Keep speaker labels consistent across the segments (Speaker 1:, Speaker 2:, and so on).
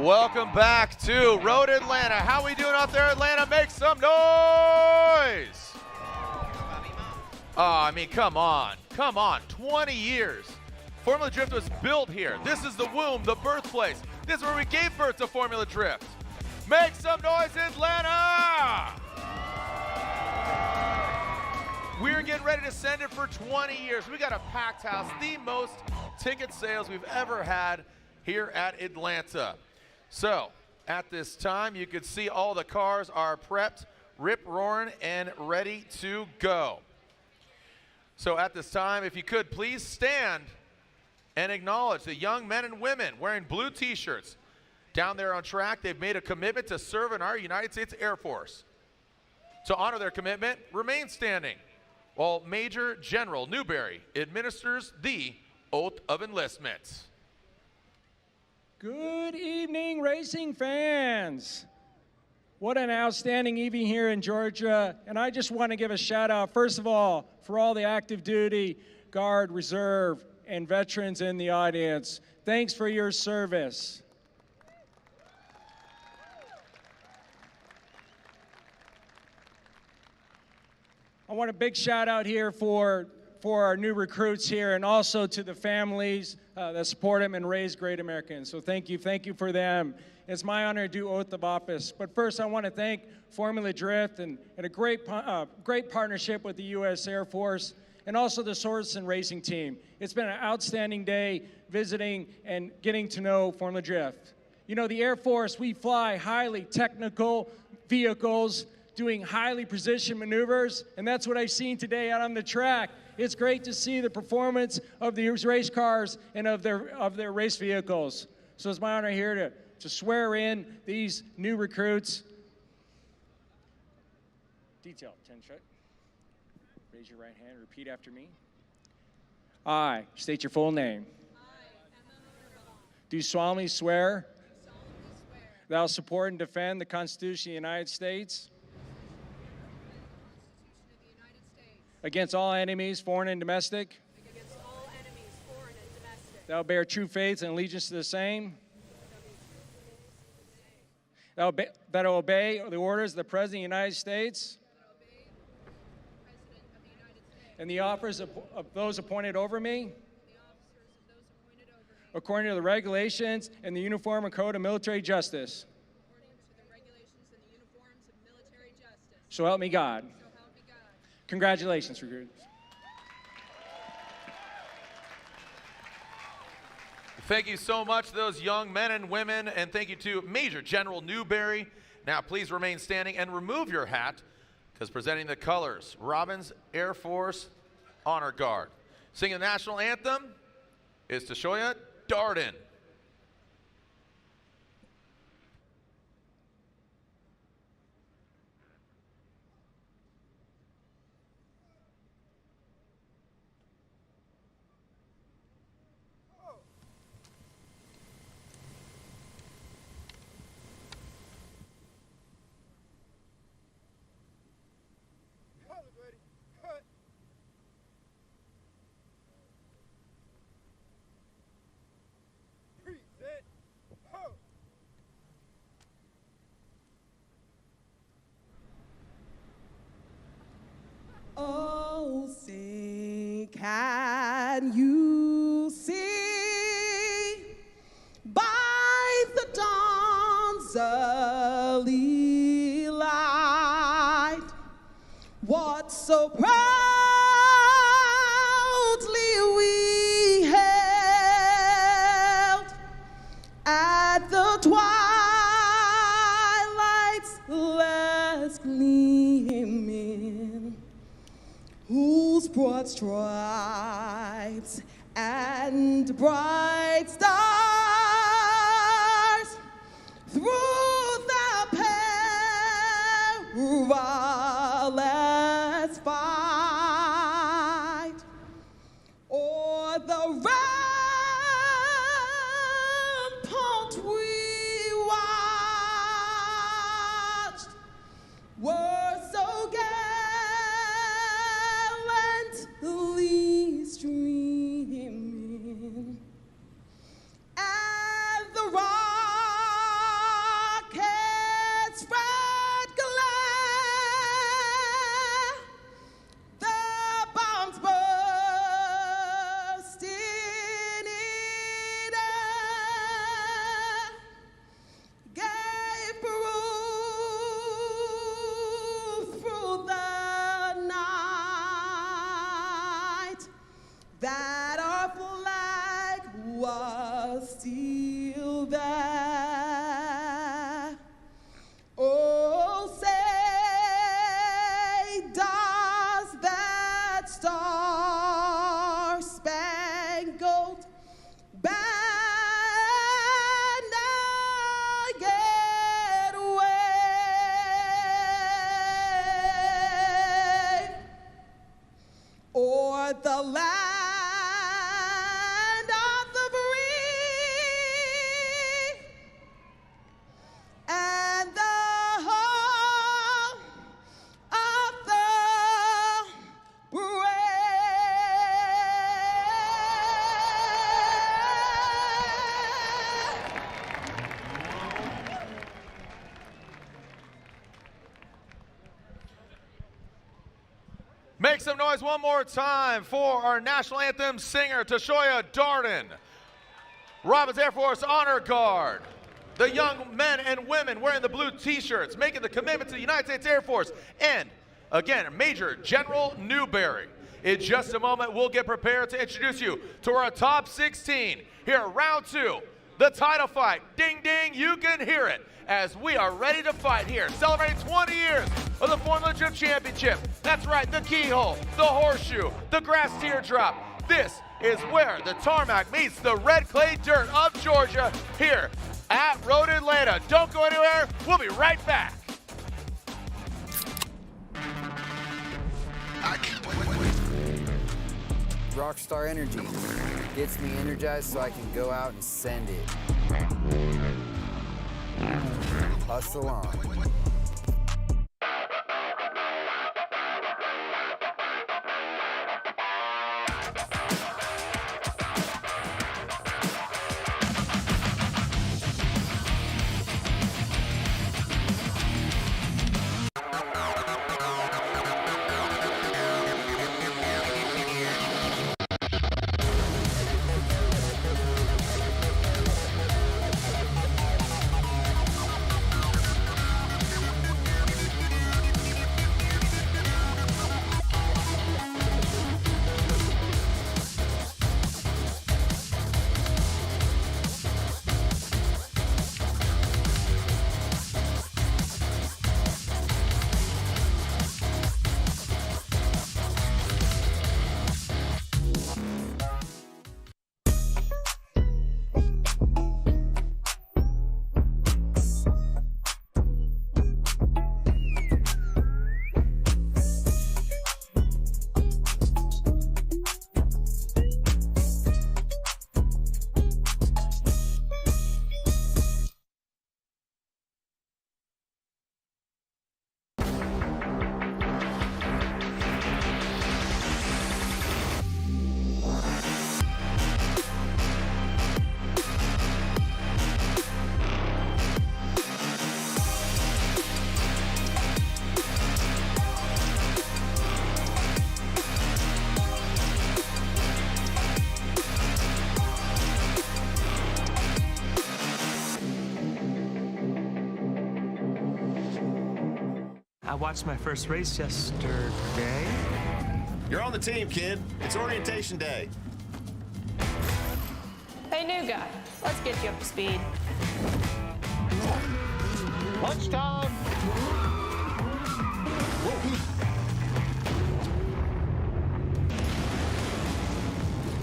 Speaker 1: Welcome back to Road Atlanta. How we doing out there, Atlanta? Make some noise! Oh, I mean, come on. Come on. 20 years. Formula Drift was built here. This is the womb, the birthplace. This is where we gave birth to Formula Drift. Make some noise, Atlanta! We're getting ready to send it for 20 years. We got a packed house, the most ticket sales we've ever had here at Atlanta. So, at this time, you can see all the cars are prepped, rip-roaring, and ready to go. So at this time, if you could, please stand and acknowledge the young men and women wearing blue t-shirts. Down there on track, they've made a commitment to serve in our United States Air Force. To honor their commitment, remain standing while Major General Newberry administers the Oath of Enlistment.
Speaker 2: Good evening, racing fans. What an outstanding evening here in Georgia. And I just want to give a shout out, first of all, for all the active duty, Guard, Reserve, and veterans in the audience. Thanks for your service. I want a big shout out here for our new recruits here, and also to the families that support them and raise great Americans. So thank you for them. It's my honor to do oath of office. But first, I want to thank Formula Drift and a great partnership with the U.S. Air Force and also the Sorensen Racing Team. It's been an outstanding day visiting and getting to know Formula Drift. You know, the Air Force, we fly highly technical vehicles, doing highly precision maneuvers, and that's what I've seen today out on the track. It's great to see the performance of these race cars and of their race vehicles. So it's my honor here to swear in these new recruits. Detail, 10 shot. Raise your right hand, repeat after me. I state your full name. Do solemnly swear that I will support and defend the Constitution of the United States against all enemies, foreign and domestic.
Speaker 3: Against all enemies, foreign and domestic.
Speaker 2: That I will bear true faith and allegiance to the same. That I will obey the orders of the President of the United States. And the officers of those appointed over me. According to the regulations and the Uniform and Code of Military Justice. So help me God. Congratulations, recruits.
Speaker 1: Thank you so much to those young men and women, and thank you to Major General Newberry. Now please remain standing and remove your hat, because presenting the colors, Robbins Air Force Honor Guard. Singing the national anthem is Tashoya Darden.
Speaker 4: Can you see by the dawn's early light what so proudly we held at the twilight's last gleaming, whose broad stripes and bright stars through the perilous fight o'er the rampart we watched were so gallantly streaming, and the rockets spread glare, the bombs bursting in air, gave proof through the night that our flag was still there. Oh, say, does that star-spangled banner yet wave o'er the land of the free and the home of the brave?
Speaker 1: Make some noise one more time for our national anthem singer, Tashoya Darden. Robbins Air Force Honor Guard. The young men and women wearing the blue t-shirts, making the commitment to the United States Air Force. And again, Major General Newberry. In just a moment, we'll get prepared to introduce you to our top 16 here, round 2, the title fight. Ding, ding, you can hear it as we are ready to fight here, celebrating 20 years of the Formula Drift Championship. That's right, the keyhole, the horseshoe, the grass teardrop. This is where the tarmac meets the red clay dirt of Georgia here at Road Atlanta. Don't go anywhere, we'll be right back.
Speaker 5: Rockstar energy gets me energized so I can go out and send it. Hustle on.
Speaker 6: I watched my first race yesterday.
Speaker 7: You're on the team, kid. It's orientation day.
Speaker 3: Hey, new guy. Let's get you up to speed.
Speaker 7: Lunchtime.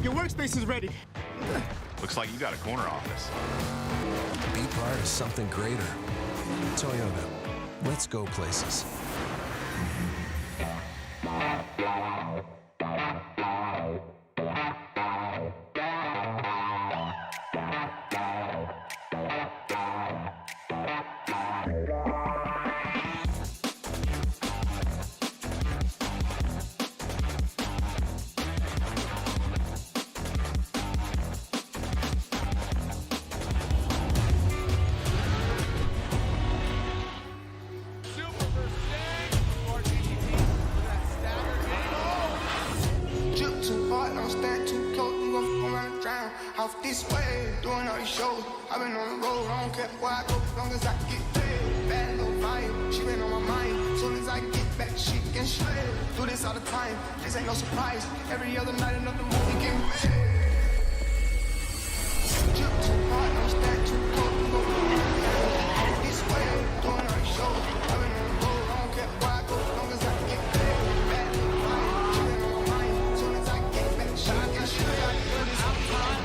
Speaker 8: Your workspace is ready.
Speaker 7: Looks like you got a corner office.
Speaker 9: Be part of something greater. Toyota. Let's go places.
Speaker 10: Off this way, doing all these shows. I've been on the road, I don't care where I go, as long as I get paid. Bad little vibe, she been on my mind. Soon as I get back, she can shred. Do this all the time, this ain't no surprise. Every other night, another movie getting paid. Drip too hard, don't stand too close. Off this way, doing all these shows. I've been on the road, I don't care where I go, as long as I get paid. Bad little vibe, she been on my mind. Soon as I get back, she can shred. Do this all the time.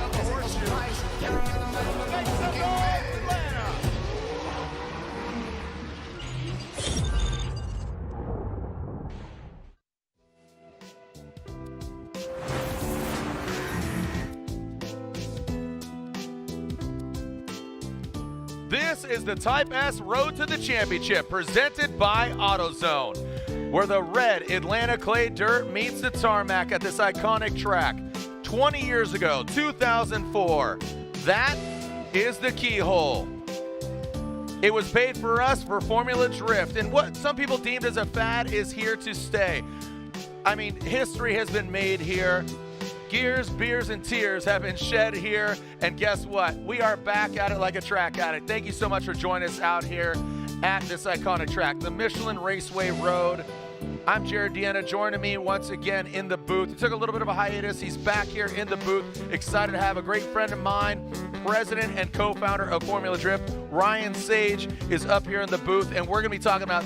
Speaker 1: This is the Type S Road to the Championship, presented by AutoZone, where the red Atlanta clay dirt meets the tarmac at this iconic track. 20 years ago, 2004. That is the keyhole. It was paid for us for Formula Drift, and what some people deemed as a fad is here to stay. I mean, history has been made here. Gears, beers, and tears have been shed here, and guess what? We are back at it like a track addict. Thank you so much for joining us out here at this iconic track, the Michelin Raceway Road. I'm Jared Deane, joining me once again in the booth. He took a little bit of a hiatus. He's back here in the booth. Excited to have a great friend of mine, president and co-founder of Formula Drift, Ryan Sage, is up here in the booth, and we're going to be talking about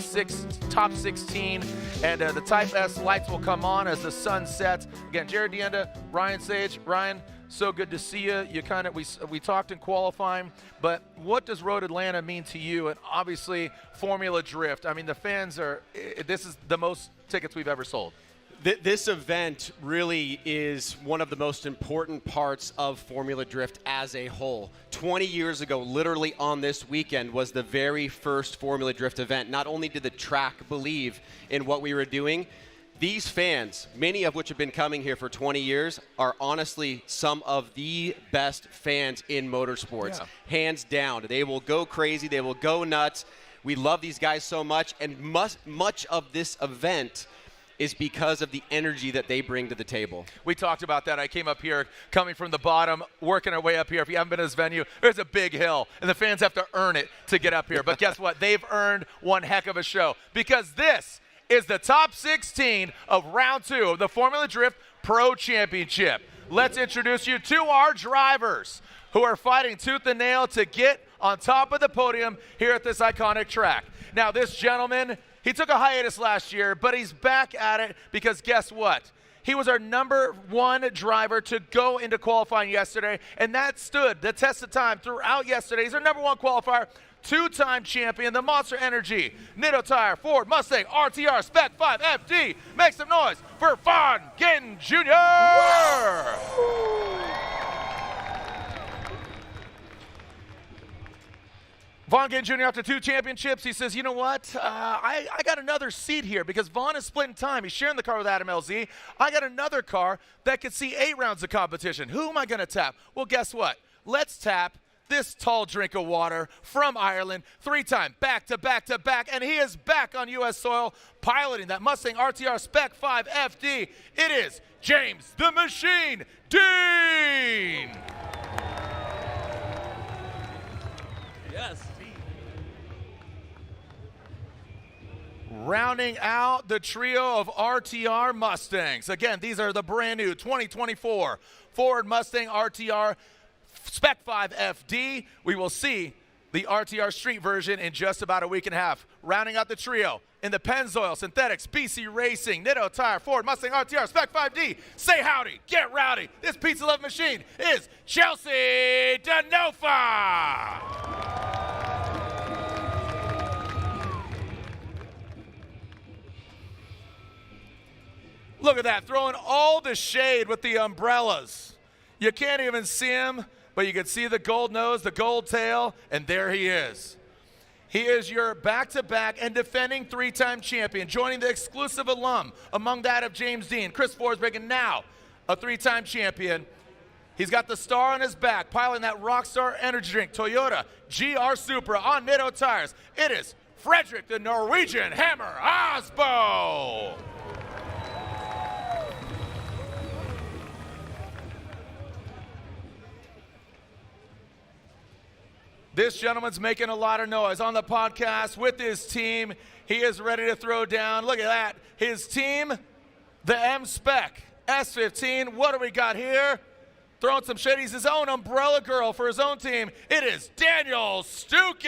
Speaker 1: top 16, and the Type S lights will come on as the sun sets. Again, Jared Deane, Ryan Sage. Ryan, so good to see you. You kind of we talked in qualifying, but what does Road Atlanta mean to you? And obviously Formula Drift. I mean, the fans are. This is the most tickets we've ever sold.
Speaker 8: This event really is one of the most important parts of Formula Drift as a whole. 20 years ago, literally on this weekend, was the very first Formula Drift event. Not only did the track believe in what we were doing, these fans, many of which have been coming here for 20 years, are honestly some of the best fans in motorsports. Yeah. Hands down. They will go crazy. They will go nuts. We love these guys so much, and much of this event is because of the energy that they bring to the table.
Speaker 1: We talked about that. I came up here, coming from the bottom, working our way up here. If you haven't been to this venue, there's a big hill, and the fans have to earn it to get up here. But guess what? They've earned one heck of a show, because this is the top 16 of round 2 of the Formula Drift Pro Championship. Let's introduce you to our drivers who are fighting tooth and nail to get on top of the podium here at this iconic track. Now, this gentleman, he took a hiatus last year, but he's back at it because guess what? He was our #1 driver to go into qualifying yesterday, and that stood the test of time throughout yesterday. He's our #1 qualifier, 2-time champion, the Monster Energy Nitto Tire Ford Mustang RTR Spec 5 FD. Make some noise for Vaughn Gittin Jr. Vaughn Gittin Jr. after 2 championships, he says, you know what, I got another seat here because Vaughn is splitting time. He's sharing the car with Adam LZ. I got another car that could see 8 rounds of competition. Who am I going to tap? Well, guess what? Let's tap this tall drink of water from Ireland, 3-time back-to-back-to-back, and he is back on U.S. soil piloting that Mustang RTR Spec 5 FD. It is James the Machine Deane. Yes. Round rounding out the trio of RTR Mustangs. Again, these are the brand new 2024 Ford Mustang RTR Spec 5 FD. We will see the RTR Street version in just about a week and a half. Rounding out the trio in the Pennzoil Synthetics, BC Racing, Nitto Tire, Ford Mustang RTR Spec 5D. Say howdy, get rowdy. This pizza love machine is Chelsea Denofa. Look at that, throwing all the shade with the umbrellas. You can't even see him, but you can see the gold nose, the gold tail, and there he is. He is your back-to-back and defending three-time champion, joining the exclusive alum among that of James Deane, Chris Forsberg, and now a three-time champion. He's got the star on his back, piloting that Rockstar energy drink, Toyota GR Supra on Nitto tires. It is Frederick, the Norwegian Hammer Aasbo. This gentleman's making a lot of noise on the podcast with his team. He is ready to throw down. Look at that. His team, the M-Spec S15. What do we got here? Throwing some shade. He's his own umbrella girl for his own team. It is Daniel Stuke.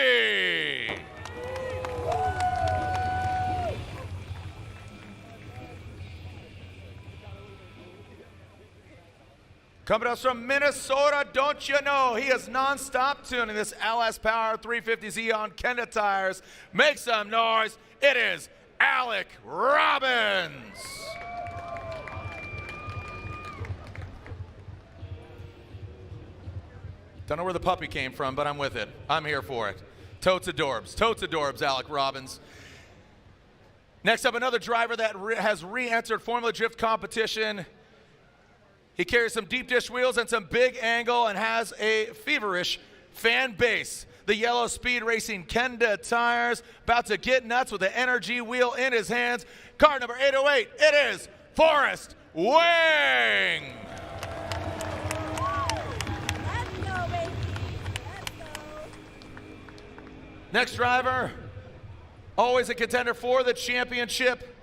Speaker 1: Coming up from Minnesota, don't you know, he is non-stop tuning this LS Power 350Z on Kenda tires. Make some noise. It is Alec Robbins. Don't know where the puppy came from, but I'm with it. I'm here for it. Totes adorbs. Totes adorbs, Alec Robbins. Next up, another driver that has re-entered Formula Drift competition. He carries some deep dish wheels and some big angle and has a feverish fan base. The Yellow Speed Racing Kenda tires, about to get nuts with the energy wheel in his hands. Car number 808, it is Forrest Wang.
Speaker 4: Let's go, baby. Let's go.
Speaker 1: Next driver, always a contender for the championship.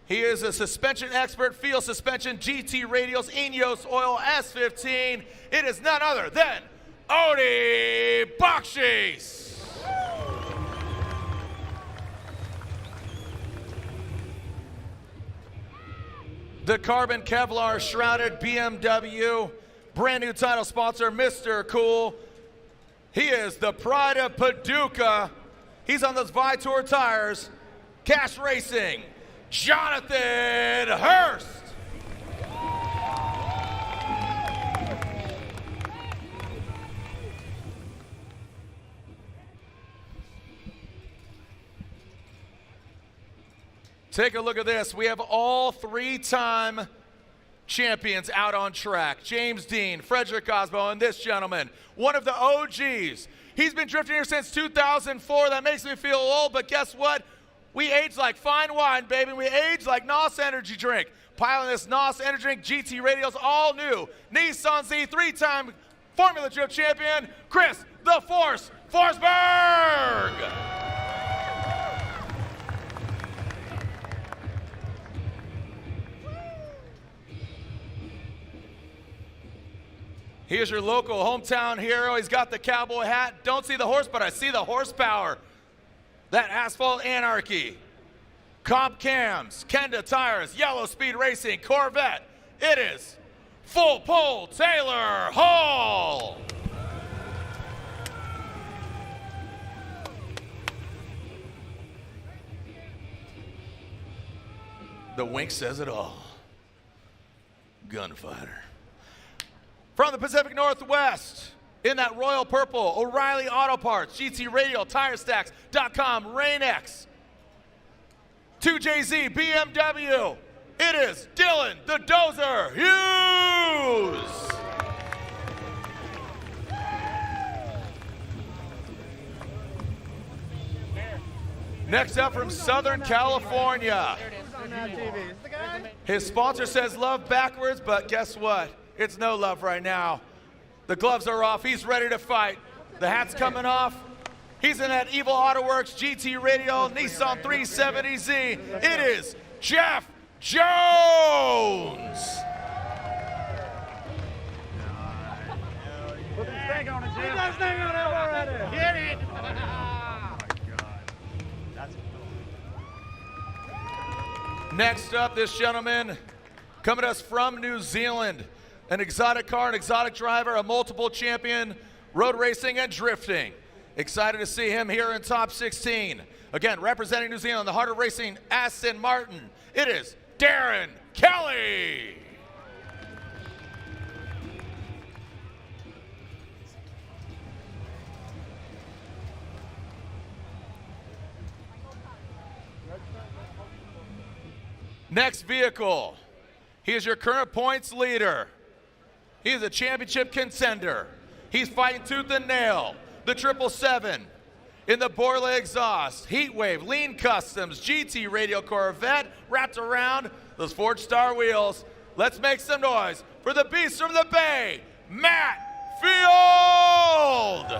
Speaker 1: He is a suspension expert, field suspension, GT radials, Ineos oil, S15. It is none other than Odie Bakchis. The carbon Kevlar shrouded BMW, brand new title sponsor, Mr. Cool. He is the pride of Paducah. He's on those Vitor tires. Cash Racing, Jonathan Hurst. Take a look at this. We have all three-time champions out on track. James Deane, Frederick Aasbo, and this gentleman, one of the OGs. He's been drifting here since 2004. That makes me feel old, but guess what? We age like fine wine, baby. We age like NOS energy drink. Piling this NOS energy drink, GT radials, all new. Nissan Z, three-time Formula Drift champion, Chris the Force Forsberg. Here's your local hometown hero. He's got the cowboy hat. Don't see the horse, but I see the horsepower. That asphalt anarchy. Comp cams, Kenda tires, Yellow Speed Racing, Corvette. It is Full Pull Taylor Hall. The wink says it all. Gunfighter. From the Pacific Northwest, in that royal purple, O'Reilly Auto Parts, GT Radial, TireStacks.com, Rain-X, 2JZ, BMW. It is Dylan the Dozer Hughes. Next up from Southern California. His sponsor says love backwards, but guess what? It's no love right now. The gloves are off. He's ready to fight. The hat's coming off. He's in that Evil Auto Works GT Radial Nissan 370Z. It is Jeff Jones.
Speaker 2: Put the stake on it, Jim. Put that stake on it already. Get it.
Speaker 1: Next up, this gentleman coming to us from New Zealand, an exotic car, an exotic driver, a multiple champion, road racing and drifting. Excited to see him here in top 16. Again, representing New Zealand, the heart of racing, Aston Martin. It is Darren Kelly. Next vehicle, he is your current points leader. He is a championship contender. He's fighting tooth and nail. The 777 in the Borla exhaust, Heatwave, Lean Customs, GT Radial Corvette, wrapped around those Forged Star wheels. Let's make some noise for the beast from the Bay, Matt Field.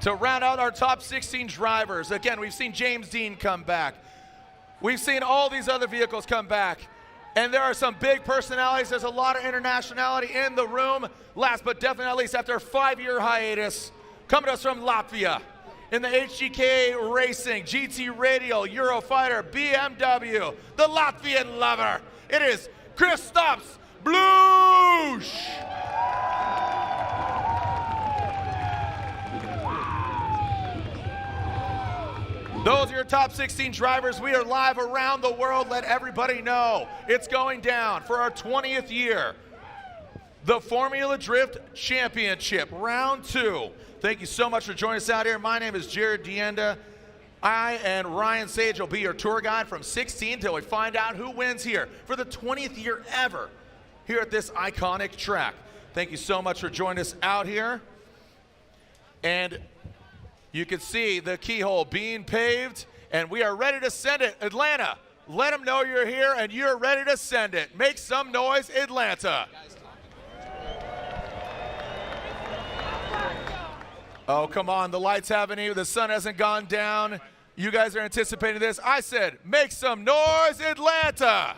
Speaker 1: To round out our top 16 drivers, again, we've seen James Deane come back. We've seen all these other vehicles come back. And there are some big personalities. There's a lot of internationality in the room. Last but definitely not least, after a 5-year hiatus, coming to us from Latvia, in the HGK Racing, GT Radial, Eurofighter, BMW, the Latvian lover. It is Kristaps Bluss. Those are your top 16 drivers. We are live around the world. Let everybody know it's going down for our 20th year. The Formula Drift Championship, round 2. Thank you so much for joining us out here. My name is Jared Deanda. I and Ryan Sage will be your tour guide from 16 till we find out who wins here for the 20th year ever here at this iconic track. Thank you so much for joining us out here. And you can see the keyhole being paved, and we are ready to send it. Atlanta, let them know you're here and you're ready to send it. Make some noise, Atlanta. Oh, come on, the lights haven't even, the sun hasn't gone down. You guys are anticipating this. I said, make some noise, Atlanta.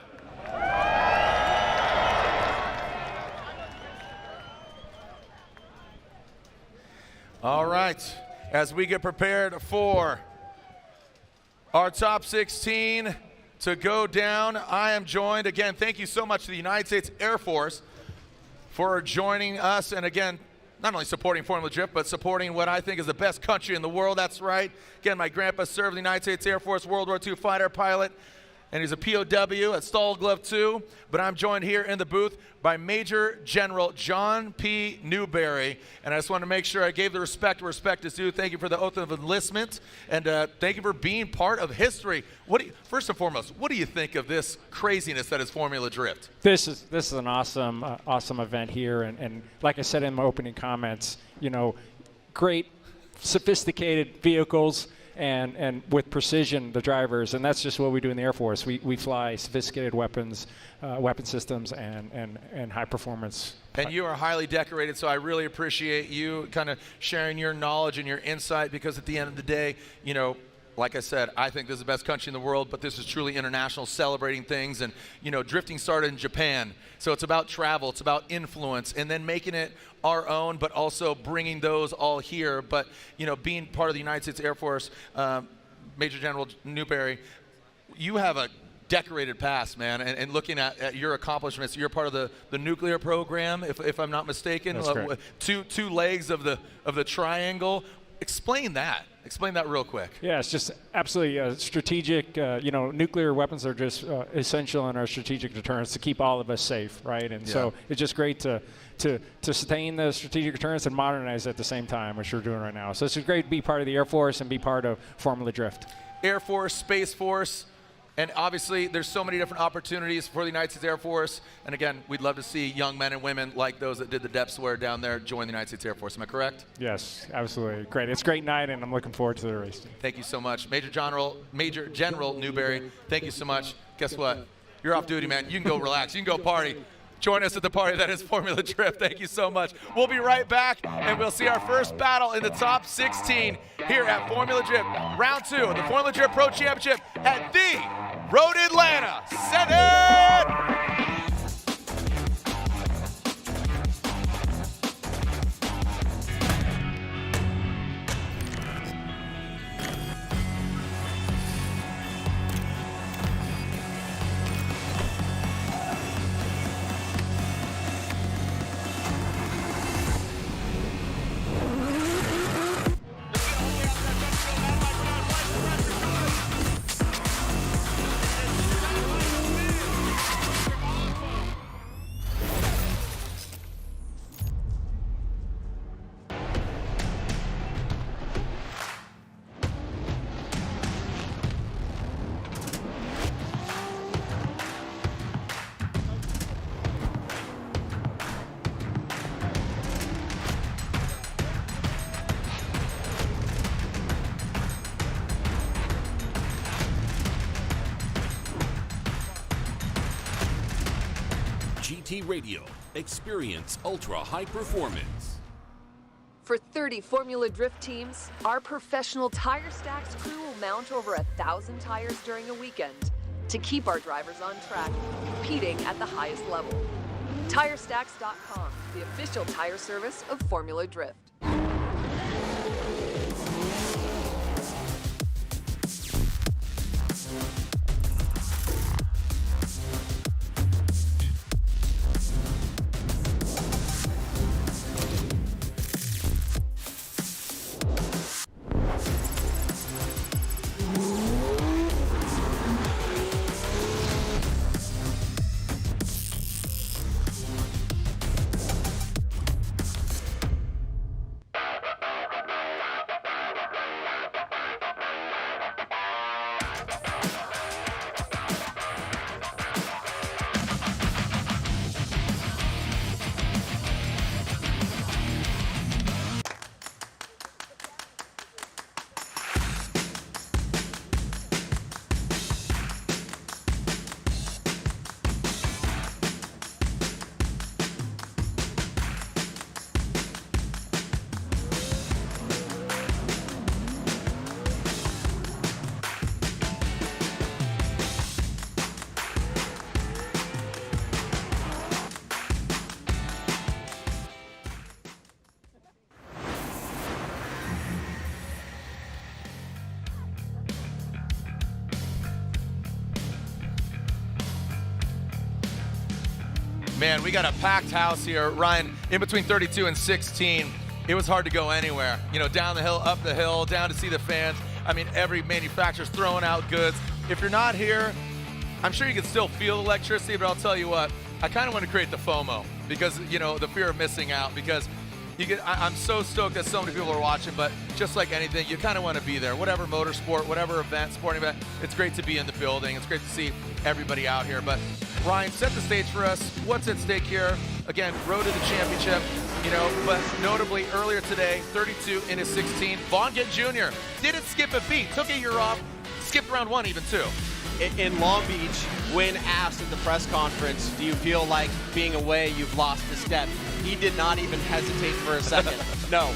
Speaker 1: All right. As we get prepared for our top 16 to go down, I am joined again. Thank you so much to the United States Air Force for joining us. And again, not only supporting Formula Drift, but supporting what I think is the best country in the world. That's right. Again, my grandpa served in the United States Air Force, World War II fighter pilot, and he's a POW at Stall Glove 2. But I'm joined here in the booth by Major General John P. Newberry. And I just want to make sure I gave the respect where respect is due. Thank you for the oath of enlistment, and thank you for being part of history. First and foremost, what do you think of this craziness that is Formula Drift?
Speaker 11: This is an awesome awesome event here, and like I said in my opening comments, you know, great sophisticated vehicles. And with precision, the drivers, and that's just what we do in the Air Force. We fly sophisticated weapons, weapon systems, and high performance.
Speaker 1: And you are highly decorated, so I really appreciate you kind of sharing your knowledge and your insight, because at the end of the day, you know, like I said, I think this is the best country in the world, but this is truly international, celebrating things. And, you know, drifting started in Japan. So it's about travel, it's about influence, and then making it our own, but also bringing those all here. But, you know, being part of the United States Air Force, Major General Newberry, you have a decorated past, man, and looking at your accomplishments. You're part of the nuclear program, if I'm not mistaken.
Speaker 11: That's correct.
Speaker 1: Two legs of the triangle. Explain that real quick.
Speaker 11: Yeah, it's just absolutely strategic. You know, nuclear weapons are just essential in our strategic deterrence to keep all of us safe, right? And so it's just great to sustain the strategic deterrence and modernize at the same time, which we're doing right now. So it's just great to be part of the Air Force and be part of Formula Drift.
Speaker 1: Air Force, Space Force, and obviously there's so many different opportunities for the United States Air Force. And again, we'd love to see young men and women like those that did the depth swear down there join the United States Air Force. Am I correct?
Speaker 11: Yes, absolutely. Great. It's a great night, and I'm looking forward to the race.
Speaker 1: Thank you so much. Major General Newberry, thank you so much. Guess what? you're off duty, man. You can go relax. You can go party. Join us at the party that is Formula Drift. Thank you so much. We'll be right back, and we'll see our first battle in the top 16 here at Formula Drift. Round 2 of the Formula Drift Pro Championship at the Road Atlanta. Send it!
Speaker 12: GT Radio. Experience ultra high performance.
Speaker 13: For 30 Formula Drift teams, our professional Tire Stacks crew will mount over 1,000 tires during a weekend to keep our drivers on track, competing at the highest level. TireStacks.com, the official tire service of Formula Drift.
Speaker 1: Man, we got a packed house here. Ryan, in between 32 and 16, it was hard to go anywhere. You know, down the hill, up the hill, down to see the fans. I mean, every manufacturer's throwing out goods. If you're not here, I'm sure you can still feel the electricity, but I'll tell you what, I kind of want to create the FOMO because, you know, the fear of missing out, because I'm so stoked that so many people are watching, but just like anything, you kind of want to be there. Whatever motorsport, whatever event, sporting event, it's great to be in the building. It's great to see everybody out here. But Ryan, set the stage for us. What's at stake here? Again, road to the championship, you know, but notably earlier today, 32 in his 16. Vaughn Gittin Jr. didn't skip a beat, took a year off, skipped round 1 even too.
Speaker 8: In Long Beach, when asked at the press conference, do you feel like being away, you've lost a step? He did not even hesitate for a second. No.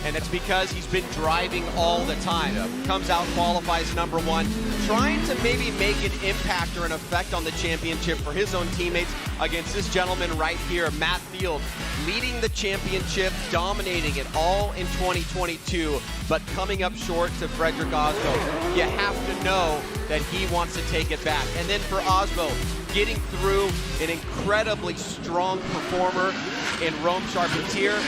Speaker 8: And it's because he's been driving all the time. Comes out, qualifies number 1, trying to maybe make an impact or an effect on the championship for his own teammates against this gentleman right here, Matt Field, leading the championship, dominating it all in 2022, but coming up short to Frederick Aasbo. You have to know that he wants to take it back. And then for Aasbo, getting through an incredibly strong performer in Rome Charpentier,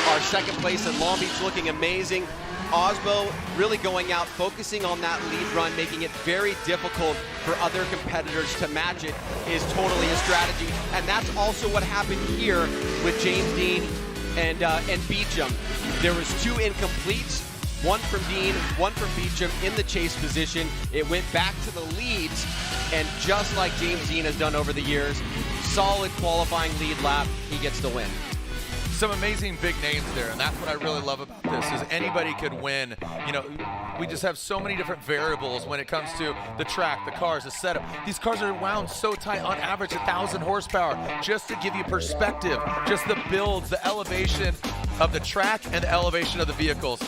Speaker 8: our second place in Long Beach, looking amazing. Aasbo really going out, focusing on that lead run, making it very difficult for other competitors to match it is totally a strategy. And that's also what happened here with James Deane and Beecham. There was 2 incompletes, one from Deane, one from Beecham in the chase position. It went back to the leads, and just like James Deane has done over the years, solid qualifying lead lap, he gets the win.
Speaker 1: some amazing big names there, and that's what I really love about this, is anybody could win. You know, we just have so many different variables when it comes to the track, the cars, the setup. These cars are wound so tight, on average 1,000 horsepower, just to give you perspective, just the builds, the elevation of the track and the elevation of the vehicles.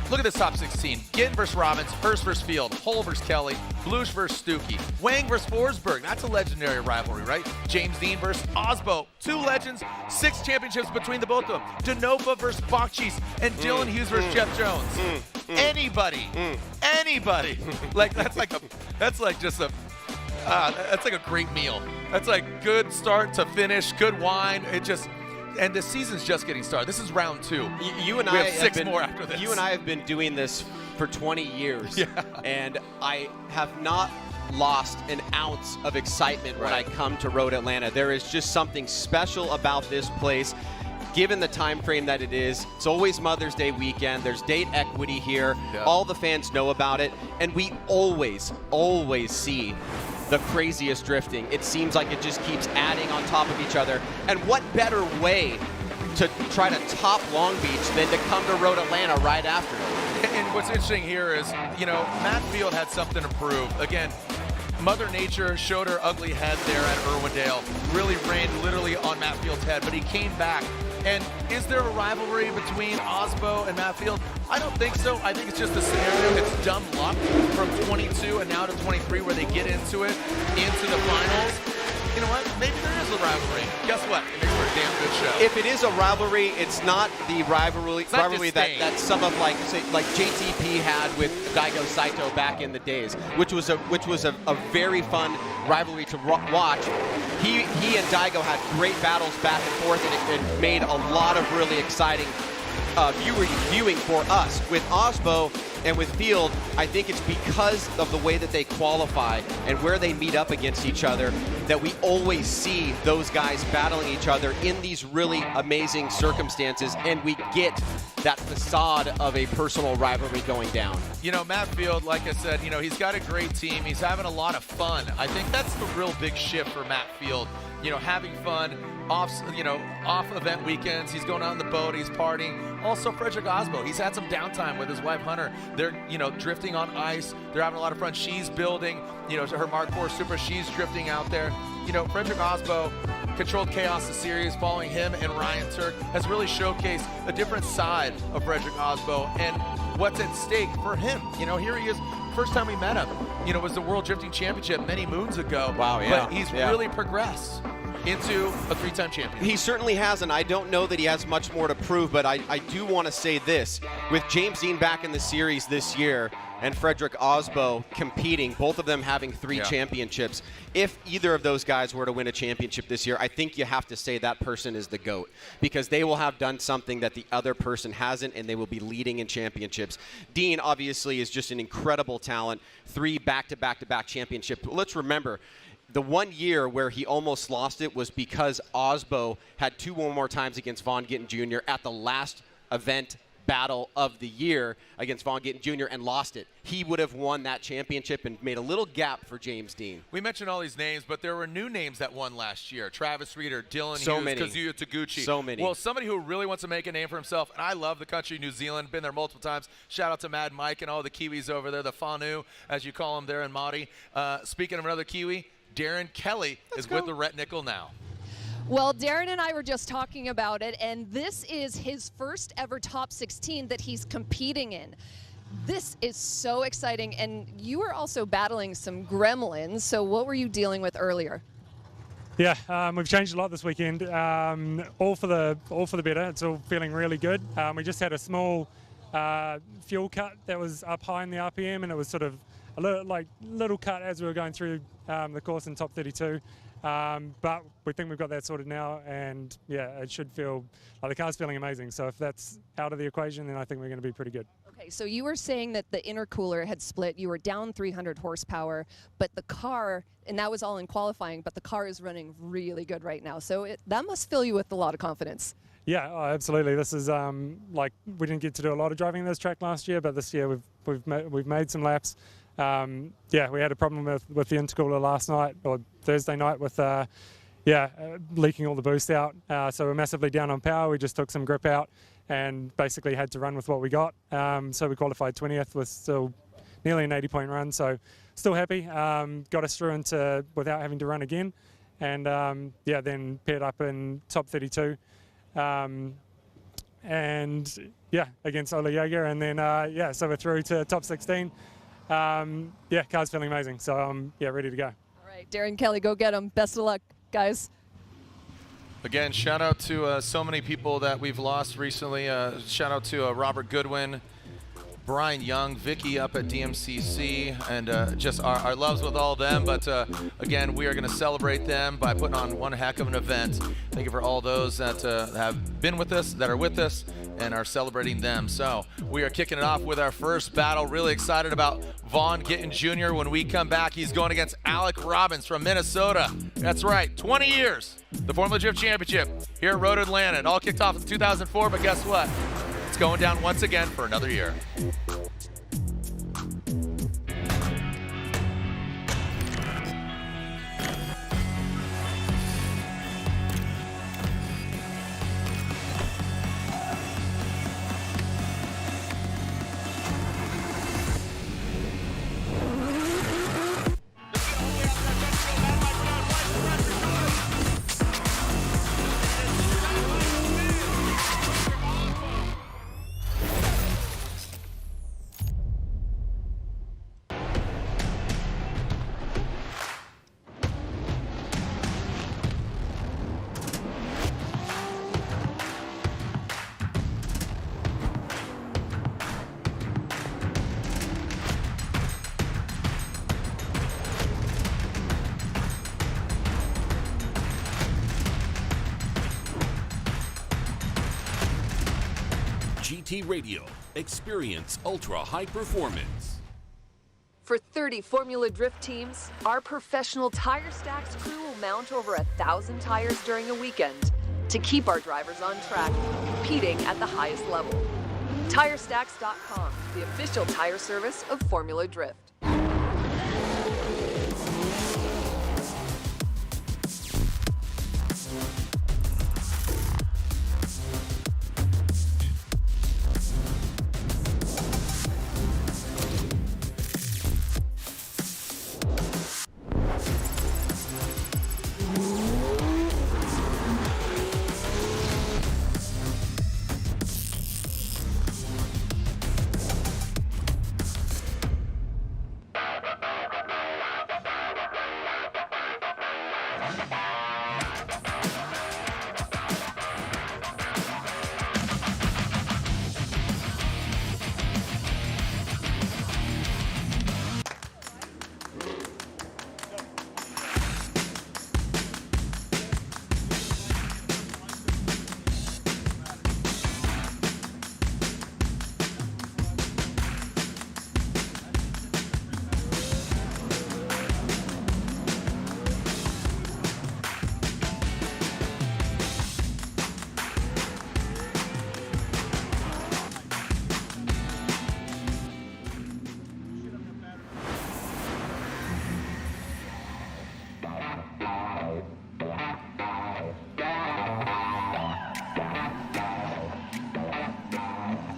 Speaker 1: Look at this top 16. Gittin versus Robbins, Hurst versus Field, Hull versus Kelly, Bluss versus Stuke, Wang versus Forsberg. That's a legendary rivalry, right? James Deane versus Aasbo. 2 legends, 6 championships between the both of them. Denofa versus Bakchis, and Dylan Hughes versus Jeff Jones. Anybody. Like that's like a great meal. That's like good start to finish, good wine. And the season's just getting started. This is round 2.
Speaker 8: You and
Speaker 1: we
Speaker 8: I
Speaker 1: have 6 more after this.
Speaker 8: You and I have been doing this for 20 years, and I have not lost an ounce of excitement when I come to Road Atlanta. There is just something special about this place. Given the time frame that it is, it's always Mother's Day weekend. There's date equity here. All the fans know about it, and we always see the craziest drifting. It seems like it just keeps adding on top of each other. And what better way to try to top Long Beach than to come to Road Atlanta right after?
Speaker 1: And what's interesting here is, you know, Matt Field had something to prove. Again, Mother Nature showed her ugly head there at Irwindale, really rained literally on Matt Field's head, but he came back. And is there a rivalry between Aasbo and Matt Field? I don't think so. I think it's just a scenario. It's dumb luck from 22 and now to 23 where they get into it, into the finals. You know what? Maybe there is a rivalry. Guess what? It makes for a damn good show.
Speaker 8: If it is a rivalry, it's not the rivalry that some of like JTP had with Daigo Saito back in the days, which was a very fun rivalry to watch. He and Daigo had great battles back and forth, and it made a lot of really exciting viewing for us. With Aasbo and with Field, I think it's because of the way that they qualify and where they meet up against each other that we always see those guys battling each other in these really amazing circumstances, and we get that facade of a personal rivalry going down.
Speaker 1: You know, Matt Field, like I said, you know, he's got a great team. He's having a lot of fun. I think that's the real big shift for Matt Field. You know, having fun off event weekends. He's going out on the boat. He's partying. Also, Frederick Aasbo. He's had some downtime with his wife Hunter. They're, you know, drifting on ice. They're having a lot of fun. She's building, you know, her Mark IV Supra. She's drifting out there. You know, Frederick Aasbo, Controlled Chaos, the series following him and Ryan Turk, has really showcased a different side of Frederick Aasbo and what's at stake for him. You know, here he is. First time we met him, you know, was the World Drifting Championship many moons ago.
Speaker 8: Wow, yeah.
Speaker 1: But he's really progressed into a 3-time champion.
Speaker 8: He certainly has, and I don't know that he has much more to prove, but I do want to say this. With James Deane back in the series this year and Frederick Aasbo competing, both of them having 3 championships, if either of those guys were to win a championship this year, I think you have to say that person is the GOAT, because they will have done something that the other person hasn't, and they will be leading in championships. Deane obviously is just an incredible talent, 3 back-to-back-to-back championships. But let's remember, the one year where he almost lost it was because Aasbo had 2 more times against Vaughn Gittin Jr. at the last event battle of the year against Vaughn Gittin Jr. and lost it. He would have won that championship and made a little gap for James Deane.
Speaker 1: We mentioned all these names, but there were new names that won last year. Travis Reeder, Dylan Hughes, Kazuya Taguchi.
Speaker 8: So many.
Speaker 1: Well, somebody who really wants to make a name for himself, and I love the country, New Zealand, been there multiple times. Shout out to Mad Mike and all the Kiwis over there, the Whānau, as you call them there in Māori. Speaking of another Kiwi, Darren Kelly is with the Ret Nickel now.
Speaker 14: Well, Darren and I were just talking about it, and this is his first ever top 16 that he's competing in. This is so exciting, and you were also battling some gremlins, so what were you dealing with earlier?
Speaker 15: Yeah, we've changed a lot this weekend, all for the better. It's all feeling really good. We just had a small fuel cut that was up high in the RPM, and it was sort of a little cut as we were going through the course in top 32. But we think we've got that sorted now, and yeah, it should feel like the car's feeling amazing. So if that's out of the equation, then I think we're going to be pretty good.
Speaker 14: Okay, so you were saying that the intercooler had split. You were down 300 horsepower, but the car, and that was all in qualifying, but the car is running really good right now. So that must fill you with a lot of confidence.
Speaker 15: Yeah, absolutely. This is like, we didn't get to do a lot of driving in this track last year, but this year we've made some laps. Yeah, we had a problem with the intercooler last night or Thursday night with leaking all the boost out. So we're massively down on power. We just took some grip out and basically had to run with what we got. So we qualified 20th with still nearly an 80-point run. So still happy. Got us through into without having to run again. And then paired up in top 32. Against Ole Jaeger. And then, so we're through to top 16. Car's feeling amazing. So I'm ready to go.
Speaker 14: All right, Darren Kelly, go get him. Best of luck, guys.
Speaker 1: Again, shout out to so many people that we've lost recently. Shout out to Robert Goodwin, Brian Young, Vicky up at DMCC, and just our loves with all of them. But again, we are going to celebrate them by putting on one heck of an event. Thank you for all those that have been with us, that are with us, and are celebrating them. So we are kicking it off with our first battle. Really excited about Vaughn Gittin Jr. When we come back, he's going against Alec Robbins from Minnesota. That's right, 20 years, the Formula Drift Championship here at Road Atlanta. It all kicked off in 2004, but guess what? It's going down once again for another year.
Speaker 12: GT Radio. Experience ultra high performance.
Speaker 13: For 30 Formula Drift teams, our professional tire stacks crew will mount over 1,000 tires during a weekend to keep our drivers on track, competing at the highest level. TireStacks.com, the official tire service of Formula Drift.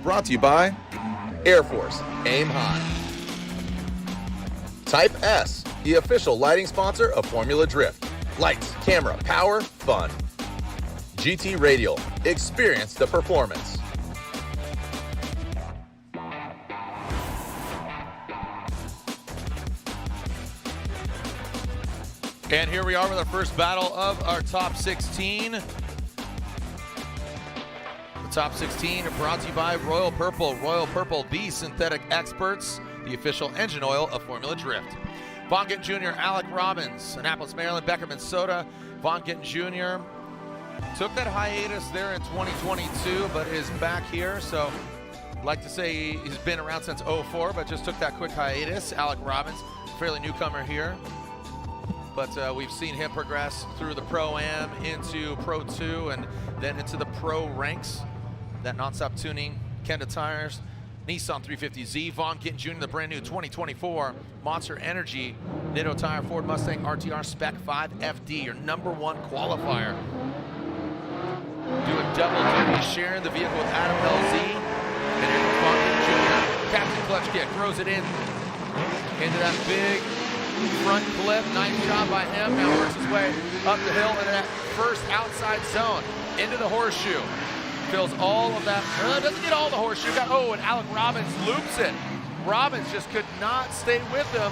Speaker 16: Brought to you by Air Force, aim high. Type S, the official lighting sponsor of Formula Drift. Lights, camera, power, fun. GT Radial, experience the performance.
Speaker 1: And here we are with our first battle of our top 16. The top 16 are brought to you by Royal Purple. Royal Purple, the synthetic experts, the official engine oil of Formula Drift. Vaughn Gittin Jr., Alec Robbins, Annapolis, Maryland, Becker, Minnesota. Vaughn Gittin Jr. took that hiatus there in 2022, but is back here. So I'd like to say he's been around since 04, but just took that quick hiatus. Alec Robbins, fairly newcomer here. But we've seen him progress through the Pro-Am into Pro 2 and then into the Pro ranks. That non-stop tuning, Kenda tires, Nissan 350Z, Vaughn Gittin Jr., the brand new 2024 Monster Energy Nitto Tire Ford Mustang RTR Spec 5 FD, your #1 qualifier. Doing double duty, sharing the vehicle with Adam LZ. And here comes Fontaine Jr. Captain clutch kick, throws it in into that big front clip. Nice job by him. Now works his way up the hill into that first outside zone. Into the horseshoe. Fills all of that. Doesn't get all the horseshoe. And Alec Robbins loops it. Robbins just could not stay with him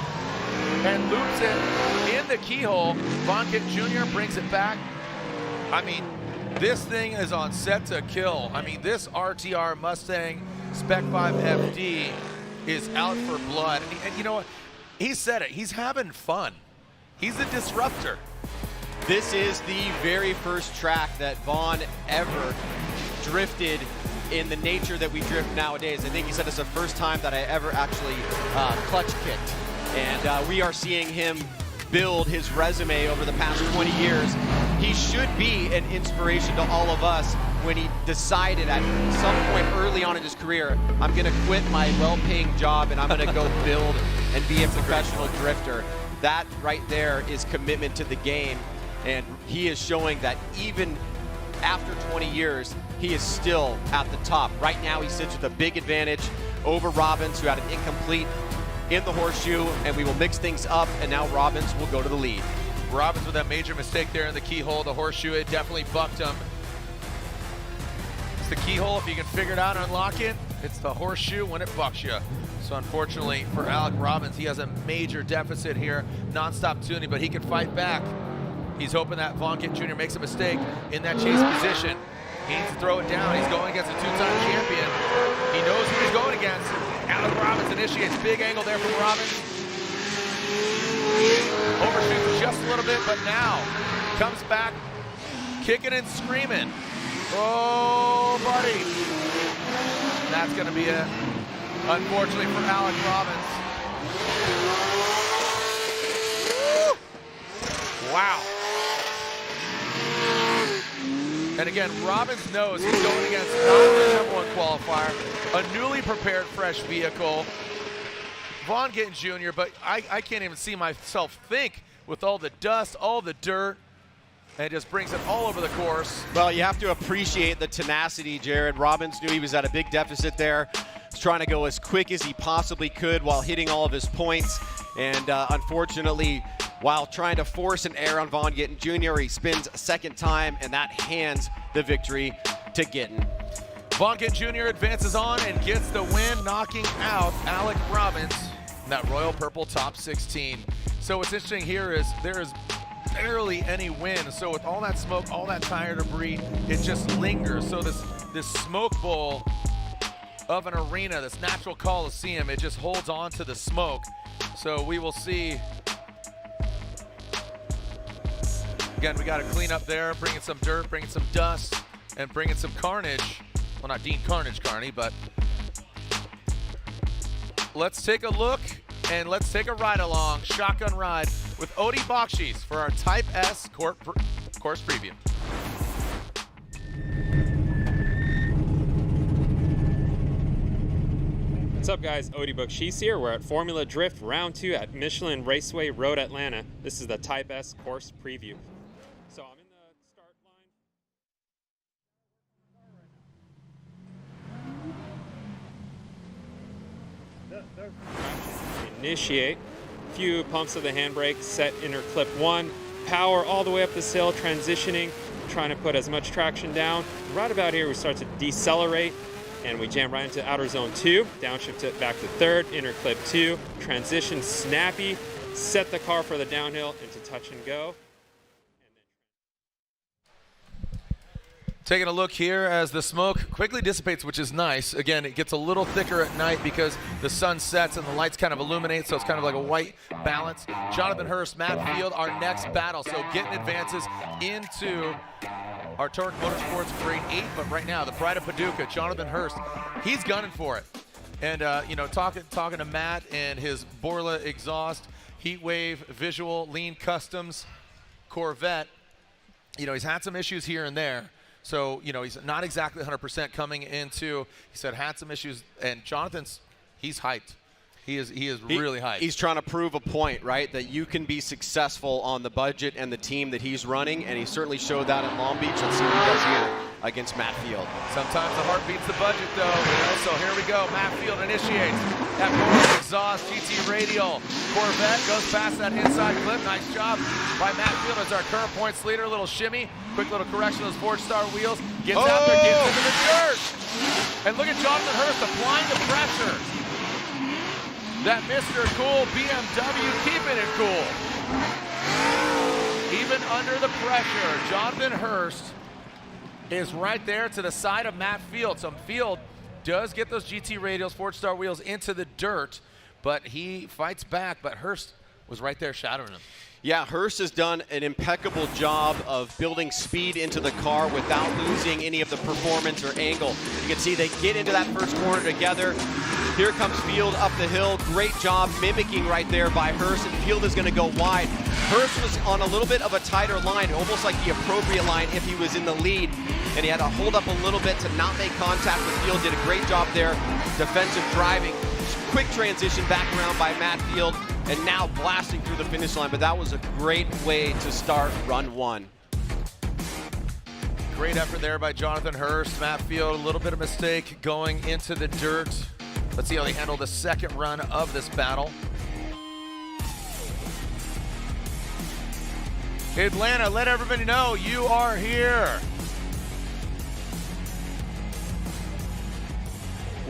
Speaker 1: and loops it in the keyhole. Von Gittin Jr. brings it back. I mean, this thing is on set to kill. I mean, this RTR Mustang Spec 5 FD is out for blood. And you know what? He said it. He's having fun. He's a disruptor.
Speaker 8: This is the very first track that Vaughn ever drifted in the nature that we drift nowadays. I think he said it's the first time that I ever actually clutch kicked. And we are seeing him build his resume over the past 20 years. He should be an inspiration to all of us when he decided at some point early on in his career, I'm gonna quit my well-paying job and I'm gonna go build and be a professional drifter. That right there is commitment to the game. And he is showing that even after 20 years, he is still at the top. Right now, he sits with a big advantage over Robbins, who had an incomplete in the horseshoe, and we will mix things up, and now Robbins will go to the lead.
Speaker 1: Robbins with that major mistake there in the keyhole, the horseshoe, it definitely bucked him. It's the keyhole, if you can figure it out and unlock it, it's the horseshoe when it bucks you. So unfortunately for Alec Robbins, he has a major deficit here, non-stop tuning, but he can fight back. He's hoping that Von Gittin Jr. makes a mistake in that chase position. He needs to throw it down. He's going against a two-time champion. He knows who he's going against. Alec Robbins initiates. Big angle there from Robbins. Overshoots just a little bit, but now comes back, kicking and screaming. Oh, buddy. That's going to be it, unfortunately, for Alec Robbins. Wow. And again, Robbins knows he's going against not the #1 qualifier, a newly prepared fresh vehicle. Von Gittin Jr., but I can't even see myself think with all the dust, all the dirt, and just brings it all over the course.
Speaker 8: Well, you have to appreciate the tenacity, Jared. Robbins knew he was at a big deficit there. He's trying to go as quick as he possibly could while hitting all of his points. And unfortunately, while trying to force an error on Von Gittin Jr., he spins a second time, and that hands the victory to Gittin.
Speaker 1: Von Gittin Jr. advances on and gets the win, knocking out Alec Robbins in that royal purple top 16. So what's interesting here is there is barely any wind. So with all that smoke, all that tire debris, it just lingers. So this smoke bowl of an arena, this natural coliseum, it just holds on to the smoke. So we will see. Again, we got to clean up there, bring in some dirt, bring in some dust, and bring in some carnage. Well, not Deane Carnage Carney, but let's take a look and let's take a ride along, shotgun ride with Odie Bakchis for our Type S course preview.
Speaker 17: What's up, guys? Odie Bakchis here. We're at Formula Drift Round 2 at Michelin Raceway Road, Atlanta. This is the Type S course preview. So I'm in the start line. Initiate. Few pumps of the handbrake. Set inner clip 1. Power all the way up this hill, transitioning, trying to put as much traction down. Right about here, we start to decelerate, and we jam right into outer zone 2. Downshift it back to 3rd, inner clip 2. Transition snappy. Set the car for the downhill into touch and go.
Speaker 1: Taking a look here as the smoke quickly dissipates, which is nice. Again, it gets a little thicker at night because the sun sets and the lights kind of illuminate, so it's kind of like a white balance. Jonathan Hurst, Matt Field, our next battle. So Gittin advances into our Torque Motorsports Grade 8, but right now, the pride of Paducah, Jonathan Hurst, he's gunning for it. And, you know, talking to Matt and his Borla exhaust, Heatwave, Visual, Lean Customs, Corvette, you know, he's had some issues here and there. So, you know, he's not exactly 100% coming into, he said, had some issues, and Jonathan's, he's hyped. He is really hyped.
Speaker 8: He's trying to prove a point, right? That you can be successful on the budget and the team that he's running, and he certainly showed that in Long Beach. Let's see what he does here against Matt Field.
Speaker 1: Sometimes the heart beats the budget, though. So here we go. Matt Field initiates. That forward exhaust GT radial. Corvette goes past that inside clip. Nice job by Matt Field as our current points leader. A little shimmy. Quick little correction of those Forge-Star wheels. Gets out there, gets into the dirt. And look at Jonathan Hurst applying the pressure. That Mr. Cool BMW keeping it cool. Even under the pressure, Jonathan Hurst is right there to the side of Matt Field. So Field does get those GT radials, Forge-Star wheels into the dirt, but he fights back, but Hurst was right there shadowing him.
Speaker 8: Yeah, Hurst has done an impeccable job of building speed into the car without losing any of the performance or angle. You can see they get into that first corner together. Here comes Field up the hill. Great job mimicking right there by Hurst, and Field is going to go wide. Hurst was on a little bit of a tighter line, almost like the appropriate line if he was in the lead, and he had to hold up a little bit to not make contact with Field. Did a great job there, defensive driving. Quick transition back around by Matt Field, and now blasting through the finish line, but that was a great way to start run one.
Speaker 1: Great effort there by Jonathan Hurst. Matt Field, a little bit of mistake going into the dirt. Let's see how they handle the second run of this battle. Atlanta, let everybody know you are here.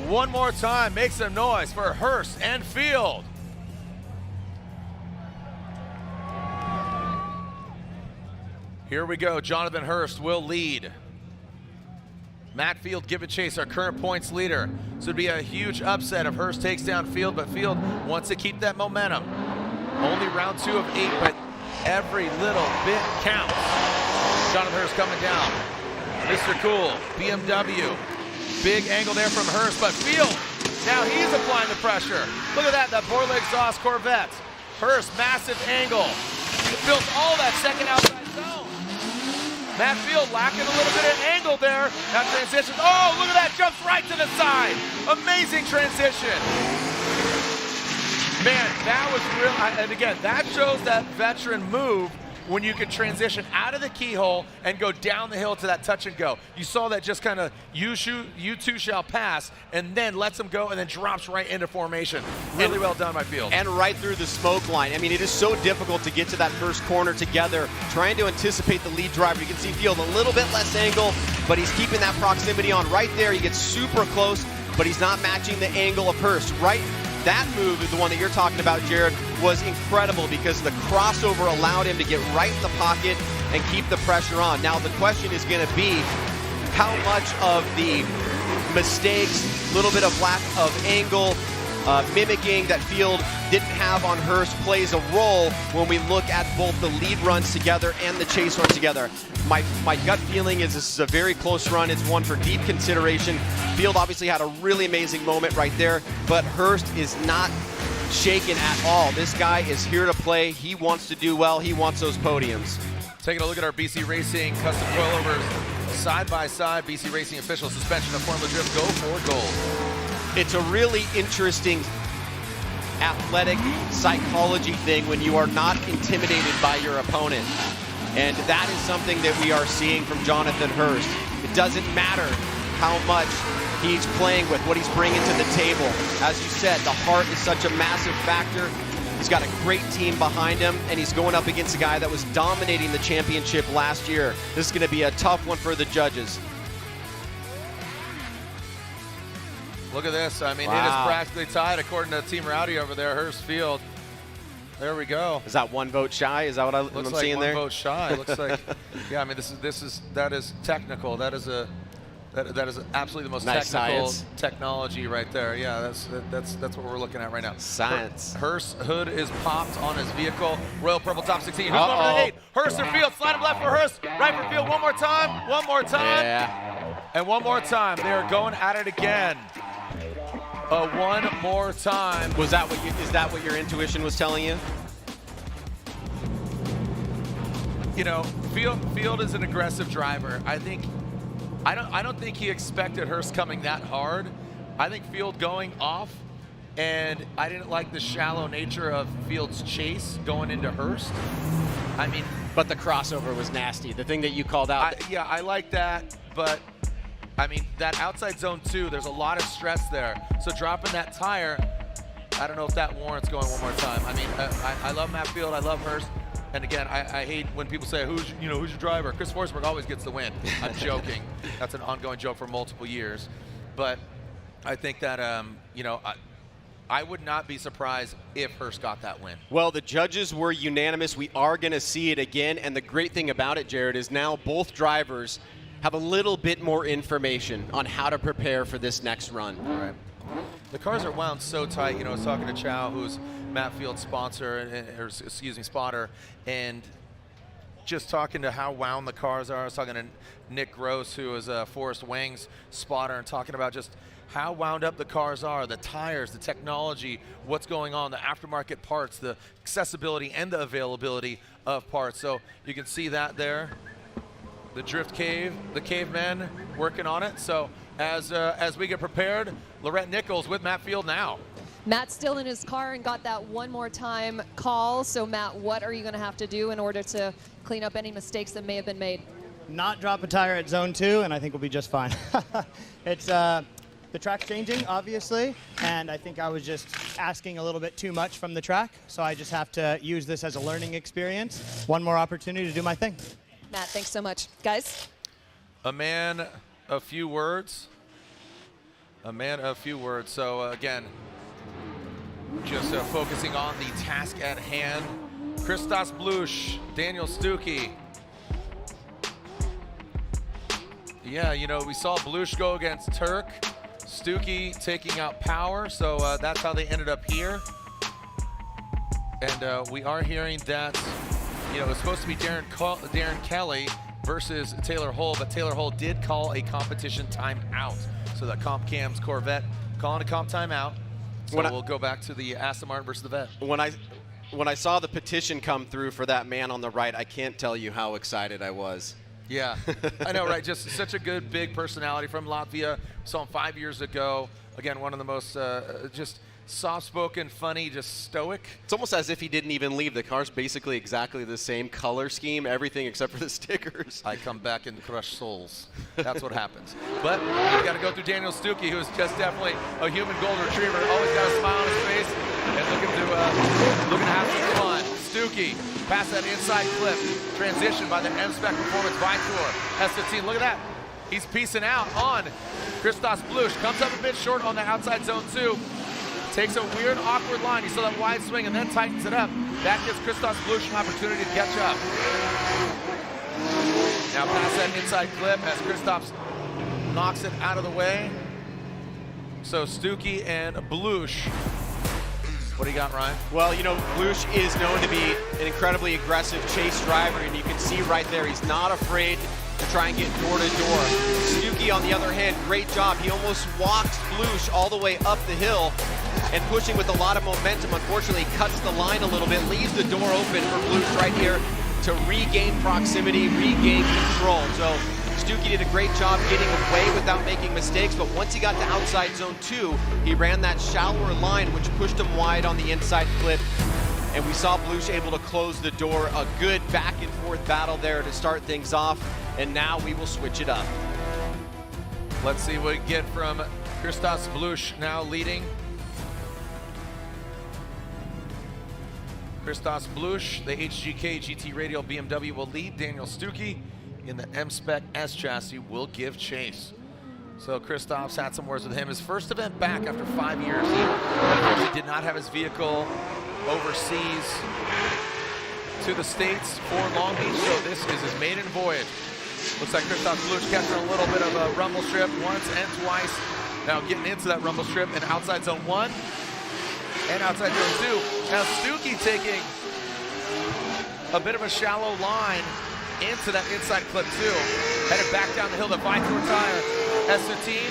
Speaker 1: One more time, make some noise for Hurst and Field. Here we go, Jonathan Hurst will lead. Matt Field giving chase, our current points leader. So it'd be a huge upset if Hurst takes down Field, but Field wants to keep that momentum. Only round 2 of 8, but every little bit counts. Jonathan Hurst coming down. Mr. Cool, BMW. Big angle there from Hurst, but Field, now he's applying the pressure. Look at that four-leg exhaust Corvette. Hurst, massive angle. Built all that second outside zone. Matt Field lacking a little bit of angle there. Now transition. Oh, look at that. Jumps right to the side. Amazing transition. Man, that was real. And again, that shows that veteran move when you can transition out of the keyhole and go down the hill to that touch and go. You saw that just kind of you two shall pass, and then lets them go and then drops right into formation. Really well done by Field.
Speaker 8: And right through the smoke line. I mean, it is so difficult to get to that first corner together, trying to anticipate the lead driver. You can see Field a little bit less angle, but he's keeping that proximity on right there. He gets super close, but he's not matching the angle of Hurst. Right, that move is the one that you're talking about, Jared, was incredible because the crossover allowed him to get right in the pocket and keep the pressure on. Now the question is going to be how much of the mistakes, little bit of lack of angle, mimicking that Field didn't have on Hurst plays a role when we look at both the lead runs together and the chase run together. My gut feeling is this is a very close run. It's one for deep consideration. Field obviously had a really amazing moment right there, but Hurst is not shaken at all. This guy is here to play. He wants to do well. He wants those podiums.
Speaker 1: Taking a look at our BC Racing custom coilovers side by side. BC Racing official suspension of Formula Drift. Go for gold.
Speaker 8: It's a really interesting athletic psychology thing when you are not intimidated by your opponent. And that is something that we are seeing from Jonathan Hurst. It doesn't matter how much he's playing with, what he's bringing to the table. As you said, the heart is such a massive factor. He's got a great team behind him, and he's going up against a guy that was dominating the championship last year. This is going to be a tough one for the judges.
Speaker 1: Look at this. I mean,
Speaker 8: wow.
Speaker 1: It is practically tied according to Team Rowdy over there, Hurst Field. There we go.
Speaker 8: Is that one vote shy? Is that what I'm
Speaker 1: like
Speaker 8: seeing there?
Speaker 1: Looks like one vote shy. Looks like, yeah. I mean, that is technical. That is absolutely the most
Speaker 8: nice
Speaker 1: technical
Speaker 8: science.
Speaker 1: Technology right there. Yeah, that's what we're looking at right now.
Speaker 8: Science.
Speaker 1: Hurst hood is popped on his vehicle. Royal Purple top 16. Who's number 8? Hurst or Field. Slide him left for Hurst. Right for Field. One more time. One more time.
Speaker 8: Yeah.
Speaker 1: And one more time. They are going at it again. One more time.
Speaker 8: Is that what your intuition was telling you?
Speaker 1: You know, Field is an aggressive driver. I don't think he expected Hurst coming that hard. I think Field going off and I didn't like the shallow nature of Field's chase going into Hurst. I mean,
Speaker 8: but the crossover was nasty. The thing that you called out.
Speaker 1: Yeah, I like that, but I mean, that outside zone 2, there's a lot of stress there. So dropping that tire, I don't know if that warrants going one more time. I mean, I love Matt Field, I love Hurst. And again, I hate when people say, who's your driver? Chris Forsberg always gets the win. I'm joking. That's an ongoing joke for multiple years. But I think that, I would not be surprised if Hurst got that win.
Speaker 8: Well, the judges were unanimous. We are going to see it again. And the great thing about it, Jared, is now both drivers have a little bit more information on how to prepare for this next run.
Speaker 1: All right. The cars are wound so tight. I was talking to Chow, who's Matt Field's spotter, and just talking to how wound the cars are. I was talking to Nick Gross, who is Forrest Wang's spotter, and talking about just how wound up the cars are, the tires, the technology, what's going on, the aftermarket parts, the accessibility and the availability of parts. So you can see that there. The drift cave, the cavemen working on it. So as we get prepared, Lorette Nichols with Matt Field now.
Speaker 14: Matt's still in his car and got that one more time call. So Matt, what are you going to have to do in order to clean up any mistakes that may have been made?
Speaker 18: Not drop a tire at zone 2, and I think we'll be just fine. It's the track's changing, obviously, and I think I was just asking a little bit too much from the track, so I just have to use this as a learning experience. One more opportunity to do my thing.
Speaker 14: Matt, thanks so much. Guys?
Speaker 1: A man, a few words. A man, a few words. So again, just focusing on the task at hand. Christos Bluss, Daniel Stuke. Yeah, we saw Bluss go against Turk. Stuke taking out Power, so that's how they ended up here. And we are hearing that, it was supposed to be Darren Kelly versus Taylor Hull, but Taylor Hull did call a competition timeout. So that Comp Cam's Corvette calling a comp timeout. So we'll go back to the Aston Martin versus the Vet.
Speaker 8: When I saw the petition come through for that man on the right, I can't tell you how excited I was.
Speaker 1: Yeah, I know, right? Just such a good, big personality from Latvia. Saw him 5 years ago. Again, one of the most just soft-spoken, funny, just stoic.
Speaker 8: It's almost as if he didn't even leave. The car's basically exactly the same color scheme, everything except for the stickers.
Speaker 1: I come back and crush souls. That's what happens. But you've got to go through Daniel Stuke, who is just definitely a human golden retriever. Always got a smile on his face and looking to have some fun. Stuke, past that inside clip, transition by the M-Spec Performance Vitor S15. Look at that. He's piecing out on Christos Bluss. Comes up a bit short on the outside zone 2. Takes a weird, awkward line. You saw that wide swing and then tightens it up. That gives Christos Bluss an opportunity to catch up. Now past that inside clip as Christos knocks it out of the way. So Stuke and Bluss. What do you got, Ryan?
Speaker 8: Well, Bluss is known to be an incredibly aggressive chase driver, and you can see right there he's not afraid to try and get door to door. Stuke, on the other hand, great job. He almost walked Bluss all the way up the hill and pushing with a lot of momentum. Unfortunately, cuts the line a little bit, leaves the door open for Bluss right here to regain proximity, regain control. So Stuke did a great job getting away without making mistakes, but once he got to outside zone 2, he ran that shallower line, which pushed him wide on the inside clip. And we saw Bluss able to close the door. A good back and forth battle there to start things off. And now we will switch it up.
Speaker 1: Let's see what we get from Christos Bluss now leading. Christos Bluss, the HGK GT Radial BMW will lead. Daniel Stuke in the M-Spec S chassis will give chase. So Christos had some words with him. His first event back after 5 years. He did not have his vehicle overseas to the States for Long Beach, so this is his maiden voyage. Looks like Christos Bluss catching a little bit of a rumble strip once and twice. Now getting into that rumble strip in outside zone 1 and outside zone 2. Now Stuke taking a bit of a shallow line into that inside clip 2. Headed back down the hill, the Vitor tire, S15.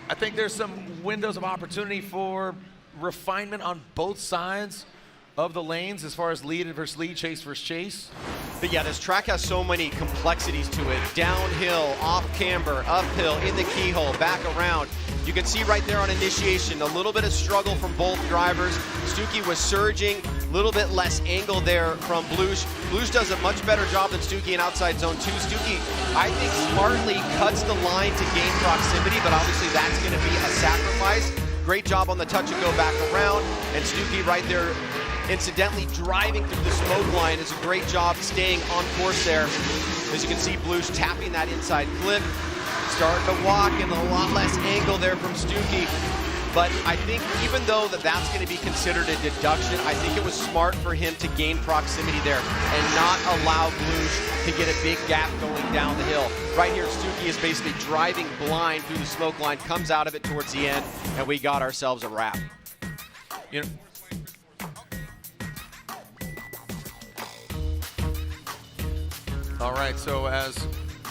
Speaker 1: I think there's some windows of opportunity for refinement on both sides of the lanes as far as lead versus lead, chase versus chase.
Speaker 8: But yeah, this track has so many complexities to it. Downhill, off camber, uphill, in the keyhole, back around. You can see right there on initiation, a little bit of struggle from both drivers. Stuke was surging, a little bit less angle there from Bluss. Bluss does a much better job than Stuke in outside zone 2. Stuke, I think, smartly cuts the line to gain proximity, but obviously that's going to be a sacrifice. Great job on the touch and go back around, and Stuke right there, incidentally driving through the smoke line, is a great job staying on course there. As you can see, Bluss tapping that inside clip, starting to walk, and a lot less angle there from Stuke. But I think even though that's going to be considered a deduction, I think it was smart for him to gain proximity there and not allow Bluss to get a big gap going down the hill. Right here, Stuke is basically driving blind through the smoke line, comes out of it towards the end, and we got ourselves a wrap.
Speaker 1: You know, all right, so as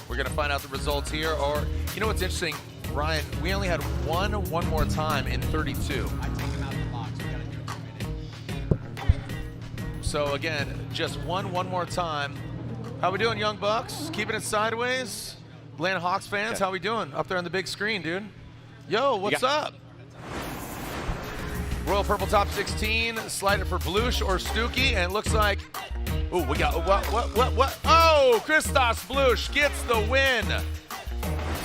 Speaker 1: we're going to find out the results here, or you know what's interesting, Ryan, we only had one more time in 32.
Speaker 8: I take him out of the box. We got to do it for a minute.
Speaker 1: So again, just one more time. How we doing, Young Bucks? Keeping it sideways? Atlanta Hawks fans, how we doing? Up there on the big screen, dude. Yo, what's up? Royal Purple Top 16, sliding for Bluss or Stuke, and it looks like, oh, we got, what? Oh, Christos Bluss gets the win.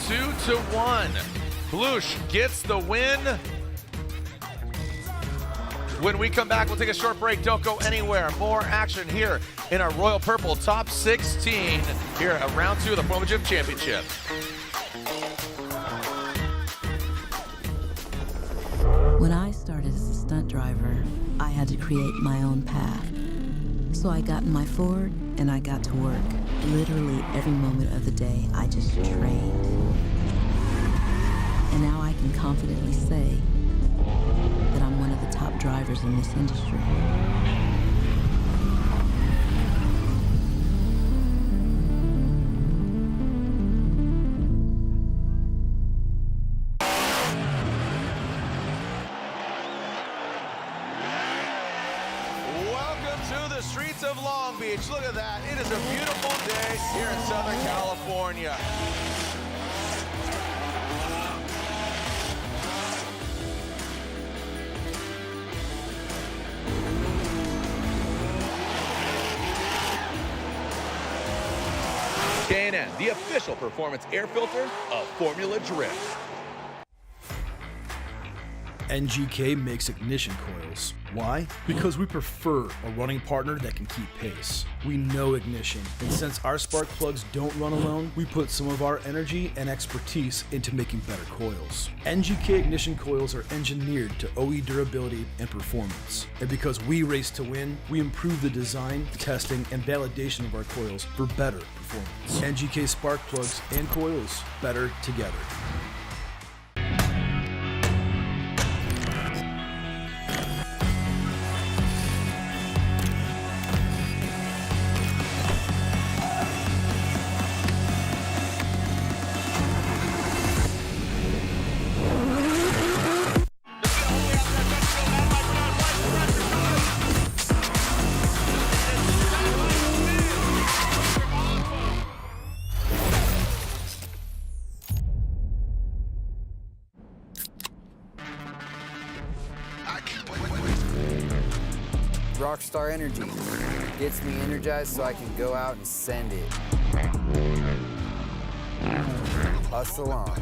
Speaker 1: 2-1. Bluss gets the win. When we come back, we'll take a short break. Don't go anywhere. More action here in our Royal Purple Top 16 here at round 2 of the Formula Drift Championship.
Speaker 19: When I started as a stunt driver, I had to create my own path. So I got in my Ford and I got to work. Literally every moment of the day, I just trained. And now I can confidently say that I'm one of the top drivers in this industry.
Speaker 1: Streets of Long Beach. Look at that. It is a beautiful day here in Southern California.
Speaker 16: K&N, the official performance air filter of Formula Drift.
Speaker 20: NGK makes ignition coils. Why? Because we prefer a running partner that can keep pace. We know ignition, and since our spark plugs don't run alone, we put some of our energy and expertise into making better coils. NGK ignition coils are engineered to OE durability and performance. And because we race to win, we improve the design, testing, and validation of our coils for better performance. NGK spark plugs and coils, better together.
Speaker 5: Rockstar energy gets me energized so I can go out and send it. Hustle on.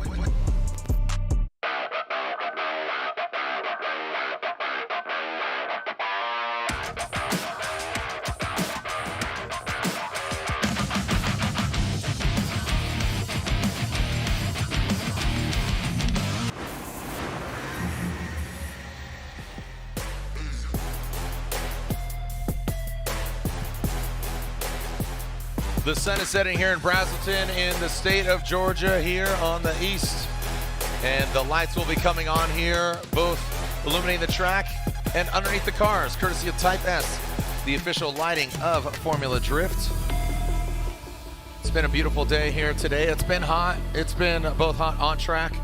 Speaker 1: The sun is setting here in Brazelton in the state of Georgia here on the east. And the lights will be coming on here, both illuminating the track and underneath the cars, courtesy of Type S, the official lighting of Formula Drift. It's been a beautiful day here today. It's been hot. It's been both hot on track.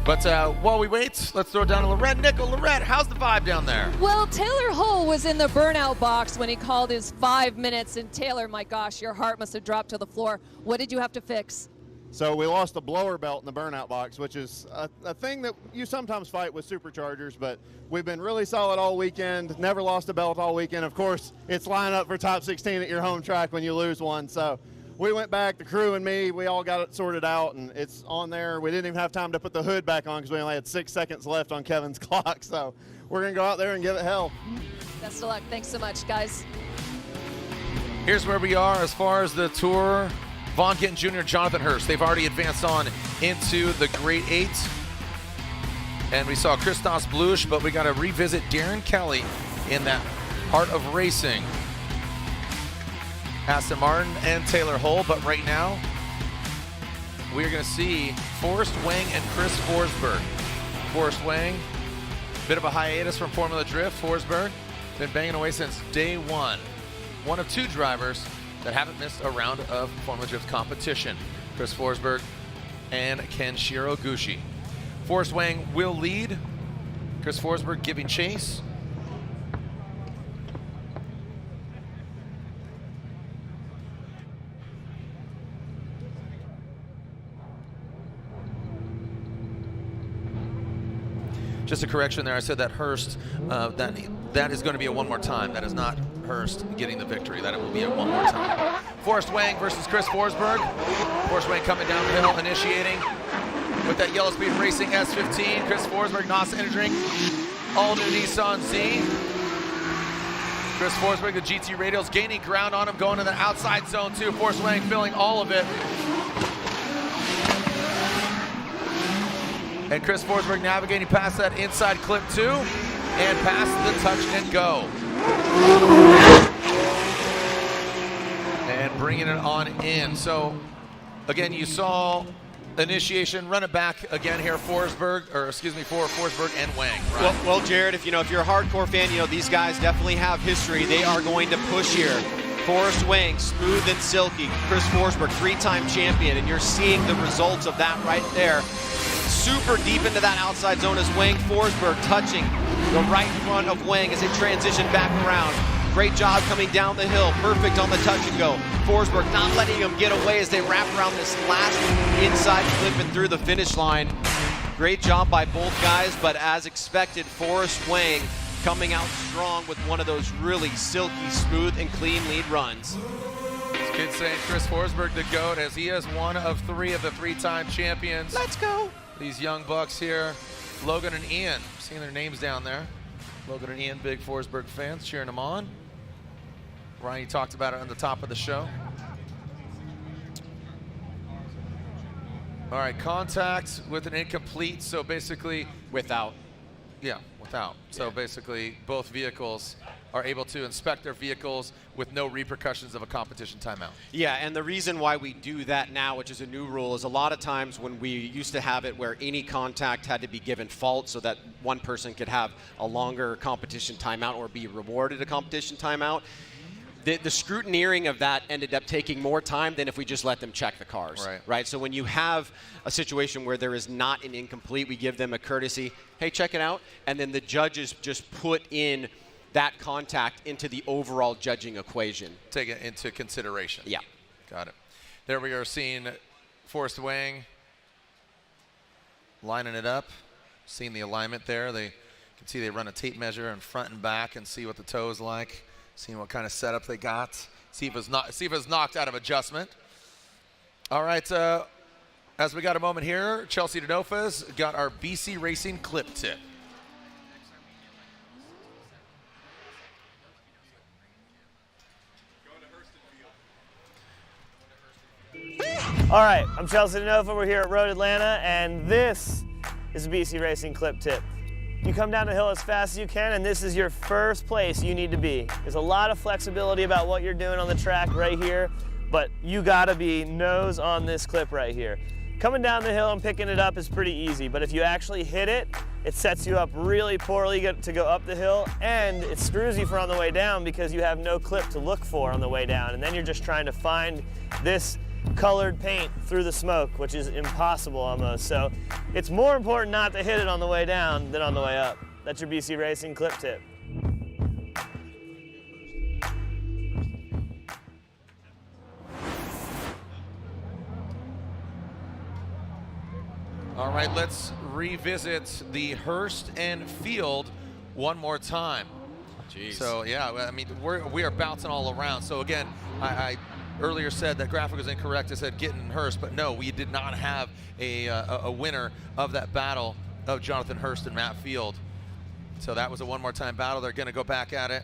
Speaker 1: But while we wait, let's throw it down to Lorette. Nickel, Lorette, how's the vibe down there?
Speaker 14: Well, Taylor Hull was in the burnout box when he called his 5 minutes. And Taylor, my gosh, your heart must have dropped to the floor. What did you have to fix?
Speaker 21: So we lost the blower belt in the burnout box, which is a thing that you sometimes fight with superchargers, but we've been really solid all weekend, never lost a belt all weekend. Of course, it's line up for top 16 at your home track when you lose one. So we went back, the crew and me, we all got it sorted out, and it's on there. We didn't even have time to put the hood back on because we only had 6 seconds left on Kevin's clock. So we're going to go out there and give it hell.
Speaker 14: Best of luck. Thanks so much, guys.
Speaker 1: Here's where we are as far as the tour. Vaughn Gittin Jr., Jonathan Hurst, they've already advanced on into the Grade 8. And we saw Christos Bluss, but we got to revisit Darren Kelly in that Art of Racing. Aston Martin and Taylor Hull, but right now we're going to see Forrest Wang and Chris Forsberg. Forrest Wang, bit of a hiatus from Formula Drift. Forsberg been banging away since day one. One of 2 drivers that haven't missed a round of Formula Drift competition. Chris Forsberg and Kenshiro Gushi. Forrest Wang will lead. Chris Forsberg giving chase. Just a correction there, I said that Hurst, that is going to be a one more time. That is not Hurst getting the victory. That it will be a one more time. Forrest Wang versus Chris Forsberg. Forrest Wang coming down the hill, initiating with that Yellow Speed Racing S15. Chris Forsberg, NOS entering all new Nissan Z. Chris Forsberg, the GT Radials, gaining ground on him, going to the outside zone too. Forrest Wang filling all of it. And Chris Forsberg navigating past that inside clip 2 and past the touch and go. And bringing it on in. So again, you saw initiation, run it back again here, Forsberg, or excuse me, for Forsberg and Wang. Right?
Speaker 8: Well, Jared, if you're a hardcore fan, these guys definitely have history. They are going to push here. Forrest Wang, smooth and silky. Chris Forsberg, 3-time champion, and you're seeing the results of that right there. Super deep into that outside zone as Wang Forsberg touching the right front of Wang as they transition back around. Great job coming down the hill, perfect on the touch and go. Forsberg not letting him get away as they wrap around this last inside clip and through the finish line. Great job by both guys, but as expected, Forrest Wang coming out strong with one of those really silky, smooth, and clean lead runs.
Speaker 1: This kid saying Chris Forsberg the GOAT as he is one of 3 of the 3-time champions.
Speaker 8: Let's go.
Speaker 1: These young bucks here, Logan and Ian, seeing their names down there. Logan and Ian, big Forsberg fans, cheering them on. Ryan, you talked about it on the top of the show. All right, contact with an incomplete, so basically...
Speaker 8: Without.
Speaker 1: Yeah, without. So basically, both vehicles are able to inspect their vehicles with no repercussions of a competition timeout.
Speaker 8: Yeah, and the reason why we do that now, which is a new rule, is a lot of times when we used to have it where any contact had to be given fault so that one person could have a longer competition timeout or be rewarded a competition timeout, the scrutineering of that ended up taking more time than if we just let them check the cars. Right? So when you have a situation where there is not an incomplete, we give them a courtesy, hey, check it out, and then the judges just put in that contact into the overall judging equation.
Speaker 1: Take it into consideration.
Speaker 8: Yeah.
Speaker 1: Got it. There we are seeing Forrest Wang lining it up, seeing the alignment there. They can see they run a tape measure in front and back and see what the toe is like, seeing what kind of setup they got, see if it's knocked out of adjustment. All right, as we got a moment here, Chelsea Denofa's got our BC Racing clip tip.
Speaker 22: All right, I'm Chelsea Denofa. We're here at Road Atlanta, and this is a BC Racing clip tip. You come down the hill as fast as you can, and this is your first place you need to be. There's a lot of flexibility about what you're doing on the track right here, but you gotta be nose on this clip right here. Coming down the hill and picking it up is pretty easy, but if you actually hit it, it sets you up really poorly to go up the hill, and it screws you for on the way down because you have no clip to look for on the way down, and then you're just trying to find this colored paint through the smoke, which is impossible almost. So it's more important not to hit it on the way down than on the way up. That's your BC Racing clip tip.
Speaker 1: All right, let's revisit the Hurst and Field one more time.
Speaker 8: Jeez.
Speaker 1: So yeah, I mean, we are bouncing all around. So again, I earlier said that graphic was incorrect. I said Gittin Hurst, but no, we did not have a winner of that battle of Jonathan Hurst and Matt Field. So that was a one more time battle. They're going to go back at it.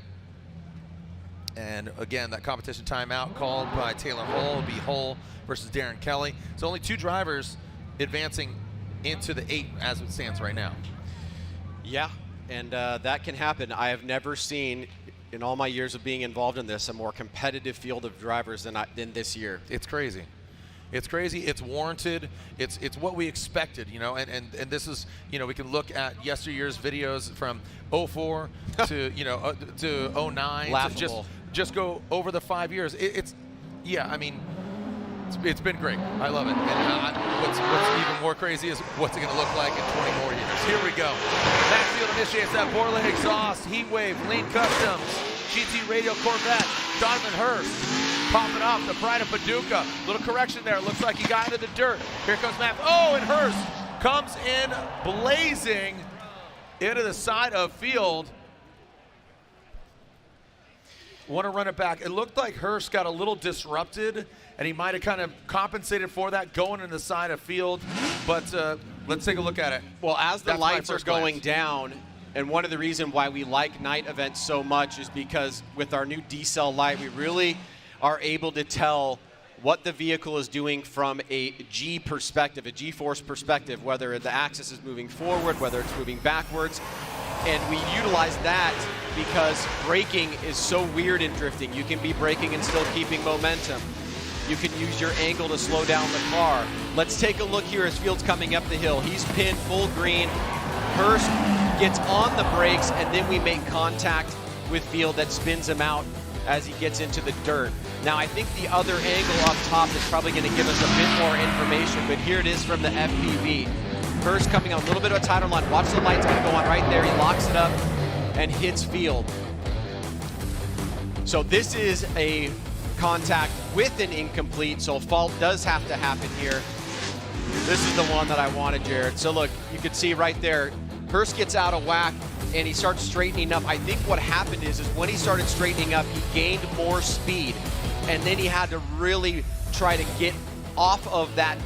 Speaker 1: And again, that competition timeout called by Taylor Hull will be Hull versus Darren Kelly. So only 2 drivers advancing into the 8 as it stands right now.
Speaker 8: Yeah, and that can happen. I have never seen, in all my years of being involved in this, a more competitive field of drivers than this year.
Speaker 1: It's crazy. It's crazy. It's warranted. It's what we expected, you know. And this is, you know, we can look at yesteryear's videos from 04 to to 09.
Speaker 8: Laughable.
Speaker 1: Just go over the 5 years. Yeah. I mean, it's been great. I love it. And what's even more crazy is what's it going to look like in 20 more years. Here we go. Matt Field initiates that Borla exhaust, Heat Wave, Lean Customs, GT Radio Corvette, Donovan Hurst. Popping off the pride of Paducah. Little correction there. Looks like he got into the dirt. Here comes Matt. Oh, and Hurst comes in blazing into the side of Field. Want to run it back. It looked like Hurst got a little disrupted, and he might have kind of compensated for that going in the side of Field. But let's take a look at it.
Speaker 8: Well, as the lights are going down, and one of the reasons why we like night events so much is because with our new D-cell light, we really are able to tell what the vehicle is doing from a G perspective, a G-force perspective, whether the axis is moving forward, whether it's moving backwards. And we utilize that because braking is so weird in drifting. You can be braking and still keeping momentum. You can use your angle to slow down the car. Let's take a look here as Field's coming up the hill. He's pinned full green. Hurst gets on the brakes, and then we make contact with Field that spins him out as he gets into the dirt. Now, I think the other angle up top is probably going to give us a bit more information, but here it is from the FPV. Hurst coming on a little bit of a tighter line. Watch the lights going to go on right there. He locks it up and hits Field. So this is a contact with an incomplete, so fault does have to happen here. This is the one that I wanted, Jared. So look, you can see right there, Hurst gets out of whack and he starts straightening up. I think what happened is when he started straightening up, he gained more speed, and then he had to really try to get off of that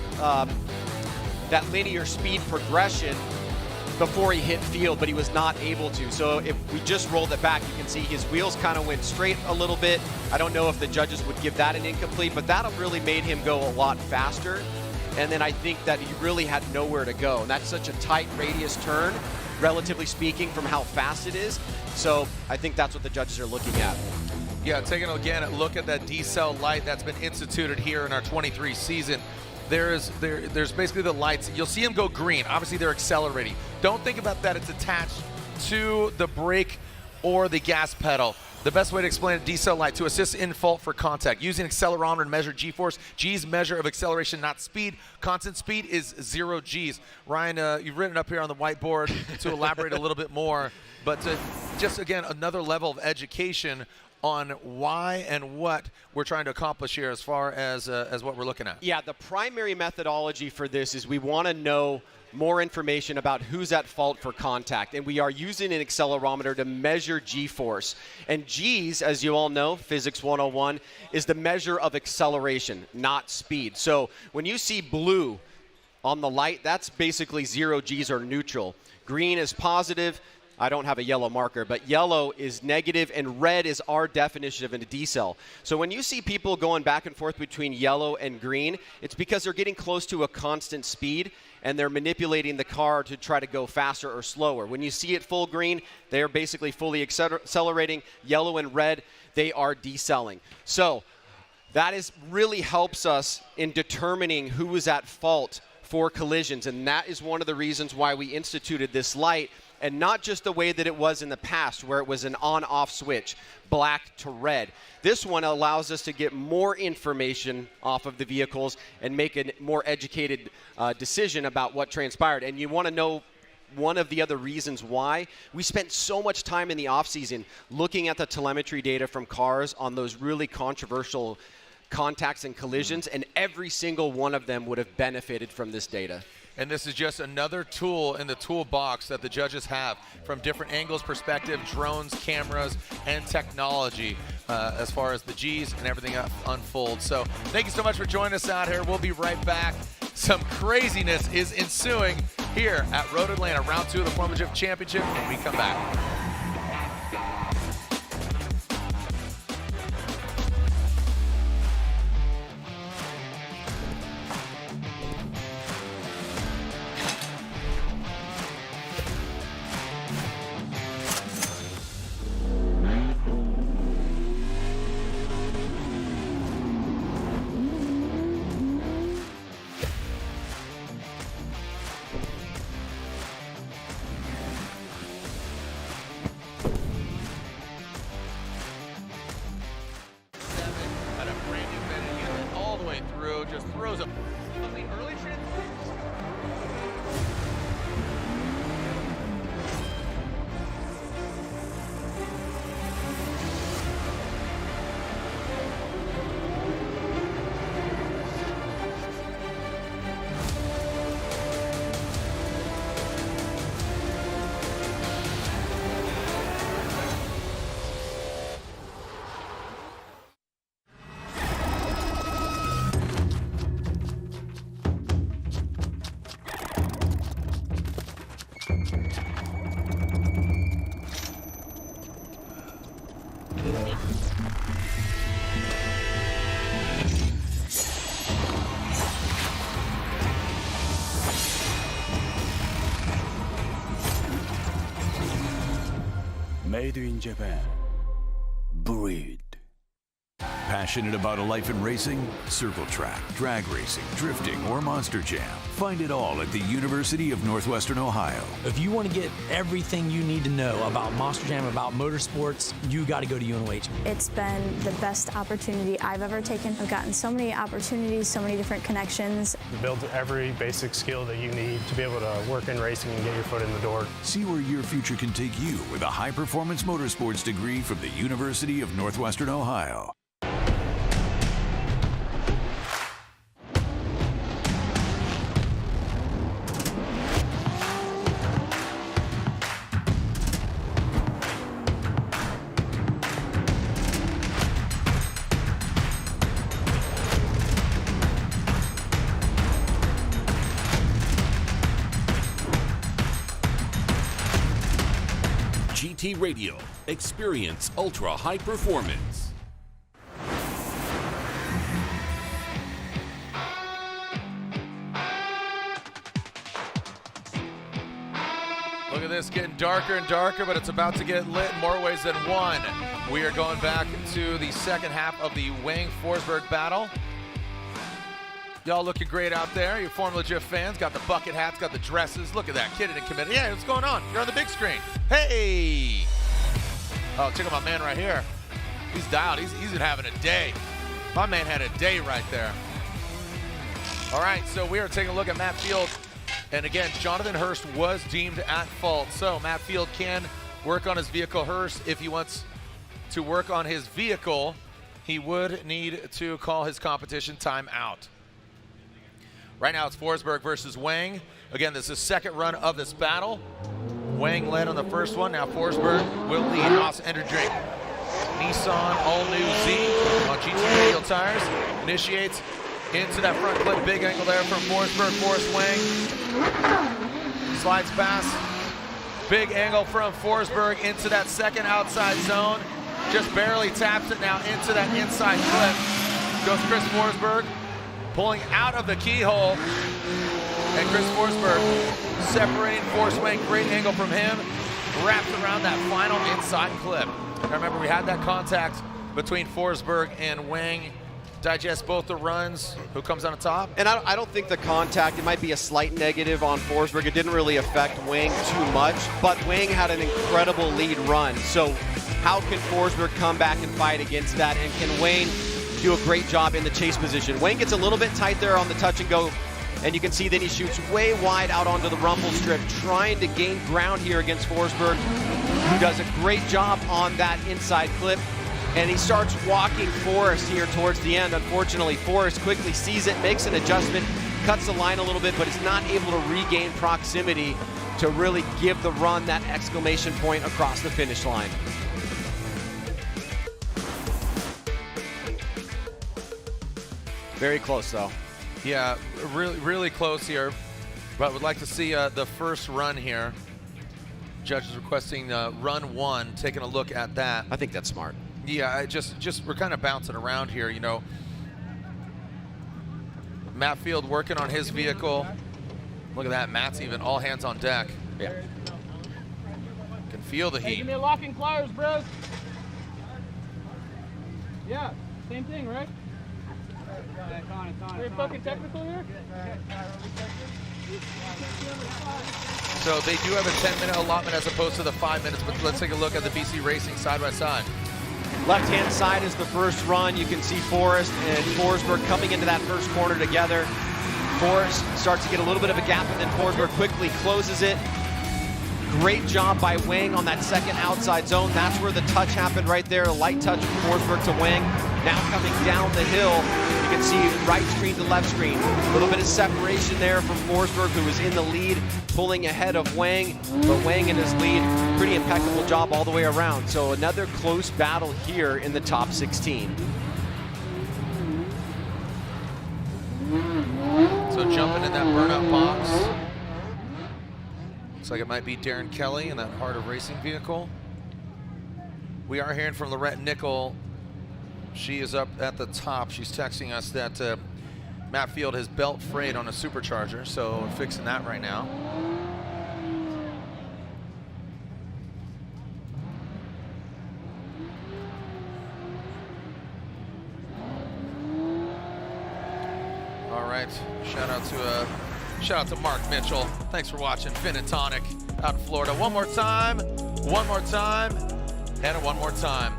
Speaker 8: that linear speed progression before he hit Field, but he was not able to. So if we just rolled it back, you can see his wheels kind of went straight a little bit. I don't know if the judges would give that an incomplete, but that really made him go a lot faster. And then I think that he really had nowhere to go. And that's such a tight radius turn, relatively speaking, from how fast it is. So I think that's what the judges are looking at.
Speaker 1: Yeah, taking again a look at that D-cell light that's been instituted here in our 23 season. There's basically the lights. You'll see them go green. Obviously, they're accelerating. Don't think about that. It's attached to the brake or the gas pedal. The best way to explain a D-cell light: to assist in fault for contact. Using accelerometer to measure G-force. G's measure of acceleration, not speed. Constant speed is 0 G's. Ryan, you've written it up here on the whiteboard to elaborate a little bit more. But just, again, another level of education on why and what we're trying to accomplish here as far as what we're looking at.
Speaker 8: Yeah, the primary methodology for this is we want to know more information about who's at fault for contact, and we are using an accelerometer to measure G-force. And G's, as you all know, Physics 101, is the measure of acceleration, not speed. So when you see blue on the light, that's basically 0 G's or neutral. Green is positive. I don't have a yellow marker, but yellow is negative, and red is our definition of a D-cell. So when you see people going back and forth between yellow and green, it's because they're getting close to a constant speed, and they're manipulating the car to try to go faster or slower. When you see it full green, they are basically fully accelerating. Yellow and red, they are decelling. So that really helps us in determining who is at fault for collisions, and that is one of the reasons why we instituted this light, and not just the way that it was in the past where it was an on-off switch, black to red. This one allows us to get more information off of the vehicles and make a more educated decision about what transpired. And you want to know one of the other reasons why we spent so much time in the off-season looking at the telemetry data from cars on those really controversial contacts and collisions, and every single one of them would have benefited from this data.
Speaker 1: And this is just another tool in the toolbox that the judges have from different angles, perspective, drones, cameras, and technology as far as the G's and everything unfolds. So thank you so much for joining us out here. We'll be right back. Some craziness is ensuing here at Road Atlanta, round 2 of the Formula Drift Championship, when we come back. Just throws a early transition.
Speaker 3: Made in Japan. Breed. Passionate about a life in racing? Circle track, drag racing, drifting, or monster jam. Find it all at the University of Northwestern Ohio.
Speaker 6: If you want to get everything you need to know about monster jam, about motorsports, you got to go to UNOH.
Speaker 23: It's been the best opportunity I've ever taken. I've gotten so many opportunities, so many different connections.
Speaker 24: You build every basic skill that you need to be able to work in racing and get your foot in the door.
Speaker 3: See where your future can take you with a high-performance motorsports degree from the University of Northwestern Ohio.
Speaker 12: GT Radio. Experience ultra high performance.
Speaker 1: Look at this, getting darker and darker, but it's about to get lit in more ways than one. We are going back to the second half of the Wang Forsberg battle. Y'all looking great out there. You Formula Drift fans, got the bucket hats, got the dresses. Look at that, Gittin and committed. Yeah, what's going on? You're on the big screen. Hey! Oh, check out my man right here. He's dialed. He's been having a day. My man had a day right there. All right, so we are taking a look at Matt Field. And again, Jonathan Hurst was deemed at fault. So Matt Field can work on his vehicle. Hurst, if he wants to work on his vehicle, he would need to call his competition time out. Right now it's Forsberg versus Wang. Again, this is the second run of this battle. Wang led on the first one. Now Forsberg will lead. Awesome enter drink. Nissan all-new Z on GT radial tires. Initiates into that front clip. Big angle there from Forsberg. Forrest Wang. Slides past. Big angle from Forsberg into that second outside zone. Just barely taps it now into that inside clip. Goes Chris Forsberg. Pulling out of the keyhole, and Chris Forsberg separating Force Wang, great angle from him, wraps around that final inside clip. Now remember, we had that contact between Forsberg and Wang. Digest both the runs. Who comes on the top?
Speaker 8: And I don't think the contact, it might be a slight negative on Forsberg. It didn't really affect Wang too much, but Wang had an incredible lead run. So how can Forsberg come back and fight against that? And can Wang do a great job in the chase position? Wang gets a little bit tight there on the touch and go, and you can see that he shoots way wide out onto the rumble strip, trying to gain ground here against Forsberg, who does a great job on that inside clip. And he starts walking Forrest here towards the end. Unfortunately, Forrest quickly sees it, makes an adjustment, cuts the line a little bit, but is not able to regain proximity to really give the run that exclamation point across the finish line. Very close, though.
Speaker 1: Yeah, really close here, but would like to see the first run here. Judges requesting run 1, taking a look at that.
Speaker 8: I think that's smart.
Speaker 1: Yeah, we're kind of bouncing around here, you know. Matt Field working on his vehicle. Look at that, Matt's even all hands on deck.
Speaker 8: Yeah.
Speaker 1: Can feel the
Speaker 4: Hey,
Speaker 1: heat.
Speaker 4: give me a lock and close, bros. Yeah, same thing, right? Are you fucking technical here?
Speaker 1: So they do have a 10-minute allotment as opposed to the 5 minutes, but let's take a look at the BC Racing side by side.
Speaker 8: Left-hand side is the first run. You can see Forrest and Forsberg coming into that first corner together. Forrest starts to get a little bit of a gap, and then Forsberg quickly closes it. Great job by Wang on that second outside zone. That's where the touch happened right there. A light touch from Forsberg to Wang. Now coming down the hill, you can see right screen to left screen. A little bit of separation there from Forsberg, who was in the lead, pulling ahead of Wang. But Wang in his lead, pretty impeccable job all the way around. So another close battle here in the top 16.
Speaker 1: So jumping in that burnout box. Looks like it might be Darren Kelly in that Heart of Racing vehicle. We are hearing from Lorette Nickel. She is up at the top. She's texting us that Matt Field has belt frayed on a supercharger, so we're fixing that right now. All right, shout out to Mark Mitchell. Thanks for watching Finn and Tonic out in Florida. One more time, and one more time.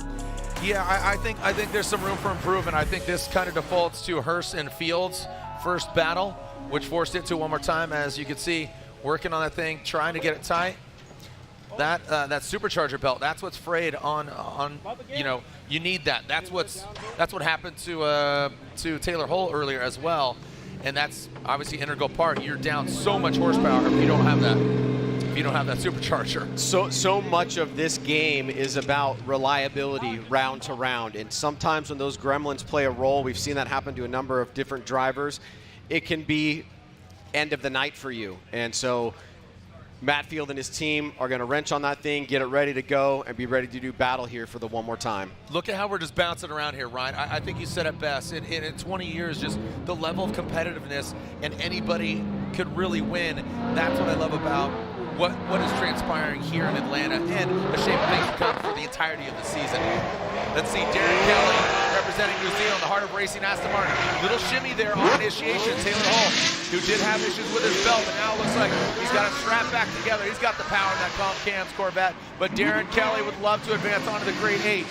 Speaker 1: Yeah, I think there's some room for improvement. I think this kind of defaults to Hurst and Fields' first battle, which forced it to one more time. As you can see, working on that thing, trying to get it tight. That supercharger belt, that's what's frayed on you know, you need that. That's what happened to Taylor Hull earlier as well, and that's obviously an integral part. You're down so much horsepower if you don't have that. If you don't have that supercharger.
Speaker 8: So much of this game is about reliability round to round, and sometimes when those gremlins play a role, we've seen that happen to a number of different drivers, it can be end of the night for you. And so Matt Field and his team are going to wrench on that thing, get it ready to go, and be ready to do battle here for the one more time.
Speaker 1: Look at how we're just bouncing around here, Ryan. I think you said it best. In 20 years, just the level of competitiveness, and anybody could really win. That's what I love about what is transpiring here in Atlanta, and the shape of things to come for the entirety of the season. Let's see Darren Kelly representing New Zealand, the Heart of Racing Aston Martin. Little shimmy there on initiation. Taylor Hull, who did have issues with his belt, but now it looks like he's got it strapped back together. He's got the power in that Comp Cams Corvette, but Darren Kelly would love to advance onto the Grade 8.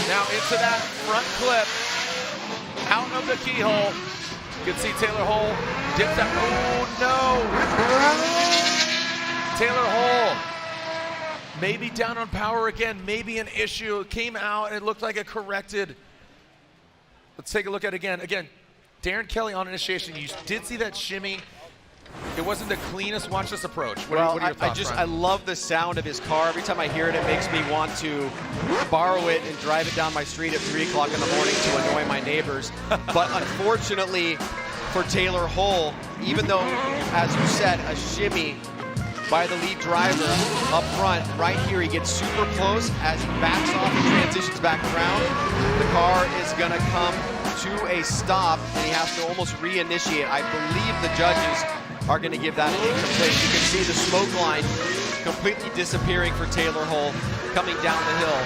Speaker 1: Now into that front clip, out of the keyhole. You can see Taylor Hull dips that. Oh no! Taylor Hull maybe down on power again, maybe an issue. It came out and it looked like it corrected. Let's take a look at it again. Again, Darren Kelly on initiation. You did see that shimmy. It wasn't the cleanest. Watch this approach. What are your thoughts,
Speaker 8: I love the sound of his car. Every time I hear it, it makes me want to borrow it and drive it down my street at 3 o'clock in the morning to annoy my neighbors. But unfortunately for Taylor Hull, even though, as you said, a shimmy by the lead driver up front, right here he gets super close. As he backs off and transitions back around, the car is going to come to a stop, and he has to almost reinitiate. I believe the judges are going to give that an incomplete. You can see the smoke line completely disappearing for Taylor Hull coming down the hill.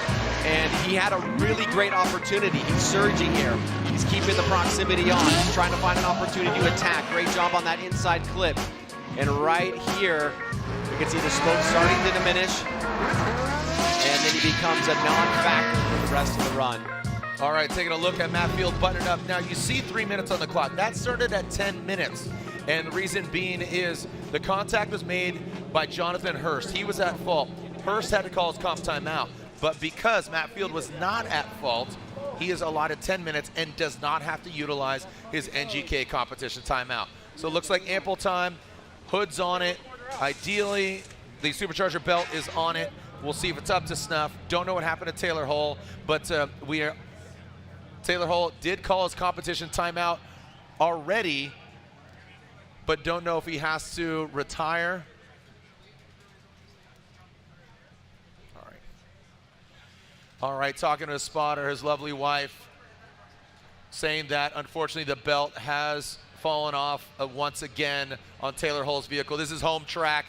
Speaker 8: And he had a really great opportunity. He's surging here. He's keeping the proximity on. He's trying to find an opportunity to attack. Great job on that inside clip. And right here, you can see the smoke starting to diminish. And then he becomes a non-factor for the rest of the run.
Speaker 1: All right, taking a look at Matt Field buttoned up. Now you see 3 minutes on the clock. That started at 10 minutes. And the reason being is the contact was made by Jonathan Hurst. He was at fault. Hurst had to call his comp timeout. But because Matt Field was not at fault, he is allotted 10 minutes and does not have to utilize his NGK competition timeout. So it looks like ample time. Hood's on it. Ideally, the supercharger belt is on it. We'll see if it's up to snuff. Don't know what happened to Taylor Hull, but Taylor Hull did call his competition timeout already, but don't know if he has to retire. All right, talking to his spotter, his lovely wife, saying that unfortunately the belt has fallen off once again on Taylor Hull's vehicle. This is home track,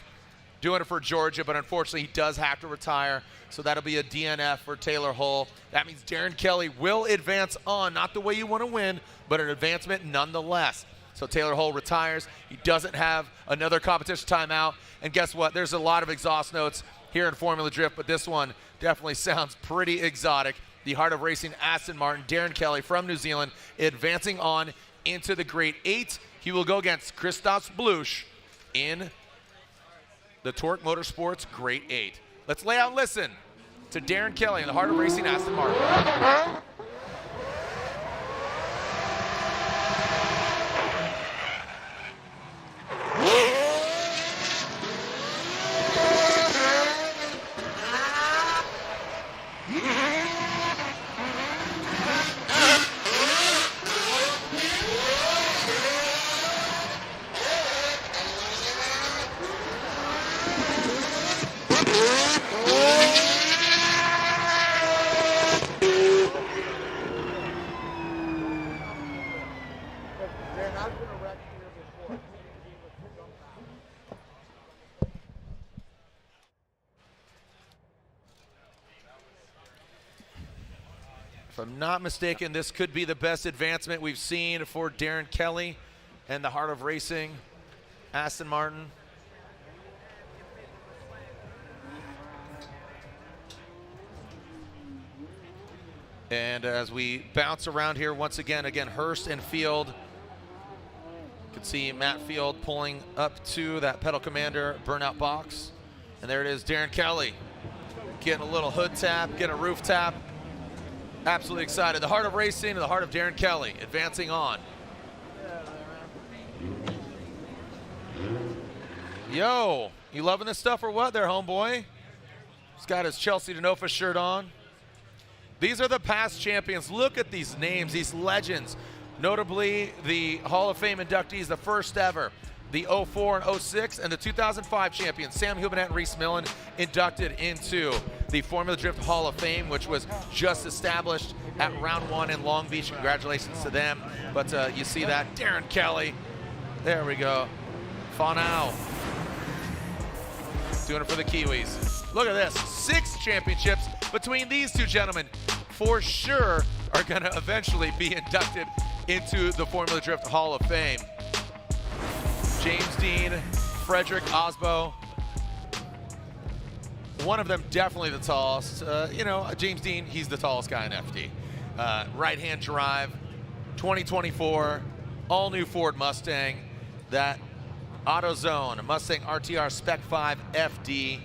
Speaker 1: doing it for Georgia, but unfortunately he does have to retire. So that'll be a DNF for Taylor Hull. That means Darren Kelly will advance on, not the way you want to win, but an advancement nonetheless. So Taylor Hull retires. He doesn't have another competition timeout. And guess what? There's a lot of exhaust notes here in Formula Drift, but this one definitely sounds pretty exotic. The Heart of Racing Aston Martin, Darren Kelly from New Zealand, advancing on into the Grade 8. He will go against Christoph Bluss in the Torque Motorsports Grade 8. Let's lay out and listen to Darren Kelly in the Heart of Racing Aston Martin. If I'm not mistaken, this could be the best advancement we've seen for Darren Kelly and the Heart of Racing Aston Martin. And as we bounce around here once again, Hurst and Field. You can see Matt Field pulling up to that pedal commander burnout box. And there it is, Darren Kelly getting a little hood tap, getting a roof tap. Absolutely excited. The Heart of Racing and the Heart of Darren Kelly advancing on. Yo, you loving this stuff or what there, homeboy? He's got his Chelsea Denofa shirt on. These are the past champions. Look at these names, these legends. Notably, the Hall of Fame inductees, the first ever, the 04 and 06, and the 2005 champions, Sam Hubernet and Reese Millen, inducted into the Formula Drift Hall of Fame, which was just established at round 1 in Long Beach. Congratulations to them. But you see that, Darren Kelly. There we go. Fonau. Doing it for the Kiwis. Look at this, 6 championships between these two gentlemen. For sure are gonna eventually be inducted into the Formula Drift Hall of Fame. James Deane, Frederick Aasbo. One of them definitely the tallest. You know, James Deane, he's the tallest guy in FD. Right-hand drive, 2024, all-new Ford Mustang. That AutoZone, Mustang RTR Spec 5 FD,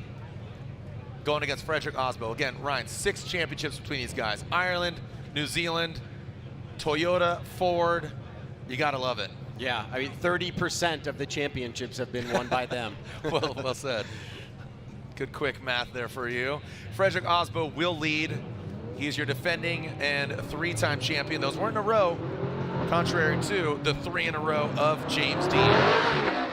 Speaker 1: going against Frederick Aasbo. Again, Ryan, 6 championships between these guys. Ireland, New Zealand, Toyota, Ford. You gotta love it.
Speaker 8: Yeah, I mean, 30% of the championships have been won by them.
Speaker 1: Well said. Good quick math there for you. Frederick Aasbo will lead. He's your defending and 3-time champion. Those weren't in a row, contrary to the 3 in a row of James Deane.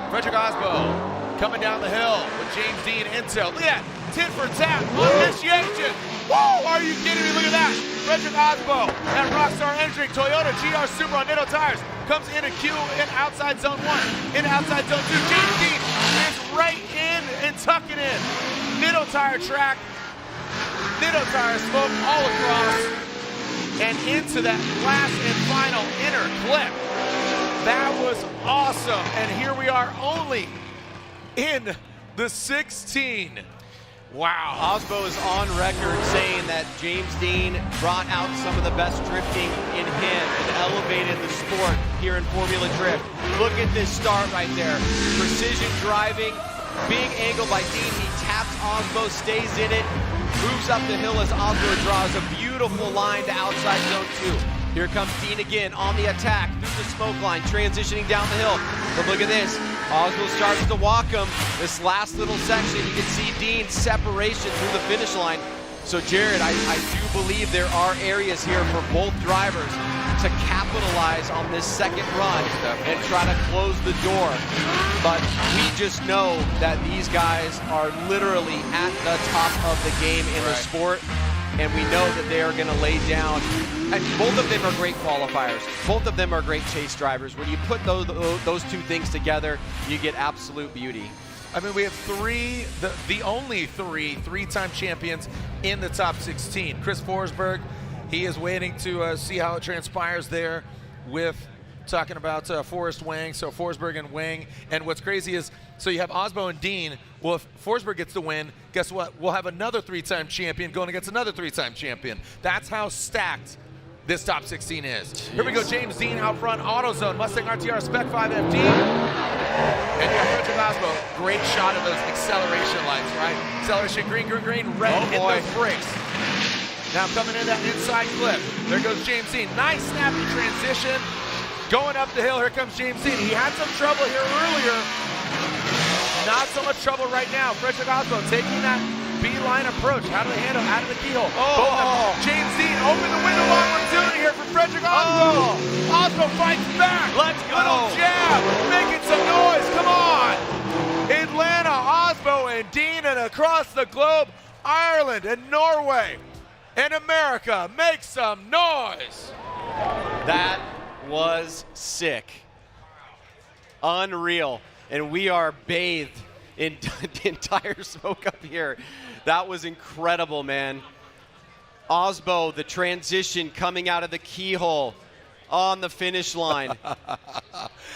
Speaker 1: Frederick Aasbo coming down the hill with James Deane intel. Look at that, tit for tat on initiation. Whoa, are you kidding me? Look at that. Frederick Aasbo and Rockstar entering Toyota GR Super on Nitto tires. Comes into Q in outside zone 1, in outside zone 2. James Deane is right in and tucking in. Nitto tire track. Nitto tire smoke all across. And into that last and final inner clip. That was awesome. And here we are only in the 16.
Speaker 8: Wow. Aasbo is on record saying that James Deane brought out some of the best drifting in him and elevated the sport here in Formula Drift. Look at this start right there. Precision driving, Big angle by Deane. He taps Aasbo, stays in it, moves up the hill as Aasbo draws a beautiful line to outside zone 2. Here comes Deane again on the attack through the smoke line, transitioning down the hill. But look at this. Aasbo starts to walk him. This last little section, you can see Deane's separation through the finish line. So Jared, I do believe there are areas here for both drivers to capitalize on this second run and try to close the door. But we just know that these guys are literally at the top of the game in the sport, and we know that they are going to lay down. And both of them are great qualifiers. Both of them are great chase drivers. When you put those two things together, you get absolute beauty.
Speaker 1: I mean, we have the only three-time champions in the top 16. Chris Forsberg, he is waiting to see how it transpires there with talking about Forrest Wang, so Forsberg and Wang. And what's crazy is, so you have Aasbo and Deane. Well, if Forsberg gets the win, guess what? We'll have another three-time champion going against another three-time champion. That's how stacked this top 16 is. Jeez. Here we go, James Deane out front, AutoZone, Mustang RTR Spec 5 FD. And you got Frederick Aasbo, great shot of those acceleration lights, right? Acceleration, green, green, green, red, hit those brakes. Now coming in that inside clip, there goes James Deane. Nice snappy transition. Going up the hill, here comes James Deane. He had some trouble here earlier. Not so much trouble right now. Frederick Aasbo taking that beeline approach. How do they handle out of the keyhole? Oh, James Deane open the window opportunity here for Frederick Aasbo. Aasbo fights back. Let's go. Little jab, making some noise. Come on. Atlanta, Aasbo, and Deane, and across the globe, Ireland and Norway and America, make some noise.
Speaker 8: That was sick. Unreal. And we are bathed in entire smoke up here. That was incredible, man. Aasbo, the transition coming out of the keyhole on the finish line.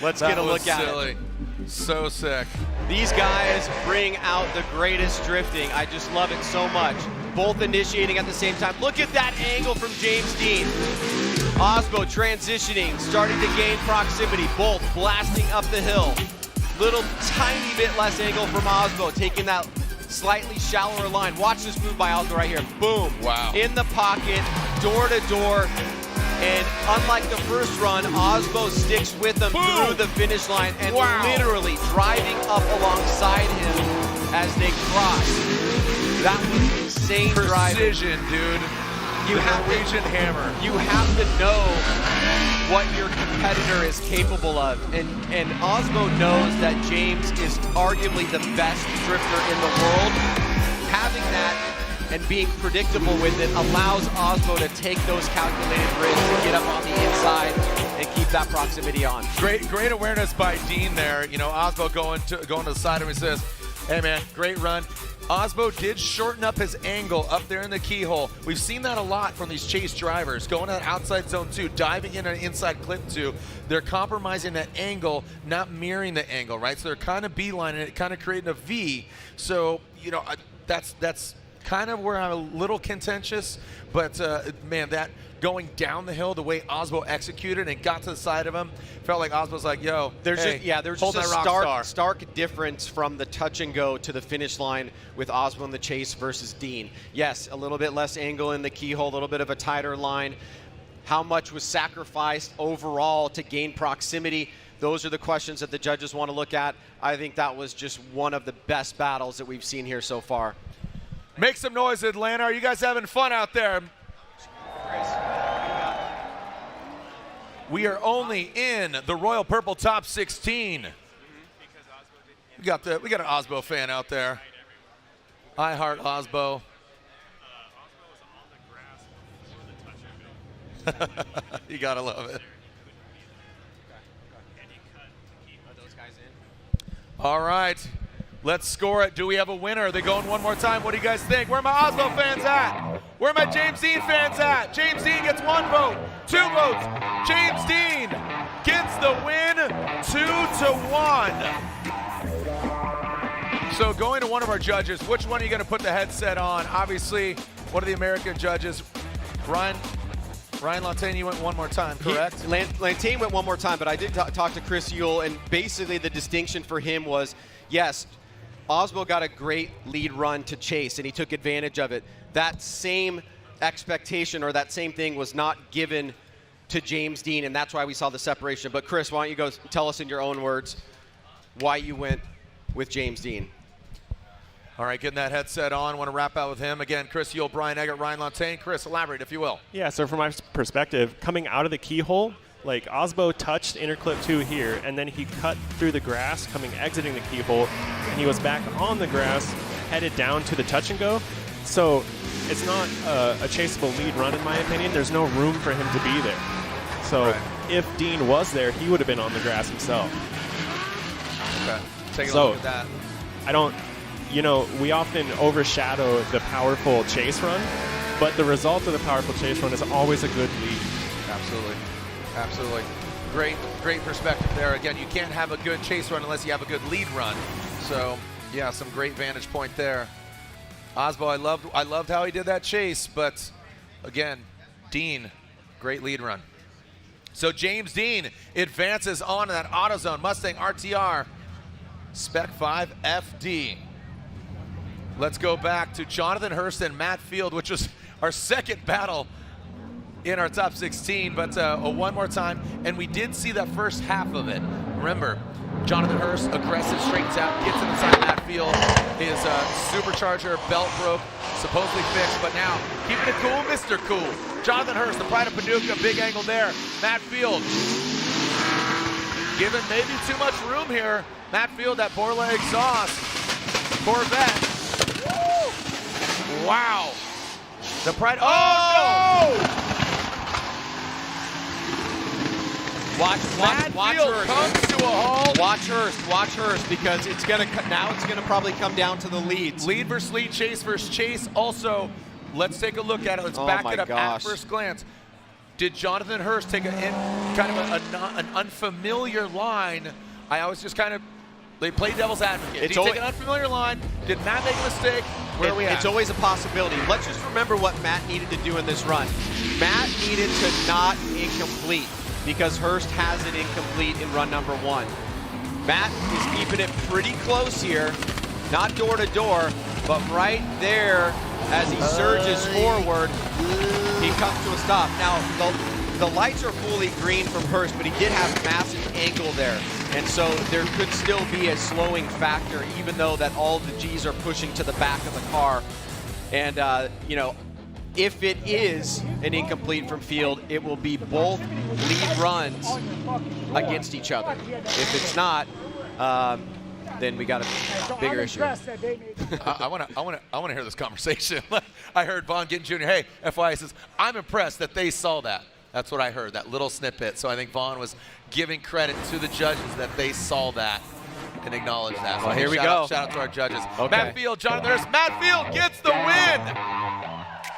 Speaker 8: Let's get a look at it.
Speaker 1: So sick.
Speaker 8: These guys bring out the greatest drifting. I just love it so much. Both initiating at the same time. Look at that angle from James Deane. Aasbo transitioning, starting to gain proximity. Both blasting up the hill. Little tiny bit less angle from Aasbo, taking that slightly shallower line. Watch this move by Aasbo right here. Boom.
Speaker 1: Wow.
Speaker 8: In the pocket, door to door. And unlike the first run, Aasbo sticks with them through the finish line and literally driving up alongside him as they cross. That was insane driving.
Speaker 1: Precision, dude. You have
Speaker 8: to know what your competitor is capable of. And Aasbo knows that James is arguably the best drifter in the world. Having that and being predictable with it allows Aasbo to take those calculated risks and get up on the inside and keep that proximity on.
Speaker 1: Great awareness by Deane there. You know, Aasbo going to the side of him, he says, hey man, great run. Aasbo did shorten up his angle up there in the keyhole. We've seen that a lot from these chase drivers, going to outside zone 2, diving in an inside clip 2. They're compromising that angle, not mirroring the angle, right? So they're kind of beelining it, kind of creating a V. So, you know, that's kind of where I'm a little contentious, but man, that going down the hill the way Aasbo executed and got to the side of him, felt like Osbo's like, yo,
Speaker 8: there's
Speaker 1: hold
Speaker 8: just
Speaker 1: that
Speaker 8: a stark difference from the touch and go to the finish line with Aasbo in the chase versus Deane. Yes, a little bit less angle in the keyhole, a little bit of a tighter line. How much was sacrificed overall to gain proximity? Those are the questions that the judges want to look at. I think that was just one of the best battles that we've seen here so far.
Speaker 1: Make some noise, Atlanta. Are you guys having fun out there? We are only in the Royal Purple Top 16. We got an Aasbo fan out there. I heart Aasbo. You gotta love it. All right, let's score it. Do we have a winner? Are they going one more time? What do you guys think? Where are my Aasbo fans at? Where are my James Deane fans at? James Deane gets 1 vote, 2 votes. James Deane gets the win, 2-1. So going to one of our judges, which one are you going to put the headset on? Obviously, one of the American judges, Ryan Lantain, you went one more time, correct?
Speaker 8: Lantain went one more time, but I did talk to Chris Yule, and basically the distinction for him was, yes, Aasbo got a great lead run to Chase, and he took advantage of it. That same expectation or that same thing was not given to James Deane, and that's why we saw the separation. But Chris, why don't you go tell us in your own words why you went with James Deane?
Speaker 1: All right, getting that headset on. Want to wrap out with him. Again, Chris Yule, Brian Eggert, Ryan Lantain. Chris, elaborate, if you will.
Speaker 2: Yeah, so from my perspective, coming out of the keyhole, like Aasbo touched inner clip 2 here, and then he cut through the grass, exiting the keyhole, and he was back on the grass, headed down to the touch and go. So it's not a chaseable lead run, in my opinion. There's no room for him to be there. So if Deane was there, he would have been on the grass himself.
Speaker 1: Okay, take a look at that.
Speaker 2: I don't, we often overshadow the powerful chase run, but the result of the powerful chase run is always a good lead.
Speaker 1: Absolutely. Absolutely. Great perspective there. Again, you can't have a good chase run unless you have a good lead run. So, yeah, some great vantage point there. Aasbo, I loved how he did that chase, but again, Deane, great lead run. So James Deane advances on to that AutoZone Mustang RTR Spec 5 FD. Let's go back to Jonathan Hurst and Matt Field, which was our second battle in our top 16, but one more time, and we did see that first half of it. Remember, Jonathan Hurst, aggressive, straightens out, gets it inside Matt Field. His supercharger belt broke, supposedly fixed, but now keeping it cool, Mr. Cool. Jonathan Hurst, the pride of Paducah, big angle there. Matt Field, given maybe too much room here. Matt Field, that Borla exhaust, Corvette. Woo! Wow. The pride, oh no!
Speaker 8: Watch Hurst.
Speaker 1: Comes to a halt.
Speaker 8: Watch Hurst, because it's gonna probably come down to the leads.
Speaker 1: Lead versus lead, chase versus chase. Also, let's take a look at it. Let's back it up at first glance. Did Jonathan Hurst take an unfamiliar line? I always just they play devil's advocate. Did he take an unfamiliar line? Did Matt make a mistake? Where are we at?
Speaker 8: It's always a possibility. Let's just remember what Matt needed to do in this run. Matt needed to not incomplete, because Hurst has it incomplete in run number 1. Matt is keeping it pretty close here, not door to door, but right there as he surges forward, he comes to a stop. Now, the lights are fully green from Hurst, but he did have massive angle there. And so there could still be a slowing factor, even though that all the G's are pushing to the back of the car. And, if it is an incomplete from Field, it will be both lead runs against each other. If it's not, then we got a bigger issue.
Speaker 1: I want to hear this conversation. I heard Vaughn Gittin Jr. Hey, FYI says, I'm impressed that they saw that. That's what I heard, that little snippet. So I think Vaughn was giving credit to the judges that they saw that and acknowledged that. So
Speaker 8: well, here we go.
Speaker 1: Shout out to our judges.
Speaker 8: Okay.
Speaker 1: Matt Field, Jonathan Hurst. Matt Field gets the win.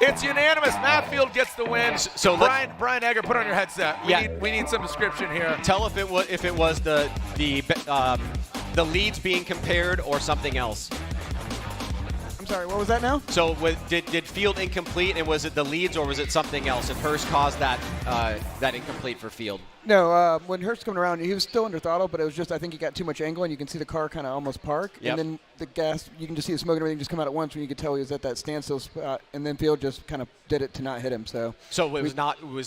Speaker 1: It's unanimous. Matt Field gets the win. So Brian Eggert, put on your headset. We need some description here.
Speaker 8: Tell if it was the leads being compared or something else.
Speaker 7: I'm sorry, what was that now?
Speaker 8: So did Field incomplete, and was it the leads or was it something else? And Hurst caused that incomplete for Field.
Speaker 7: No, when Hurst coming around, he was still under throttle, but it was just, I think he got too much angle, and you can see the car kind of almost park.
Speaker 8: Yep.
Speaker 7: And then the gas, you can just see the smoke and everything just come out at once when you could tell he was at that standstill spot, and then Field just kind of did it to not hit him. So
Speaker 8: it was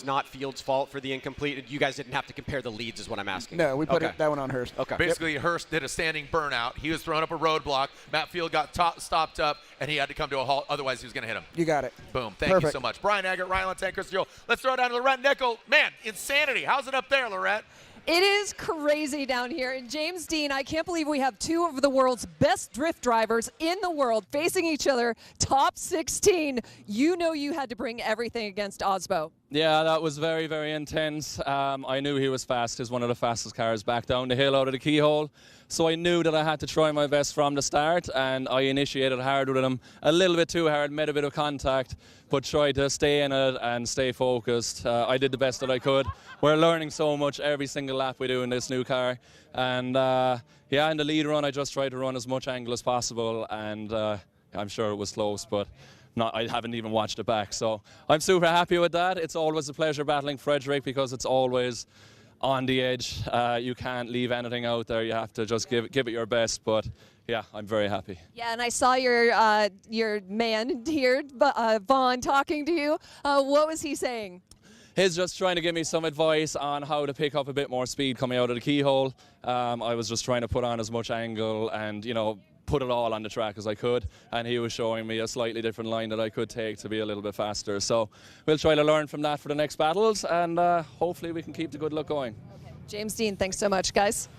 Speaker 8: not Field's fault for the incomplete? You guys didn't have to compare the leads is what I'm asking.
Speaker 7: No, we put that one on Hurst.
Speaker 8: Okay.
Speaker 1: Basically, Hurst did a standing burnout. He was throwing up a roadblock. Matt Field got stopped up, and he had to come to a halt. Otherwise, he was going to hit him.
Speaker 7: You got it.
Speaker 1: Boom. Thank you so much. Brian Eggert, Ryan Lantain, Chris Yule. Let's throw it down to Lorette Nickel. Man, insanity. How's it up there, Lorette?
Speaker 14: It is crazy down here. And James Deane, I can't believe we have two of the world's best drift drivers in the world facing each other, top 16. You know you had to bring everything against Aasbo.
Speaker 9: Yeah, that was very, very intense. I knew he was fast. He's one of the fastest cars back down the hill out of the keyhole. So I knew that I had to try my best from the start, and I initiated hard with him. A little bit too hard, made a bit of contact, but tried to stay in it and stay focused. I did the best that I could. We're learning so much every single lap we do in this new car. And yeah, in the lead run, I just tried to run as much angle as possible, and I'm sure it was close, but I haven't even watched it back. So I'm super happy with that. It's always a pleasure battling Frederick because it's always on the edge. You can't leave anything out there. You have to just give it your best. But yeah, I'm very happy.
Speaker 14: Yeah, and I saw your man here, Vaughn, talking to you. What was he saying?
Speaker 9: He's just trying to give me some advice on how to pick up a bit more speed coming out of the keyhole. I was just trying to put on as much angle and, you know, put it all on the track as I could, and he was showing me a slightly different line that I could take to be a little bit faster. So we'll try to learn from that for the next battles, and hopefully we can keep the good luck going.
Speaker 14: Okay. James Deane, thanks so much, guys.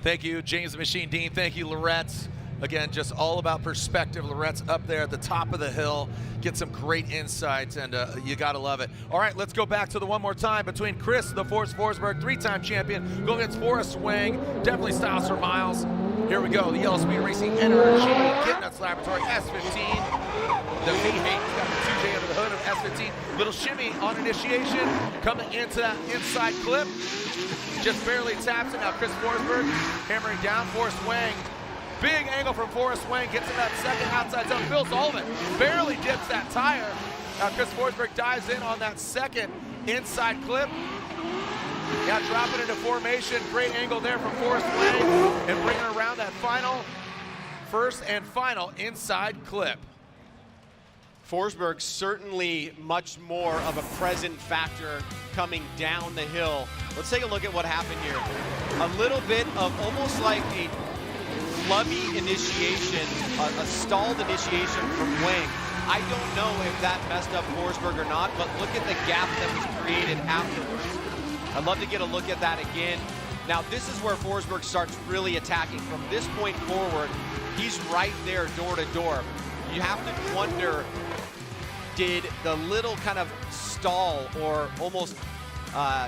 Speaker 1: Thank you, James the Machine Deane. Thank you, Lorette. Again, just all about perspective. Lorette's up there at the top of the hill. Get some great insights, and you got to love it. All right, let's go back to the one more time between Chris, the Force Forsberg, 3-time champion, going against Forrest Wang. Definitely styles for miles. Here we go. The Yellow Speed Racing Energy Gittin Laboratory S15. The V8 got the 2J under the hood of S15. Little shimmy on initiation. Coming into that inside clip. Just barely taps it. Now Chris Forsberg hammering down. Forrest Wang. Big angle from Forrest Wang, gets in that second outside zone. Phil Sullivan barely dips that tire. Now Chris Forsberg dives in on that second inside clip. Yeah, dropping into formation. Great angle there from Forrest Wang and bringing around that first and final inside clip.
Speaker 8: Forsberg certainly much more of a present factor coming down the hill. Let's take a look at what happened here. A little bit of almost like a flubby initiation, a stalled initiation from Wang. I don't know if that messed up Forsberg or not, but look at the gap that was created afterwards. I'd love to get a look at that again. Now this is where Forsberg starts really attacking. From this point forward, he's right there door to door. You have to wonder, did the little kind of stall or almost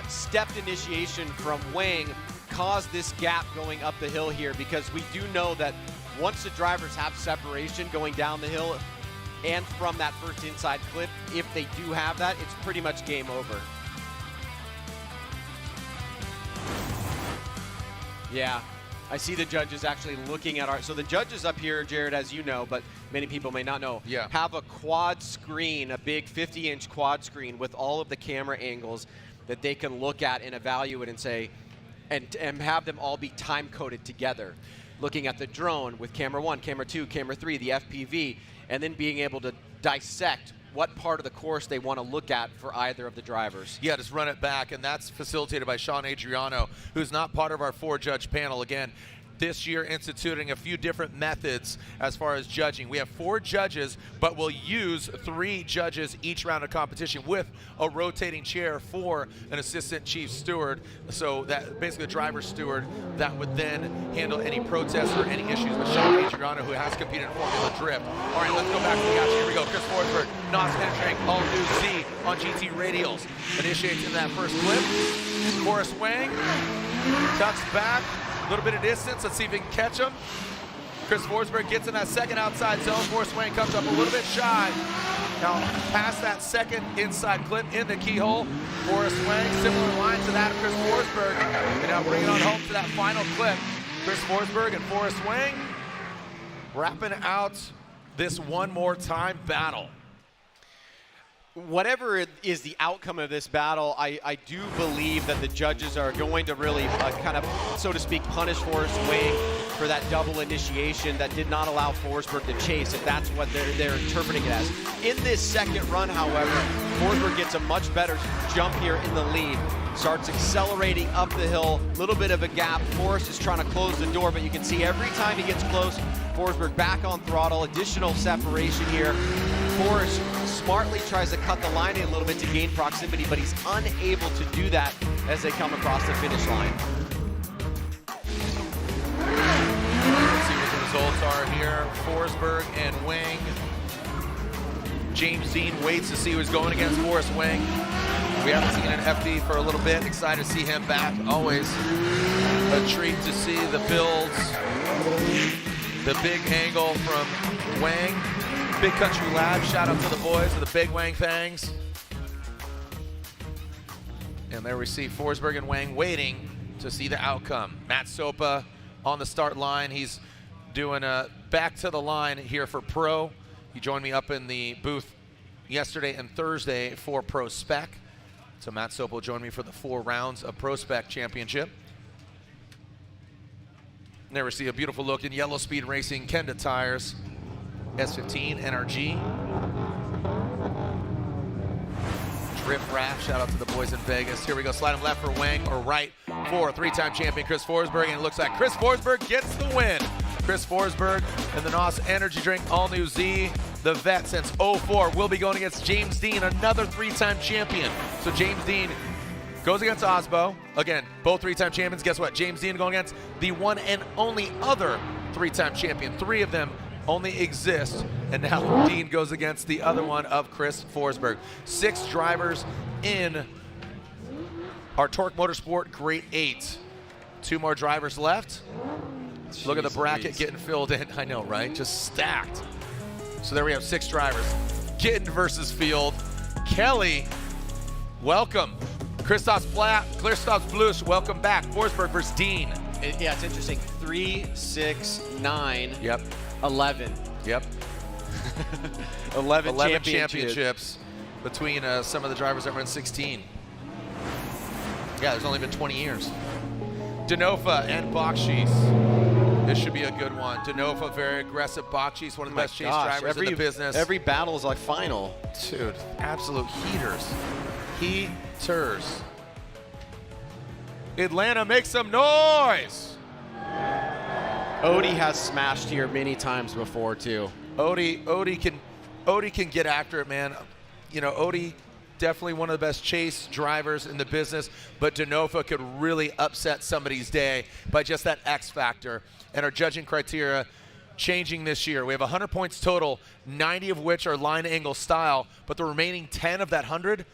Speaker 8: stepped initiation from Wang cause this gap going up the hill here? Because we do know that once the drivers have separation going down the hill and from that first inside clip, if they do have that, it's pretty much game over. Yeah, I see the judges actually looking at so the judges up here, Jared, as you know, but many people may not know, have a quad screen, a big 50-inch quad screen with all of the camera angles that they can look at and evaluate and say, and have them all be time-coded together. Looking at the drone with camera 1, camera 2, camera 3, the FPV, and then being able to dissect what part of the course they want to look at for either of the drivers.
Speaker 1: Yeah, just run it back, and that's facilitated by Sean Adriano, who's not part of our 4-judge panel. Again, this year instituting a few different methods as far as judging. We have 4 judges, but we'll use 3 judges each round of competition with a rotating chair for an assistant chief steward. So that basically a driver steward that would then handle any protests or any issues with Sean Adriano, who has competed in Formula Drift. All right, let's go back to the action. Here we go. Chris Forsberg, NOS entering all new Z on GT radials. Initiates in that first clip. Forrest Wang tucks back. A little bit of distance. Let's see if we can catch him. Chris Forsberg gets in that second outside zone. Forrest Wang comes up a little bit shy. Now, past that second inside clip in the keyhole, Forrest Wang, similar line to that of Chris Forsberg. And now bringing on home to that final clip. Chris Forsberg and Forrest Wang wrapping out this one more time battle.
Speaker 8: Whatever is the outcome of this battle, I do believe that the judges are going to really kind of, so to speak, punish Forrest Wang for that double initiation that did not allow Forsberg to chase, if that's what they're interpreting it as. In this second run, however, Forsberg gets a much better jump here in the lead. Starts accelerating up the hill, little bit of a gap. Forrest is trying to close the door, but you can see every time he gets close, Forsberg back on throttle, additional separation here. Forrest smartly tries to cut the line in a little bit to gain proximity, but he's unable to do that as they come across the finish line.
Speaker 1: Let's see what the results are here. Forsberg and Wang. James Deane waits to see who's going against Forrest Wang. We haven't seen an FD for a little bit. Excited to see him back. Always a treat to see the builds. The big angle from Wang. Big Country Lab, shout out to the boys of the Big Wang Fangs. And there we see Forsberg and Wang waiting to see the outcome. Matt Sopa on the start line. He's doing a back to the line here for Pro. He joined me up in the booth yesterday and Thursday for Pro Spec. So Matt Sopa will join me for the 4 rounds of Pro Spec Championship. There we see a beautiful look in Yellow Speed Racing Kenda tires. S15 NRG. Riff Raff, shout out to the boys in Vegas. Here we go, slide him left for Wang or right for three-time champion Chris Forsberg, and it looks like Chris Forsberg gets the win. Chris Forsberg and the NOS Energy Drink All New Z, the vet since 04, will be going against James Deane, another three-time champion. So James Deane goes against Aasbo. Again, both three-time champions. Guess what? James Deane going against the one and only other three-time champion. Three of them only exist, and now Deane goes against the other one of Chris Forsberg. 6 drivers in our Torque Motorsport Grade 8. 2 more drivers left. Look at the bracket getting filled in. I know, right? Just stacked. So there we have 6 drivers. Gittin versus Field. Kelly, welcome. Christoph Bluss, welcome back. Forsberg versus Deane.
Speaker 8: Yeah, it's interesting. 3, 6, 9.
Speaker 1: Yep.
Speaker 8: 11.
Speaker 1: Yep.
Speaker 8: 11
Speaker 1: championships between some of the drivers that were in 16. Yeah, there's only been 20 years. Denofa and Bakchis. This should be a good one. Denofa, very aggressive. Bakchis, one of the best chase drivers in the business.
Speaker 8: Every battle is like final.
Speaker 1: Dude, absolute heaters. Heaters. Atlanta, make some noise.
Speaker 8: Odie has smashed here many times before too.
Speaker 1: Odie can get after it, man. You know, Odie definitely one of the best chase drivers in the business, but Denofa could really upset somebody's day by just that X factor. And our judging criteria changing this year. We have 100 points total, 90 of which are line angle style, but the remaining 10 of that 100,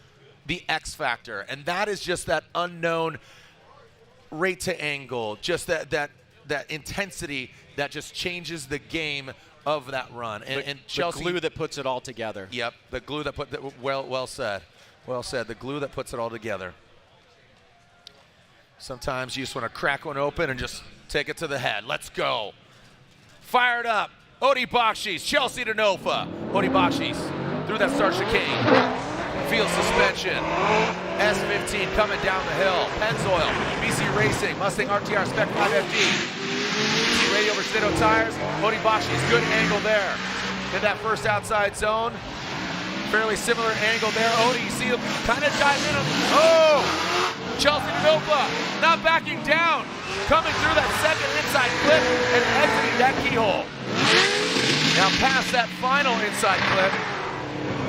Speaker 1: the X factor. And that is just that unknown rate to angle, just that intensity that just changes the game of that run. And Chelsea,
Speaker 8: the glue that puts it all together.
Speaker 1: Yep, the glue that well said. Well said, the glue that puts it all together. Sometimes you just want to crack one open and just take it to the head. Let's go. Fired up. Odie Bakchis, Chelsea Denofa. Odie Bakchis through that start chicane. Field suspension. S15 coming down the hill. Pennzoil, BC Racing, Mustang RTR Spec 5 FD. BC Radio versus Ditto tires. Odie Bakchis, good angle there. In that first outside zone. Fairly similar angle there. Odie, you see him kind of dive in. Oh! Chelsea Denofa not backing down. Coming through that second inside clip and exiting that keyhole. Now past that final inside clip.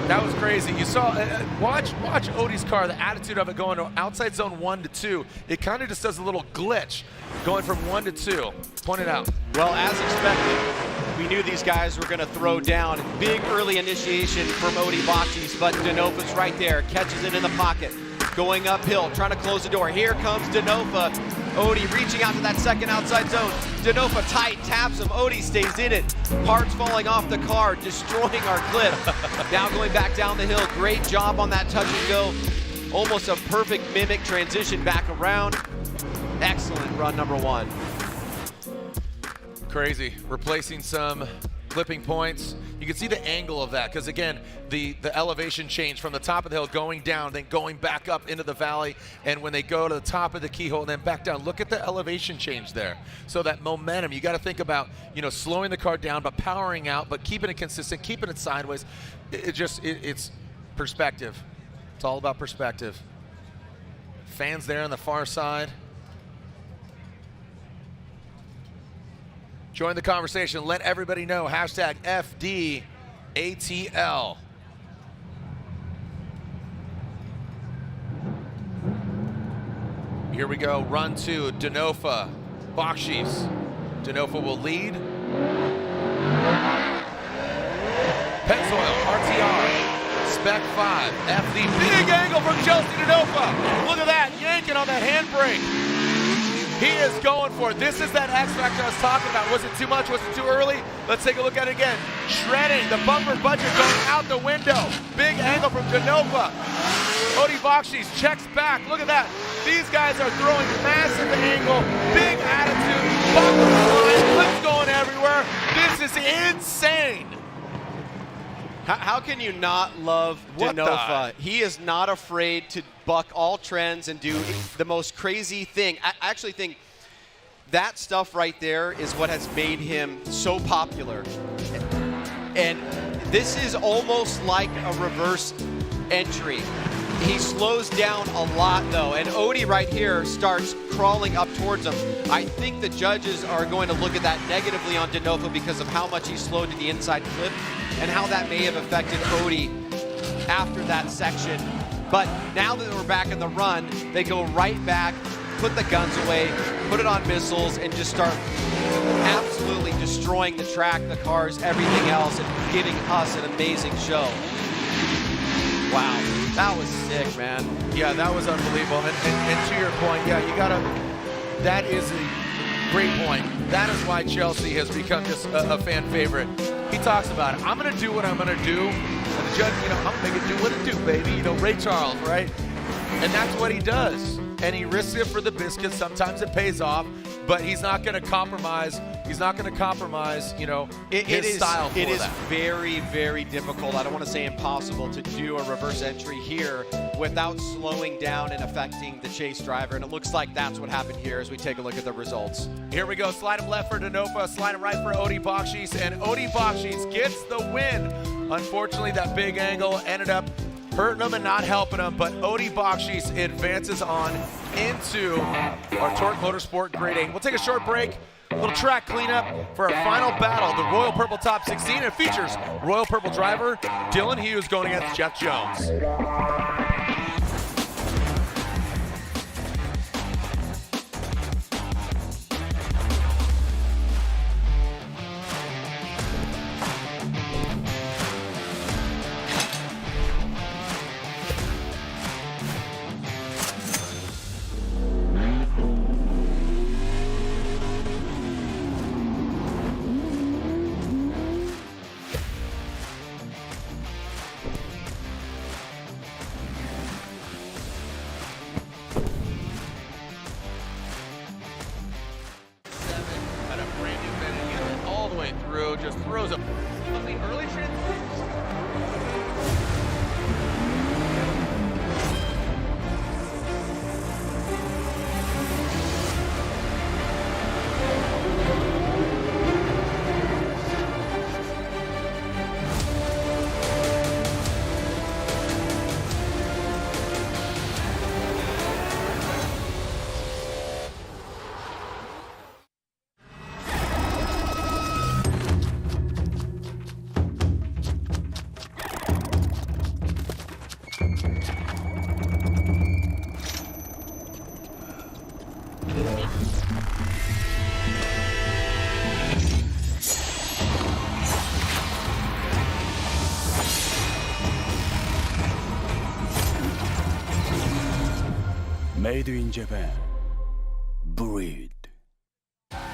Speaker 1: That was crazy. You saw, watch Odie's car, the attitude of it going to outside zone 1 to 2. It kind of just does a little glitch going from 1 to 2. Point it out.
Speaker 8: Well, as expected, we knew these guys were going to throw down. Big early initiation from Odie Bakchis, but Denofa's right there, catches it in the pocket. Going uphill, trying to close the door. Here comes Denofa. Odie reaching out to that second outside zone. Denofa tight, taps him. Odie stays in it. Parts falling off the car, destroying our clip. Now going back down the hill. Great job on that touch and go. Almost a perfect mimic transition back around. Excellent run number 1.
Speaker 1: Crazy. Replacing some clipping points. You can see the angle of that because, again, the elevation change from the top of the hill going down, then going back up into the valley, and when they go to the top of the keyhole and then back down, look at the elevation change there. So that momentum, you got to think about, you know, slowing the car down, but powering out, but keeping it consistent, keeping it sideways. It's perspective. It's all about perspective. Fans there on the far side. Join the conversation. Let everybody know. Hashtag FDATL. Here we go. Run 2. Denofa. Bakchis. Denofa will lead. Pennzoil. RTR. Spec 5. FD. Big angle from Chelsea Denofa. Look at that. Yanking on that handbrake. He is going for it. This is that X factor I was talking about. Was it too much? Was it too early? Let's take a look at it again. Shredding, the bumper budget going out the window. Big angle from Denofa. Odie Bakchis checks back. Look at that. These guys are throwing massive angle, big attitude, bumper flying, clips going everywhere. This is insane.
Speaker 8: How can you not love Denofa? He is not afraid to buck all trends and do the most crazy thing. I actually think that stuff right there is what has made him so popular. And this is almost like a reverse entry. He slows down a lot though, and Odie right here starts crawling up towards him. I think the judges are going to look at that negatively on Denofa because of how much he slowed to the inside clip and how that may have affected Odie after that section. But now that we're back in the run, they go right back, put the guns away, put it on missiles, and just start absolutely destroying the track, the cars, everything else, and giving us an amazing show. Wow, that was sick, man.
Speaker 1: Yeah, that was unbelievable. And to your point, yeah, you gotta, that is a great point. That is why Chelsea has become just a fan favorite. He talks about it. I'm gonna do what I'm gonna do. And the judge, you know, I'm gonna make it do what it do, baby. You know, Ray Charles, right? And that's what he does. And he risks it for the biscuit. Sometimes it pays off, but he's not going to compromise. He's not going to compromise, you know, his style for that.
Speaker 8: It is very, very difficult. I don't want to say impossible to do a reverse entry here without slowing down and affecting the chase driver. And it looks like that's what happened here as we take a look at the results.
Speaker 1: Here we go. Slide him left for Denofa. Slide him right for Odie Bakchis. And Odie Bakchis gets the win. Unfortunately, that big angle ended up hurting him and not helping him, but Odie Bakchis advances on into our Torque Motorsport Grade 8. We'll take a short break, a little track cleanup for our final battle, the Royal Purple Top 16. It features Royal Purple driver Dylan Hughes going against Jeff Jones. Just throws a early transition.
Speaker 3: Made in Japan. Breed.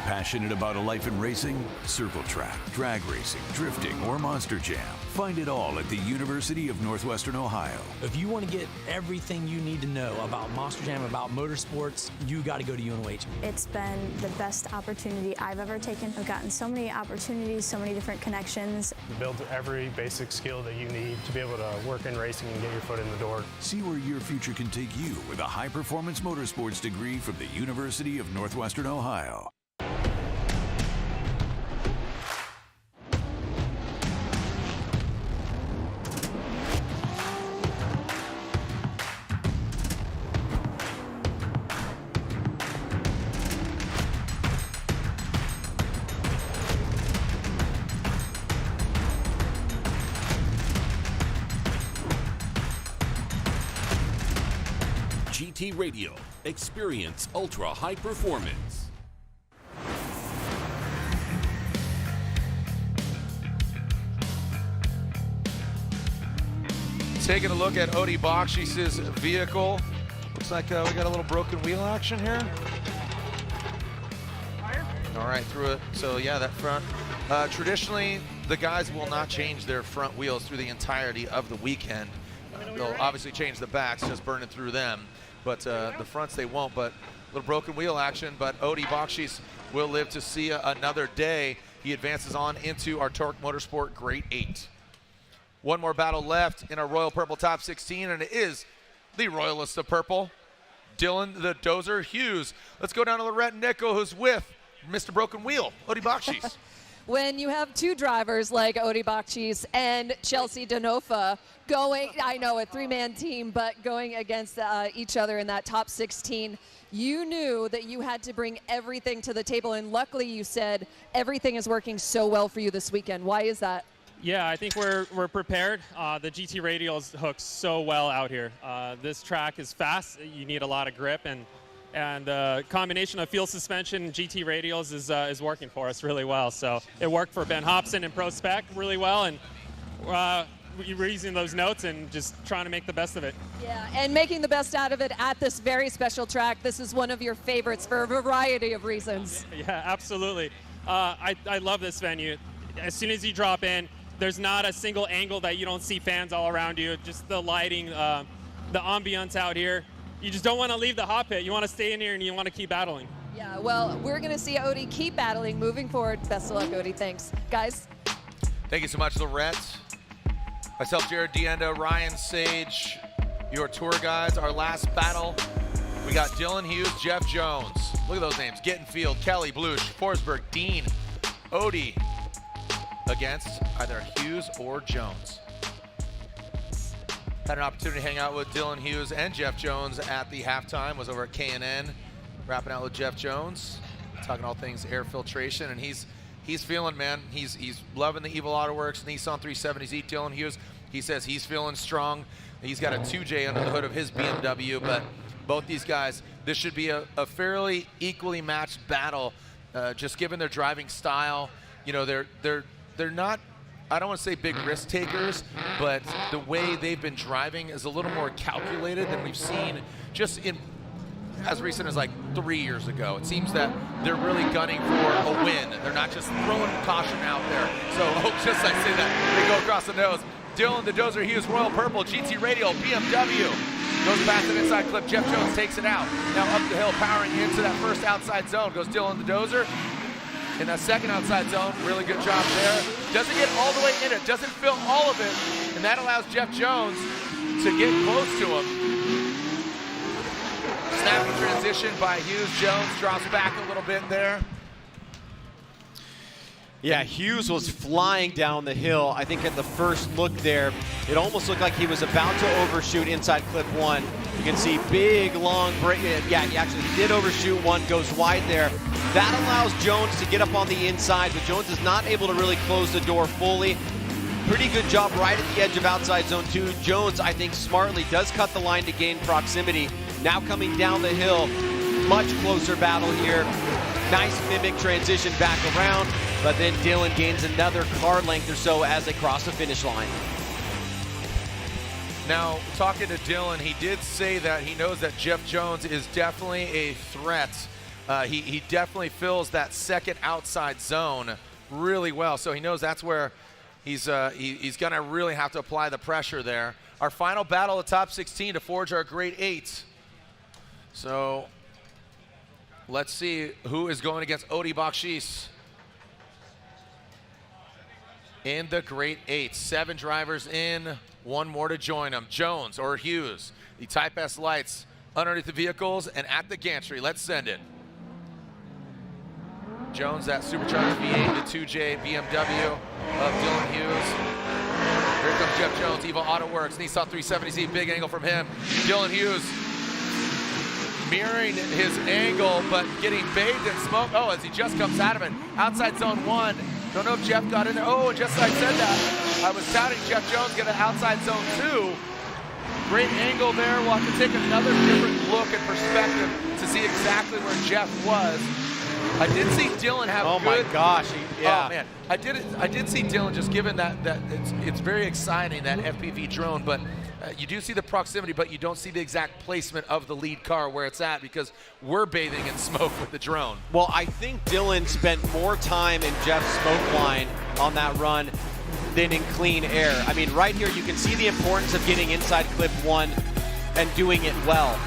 Speaker 3: Passionate about a life in racing? Circle track, drag racing, drifting, or monster jam. Find it all at the University of Northwestern Ohio.
Speaker 6: If you want to get everything you need to know about Monster Jam, about motorsports, you got to go to UNOH.
Speaker 23: It's been the best opportunity I've ever taken. I've gotten so many opportunities, so many different connections.
Speaker 24: You build every basic skill that you need to be able to work in racing and get your foot in the door.
Speaker 3: See where your future can take you with a high-performance motorsports degree from the University of Northwestern Ohio.
Speaker 12: GT Radio. Experience ultra high performance.
Speaker 1: Taking a look at Odie Bakchis' vehicle. Looks like we got a little broken wheel action here. All right, through it. So yeah, that front. Traditionally, the guys will not change their front wheels through the entirety of the weekend. They'll obviously change the backs, just burning through them. But the fronts they won't, but a little broken wheel action. But Odie Bakchis will live to see another day. He advances on into our Torque Motorsport Grade 8. One more battle left in our Royal Purple Top 16, and it is the Royalist of Purple, Dylan the Dozer Hughes. Let's go down to Lorette Nickel, who's with Mr. Broken Wheel, Odie Bakchis.
Speaker 14: When you have two drivers like Odie Bakchis and Chelsea Denofa going, I know a three-man team, but going against each other in that top 16, you knew that you had to bring everything to the table, and luckily you said everything is working so well for you this weekend. Why is that?
Speaker 17: Yeah, I think we're prepared. The GT radials hook so well out here. This track is fast. You need a lot of grip, and the combination of field suspension and GT radials is working for us really well. So it worked for Ben Hobson and Pro Spec really well, and we're using those notes and just trying to make the best of it.
Speaker 14: Yeah, and making the best out of it at this very special track. This is one of your favorites for a variety of reasons.
Speaker 17: Yeah, absolutely. I love this venue. As soon as you drop in, there's not a single angle that you don't see fans all around you. Just the lighting, the ambiance out here. You just don't want to leave the hot pit. You want to stay in here and you want to keep battling.
Speaker 14: Yeah, well, we're going to see Odie keep battling moving forward. Best of luck, Odie. Thanks. Guys.
Speaker 1: Thank you so much, Lorette. Myself, Jared Deanda, Ryan Sage, your tour guys. Our last battle, we got Dylan Hughes, Jeff Jones. Look at those names. Gittin Field, Kelly, Bluss, Forsberg, Deane, Odie against either Hughes or Jones. Had an opportunity to hang out with Dylan Hughes and Jeff Jones at the halftime. Was over at K&N, wrapping out with Jeff Jones, talking all things air filtration, and he's feeling, man. He's loving the Evil Auto Works Nissan 370Z. Dylan Hughes, he says he's feeling strong. He's got a 2J under the hood of his BMW, but both these guys, this should be a fairly equally matched battle, just given their driving style. You know, they're not, I don't want to say big risk takers, but the way they've been driving is a little more calculated than we've seen just in as recent as like 3 years ago. It seems that they're really gunning for a win. They're not just throwing caution out there. So, just I say that, they go across the nose. Dylan the Dozer Hughes, Royal Purple, GT Radial, BMW. Goes past an inside clip, Jeff Jones takes it out. Now up the hill, powering into that first outside zone. Goes Dylan the Dozer. In that second outside zone, really good job there. Doesn't get all the way in it, doesn't fill all of it, and that allows Jeff Jones to get close to him. Snappy transition by Hughes. Jones drops back a little bit there.
Speaker 8: Yeah, Hughes was flying down the hill. I think at the first look there, it almost looked like he was about to overshoot inside clip one. You can see big, long break. Yeah, he actually did overshoot one, goes wide there. That allows Jones to get up on the inside, but Jones is not able to really close the door fully. Pretty good job right at the edge of outside zone two. Jones, I think, smartly does cut the line to gain proximity. Now coming down the hill, much closer battle here. Nice mimic transition back around, but then Dylan gains another car length or so as they cross the finish line.
Speaker 1: Now, talking to Dylan, he did say that he knows that Jeff Jones is definitely a threat. He definitely fills that second outside zone really well, so he knows that's where he's going to really have to apply the pressure there. Our final battle of the top 16 to forge our grade 8. So let's see who is going against Odie Bakchis in the grade 8. 7 drivers in, 1 more to join them. Jones or Hughes, the Type S lights underneath the vehicles and at the gantry. Let's send it. Jones, that supercharged V8 to 2J BMW of Dylan Hughes. Here comes Jeff Jones, Evil Auto Works, Nissan 370Z, big angle from him. Dylan Hughes mirroring his angle, but getting bathed in smoke. Oh, as he just comes out of it. Outside zone 1. Don't know if Jeff got in there. Oh, and just as I said that, I was touting Jeff Jones get an outside zone 2. Great angle there. We'll have to take another different look and perspective to see exactly where Jeff was. I did see Dylan have
Speaker 8: oh
Speaker 1: good.
Speaker 8: My gosh, yeah.
Speaker 1: Oh man, I did see Dylan just given that it's very exciting, that FPV drone, but you do see the proximity, but you don't see the exact placement of the lead car where it's at because we're bathing in smoke with the drone.
Speaker 8: Well, I think Dylan spent more time in Jeff's smoke line on that run than in clean air. I mean, right here you can see the importance of getting inside clip 1 and doing it well.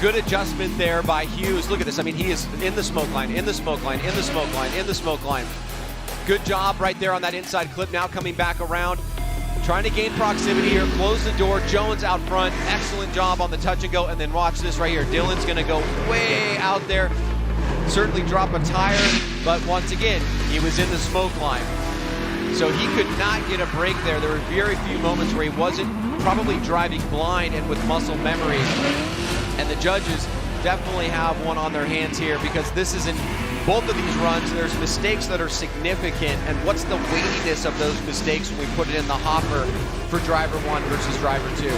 Speaker 8: Good adjustment there by Hughes. Look at this. I mean, he is in the smoke line, in the smoke line, in the smoke line, in the smoke line. Good job right there on that inside clip. Now coming back around, Trying to gain proximity here, close the door. Jones out front, excellent job on the touch and go. And then watch this right here. Dylan's gonna go way out there. Certainly drop a tire, but once again, he was in the smoke line. So he could not get a break there. There were very few moments where he wasn't probably driving blind and with muscle memory. And the judges definitely have one on their hands here, because this is in both of these runs, there's mistakes that are significant, and what's the weightiness of those mistakes when we put it in the hopper for driver 1 versus driver 2?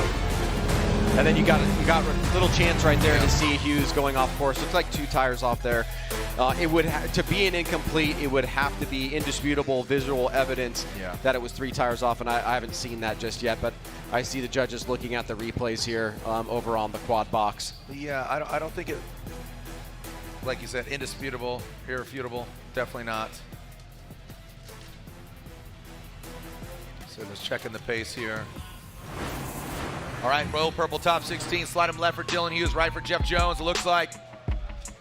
Speaker 8: And then you got a little chance right there to see Hughes going off course. Looks like 2 tires off there. It would to be an incomplete, it would have to be indisputable visual evidence that it was 3 tires off, and I haven't seen that just yet, but I see the judges looking at the replays here over on the quad box.
Speaker 1: Yeah, I don't think it, like you said, indisputable, irrefutable, definitely not. So just checking the pace here. All right, Royal Purple top 16, slide him left for Dylan Hughes, right for Jeff Jones. It looks like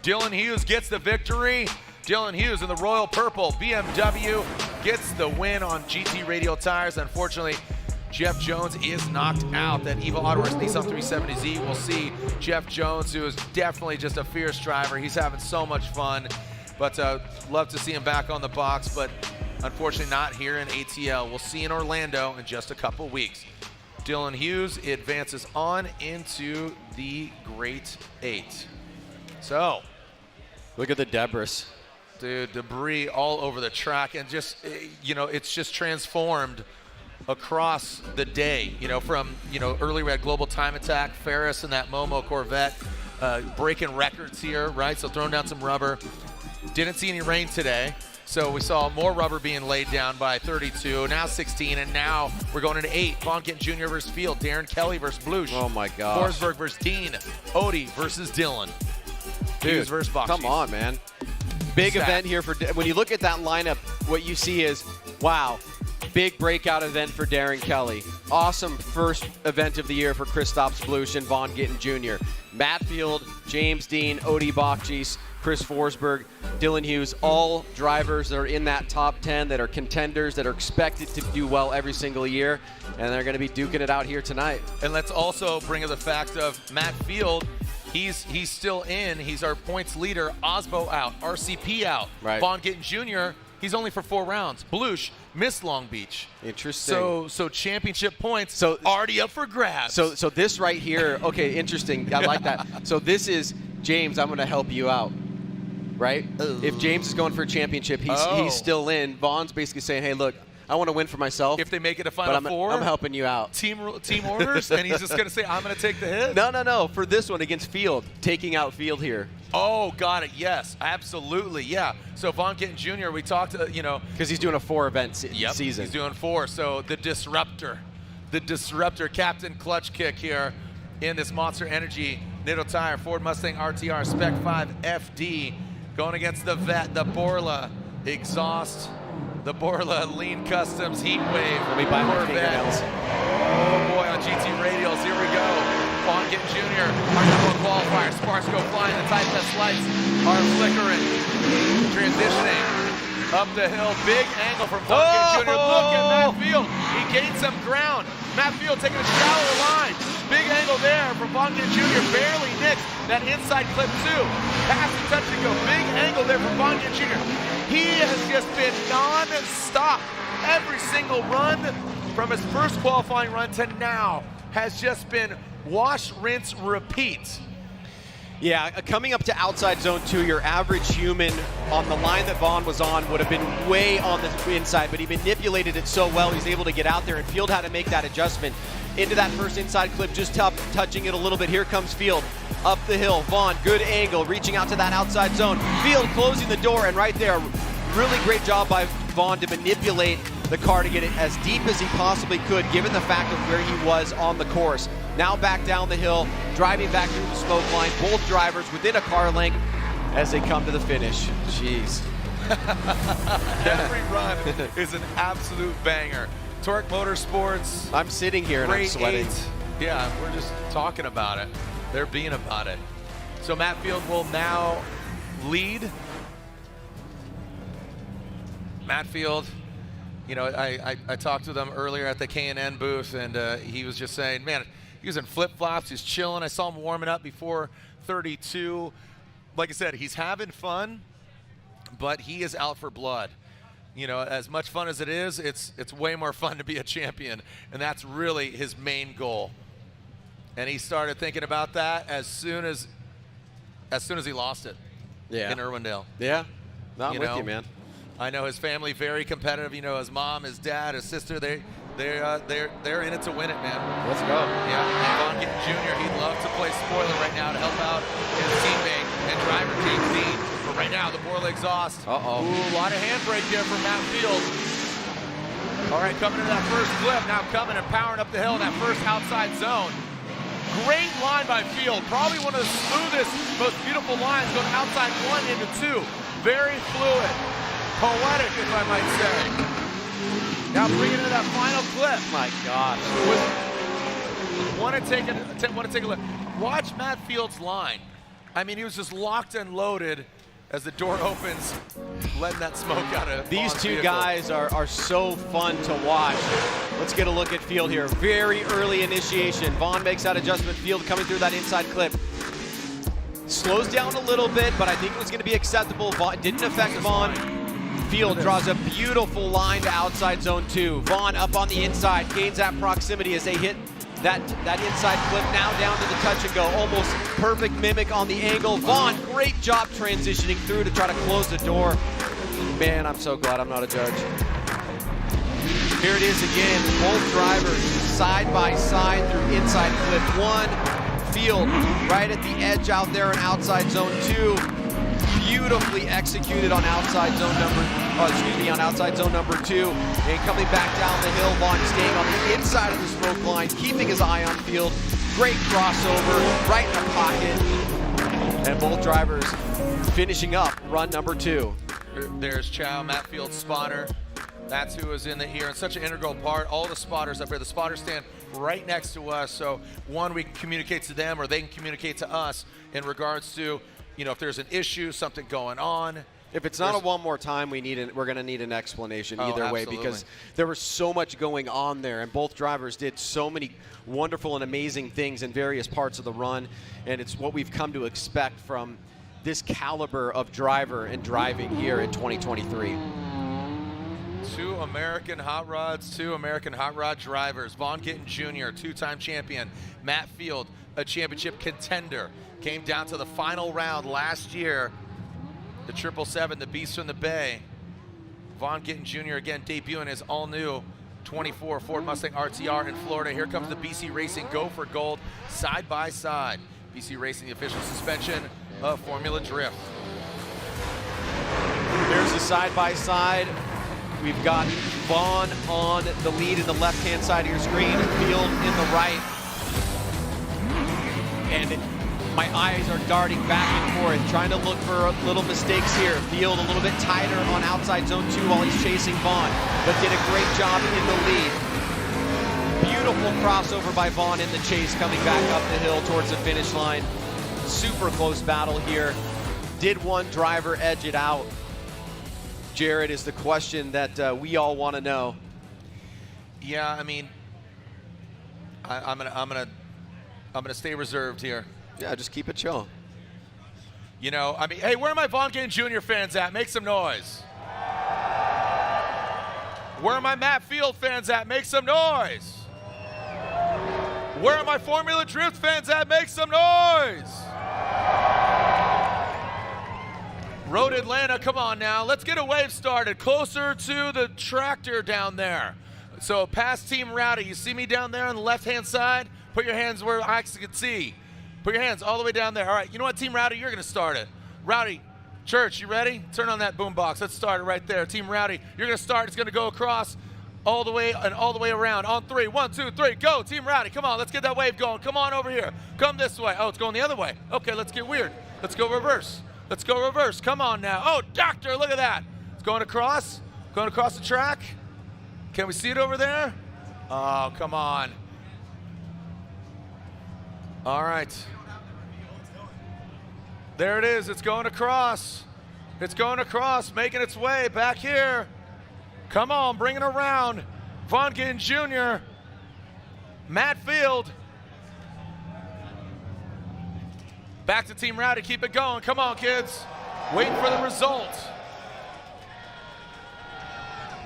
Speaker 1: Dylan Hughes gets the victory. Dylan Hughes in the Royal Purple BMW gets the win on GT Radial tires. Unfortunately, Jeff Jones is knocked out. That Evo Autoworks Nissan 370Z. We'll see Jeff Jones, who is definitely just a fierce driver. He's having so much fun, but love to see him back on the box, but unfortunately not here in ATL. We'll see in Orlando in just a couple weeks. Dylan Hughes advances on into the Great 8. So,
Speaker 8: look at the debris.
Speaker 1: Dude, debris all over the track, and just, you know, it's just transformed across the day. You know, from, you know, earlier we had Global Time Attack, Ferris and that Momo Corvette breaking records here, right? So throwing down some rubber. Didn't see any rain today. So we saw more rubber being laid down by 32, now 16, and now we're going into 8. Vaughn Gittin Jr. versus Field, Darren Kelly versus Bluss.
Speaker 8: Oh my gosh.
Speaker 1: Forsberg versus Deane, Odie versus Dylan.
Speaker 8: Dude,
Speaker 1: Hughes versus Bakchis.
Speaker 8: come on, man. Big event here for, when you look at that lineup, what you see is, wow, big breakout event for Darren Kelly. Awesome first event of the year for Kristaps Bluss and Vaughn Gittin Jr. Matt Field, James Deane, Odie Bakchis, Chris Forsberg, Dylan Hughes, all drivers that are in that top 10, that are contenders, that are expected to do well every single year, and they're going to be duking it out here tonight.
Speaker 1: And let's also bring up the fact of Matt Field. He's still in. He's our points leader. Aasbo out. RCP out.
Speaker 8: Right.
Speaker 1: Vaughn Gittin Jr., he's only for 4 rounds. Bluss missed Long Beach.
Speaker 8: Interesting.
Speaker 1: So championship points already up for grabs.
Speaker 8: So this right here, okay, interesting. I like that. So this is, James, I'm going to help you out. Right? If James is going for a championship, he's still in. Vaughn's basically saying, hey, look, I want to win for myself.
Speaker 1: If they make it a Final Four,
Speaker 8: I'm helping you out.
Speaker 1: Team orders, and he's just going to say, I'm going to take the hit?
Speaker 8: No. For this one against Field, taking out Field here.
Speaker 1: Oh, got it. Yes, absolutely. Yeah. So Vaughn Gittin Jr., we talked, you know.
Speaker 8: Because he's doing a 4-event season.
Speaker 1: He's doing 4. So the disruptor, Captain Clutch Kick here in this Monster Energy Nitto Tire Ford Mustang RTR Spec 5 FD. Going against the Vet, the Borla exhaust, the Borla Lean Customs Heat Wave.
Speaker 8: Let me buy my fingernails.
Speaker 1: Oh boy, on GT Radials, here we go. Vaughn Gittin Jr., our number 1 qualifier. Sparks go flying, the type test lights are flickering. Transitioning up the hill, big angle from Vaughn Gittin Jr. Look at Matt Field, he gained some ground. Matt Field taking a shallower line. Big angle there from Vaughn Gittin Jr. Barely nicks that inside clip 2. Pass and touch and go. Big angle there from Vaughn Gittin Jr. He has just been non-stop. Every single run from his first qualifying run to now has just been wash, rinse, repeat.
Speaker 8: Yeah, coming up to outside zone 2, your average human on the line that Vaughn was on would have been way on the inside, but he manipulated it so well, he's able to get out there, and Field had to make that adjustment into that first inside clip, just touching it a little bit. Here comes Field up the hill. Vaughn, good angle, reaching out to that outside zone. Field closing the door, and right there, really great job by Vaughn to manipulate the car to get it as deep as he possibly could, given the fact of where he was on the course. Now back down the hill, driving back through the smoke line, both drivers within a car length as they come to the finish. Jeez.
Speaker 1: Every run is an absolute banger. Torque Motorsports.
Speaker 8: I'm sitting here and I'm sweating.
Speaker 1: 8. Yeah, we're just talking about it. They're being about it. So Matt Field will now lead. Matt Field, You know, I talked to them earlier at the K&N booth, and he was just saying, man, he was in flip-flops, he's chilling. I saw him warming up before 32. Like I said, he's having fun, but he is out for blood. You know, as much fun as it is, it's way more fun to be a champion, and that's really his main goal. And he started thinking about that as soon as he lost it in Irwindale.
Speaker 8: Yeah, no, I'm with you, man.
Speaker 1: I know his family very competitive. You know, his mom, his dad, his sister, they're in it to win it, man.
Speaker 8: Let's go.
Speaker 1: Yeah, and Vaughn Gittin Jr., he'd love to play spoiler right now to help out his teammate and driver James Deane. But right now, the Borla exhaust.
Speaker 8: Uh-oh.
Speaker 1: Ooh, a lot of handbrake there from Matt Field. All right, coming into that first clip, now coming and powering up the hill in that first outside zone. Great line by Field. Probably one of the smoothest, most beautiful lines going outside 1 into 2. Very fluid. Poetic, if I might say. Now bring it into that final clip.
Speaker 8: My God.
Speaker 1: Want to take a look. Watch Matt Field's line. I mean, he was just locked and loaded as the door opens, letting that smoke out of
Speaker 8: These two
Speaker 1: vehicle.
Speaker 8: guys are so fun to watch. Let's get a look at Field here. Very early initiation. Vaughn makes that adjustment. Field coming through that inside clip. Slows down a little bit, but I think it was going to be acceptable. Didn't affect Vaughn. Field draws a beautiful line to outside zone 2. Vaughn up on the inside, gains that proximity as they hit that inside clip, now down to the touch and go. Almost perfect mimic on the angle. Vaughn, great job transitioning through to try to close the door. Man, I'm so glad I'm not a judge. Here it is again, both drivers side by side through inside clip 1. Field right at the edge out there in outside zone 2. Beautifully executed on outside zone number 2, and coming back down the hill, Vaughn staying on the inside of the smoke line, keeping his eye on Field. Great crossover, right in the pocket, and both drivers finishing up run number 2.
Speaker 1: There's Chow, Matt Field's spotter. That's who was in the ear, and such an integral part. All the spotters up here, the spotters stand right next to us, so one, we can communicate to them, or they can communicate to us in regards to, you know, if there's an issue, something going on.
Speaker 8: If it's not a one more time, we're going to need an explanation either way, because there was so much going on there, and both drivers did so many wonderful and amazing things in various parts of the run, and it's what we've come to expect from this caliber of driver and driving here in 2023.
Speaker 1: Two American Hot Rod drivers. Vaughn Gittin Jr., two-time champion. Matt Field, a championship contender. Came down to the final round last year. The 777, the Beast from the Bay. Vaughn Gittin Jr. again debuting his all-new 24 Ford Mustang RTR in Florida. Here comes the BC Racing Go for Gold side by side. BC Racing, the official suspension of Formula Drift.
Speaker 8: There's the side by side. We've got Vaughn on the lead in the left-hand side of your screen, Field in the right. And my eyes are darting back and forth, trying to look for little mistakes here. Field a little bit tighter on outside zone 2 while he's chasing Vaughn, but did a great job in the lead. Beautiful crossover by Vaughn in the chase, coming back up the hill towards the finish line. Super close battle here. Did one driver edge it out? Jared, is the question that we all want to know.
Speaker 1: Yeah, I mean, I'm gonna stay reserved here.
Speaker 8: Yeah, just keep it chill.
Speaker 1: You know, I mean, hey, where are my Vaughn Gittin Jr. fans at? Make some noise. Where are my Matt Field fans at? Make some noise. Where are my Formula Drift fans at? Make some noise. Road Atlanta, come on now. Let's get a wave started. Closer to the tractor down there. So past Team Rowdy. You see me down there on the left-hand side? Put your hands where I can see. Put your hands all the way down there. All right, you know what, Team Rowdy? You're going to start it. Rowdy, Church, you ready? Turn on that boom box. Let's start it right there. Team Rowdy, you're going to start. It's going to go across all the way and all the way around. On 3, 1, 2, 3, go. Team Rowdy, come on. Let's get that wave going. Come on over here. Come this way. Oh, it's going the other way. Okay, let's get weird. Let's go reverse. Let's go reverse. Come on now. Oh, Doctor, look at that. It's going across the track. Can we see it over there? Oh, come on. All right. There it is. It's going across. It's going across, making its way back here. Come on, bring it around. Von Gittin Jr., Matt Field. Back to Team Rowdy, keep it going. Come on, kids. Waiting for the result.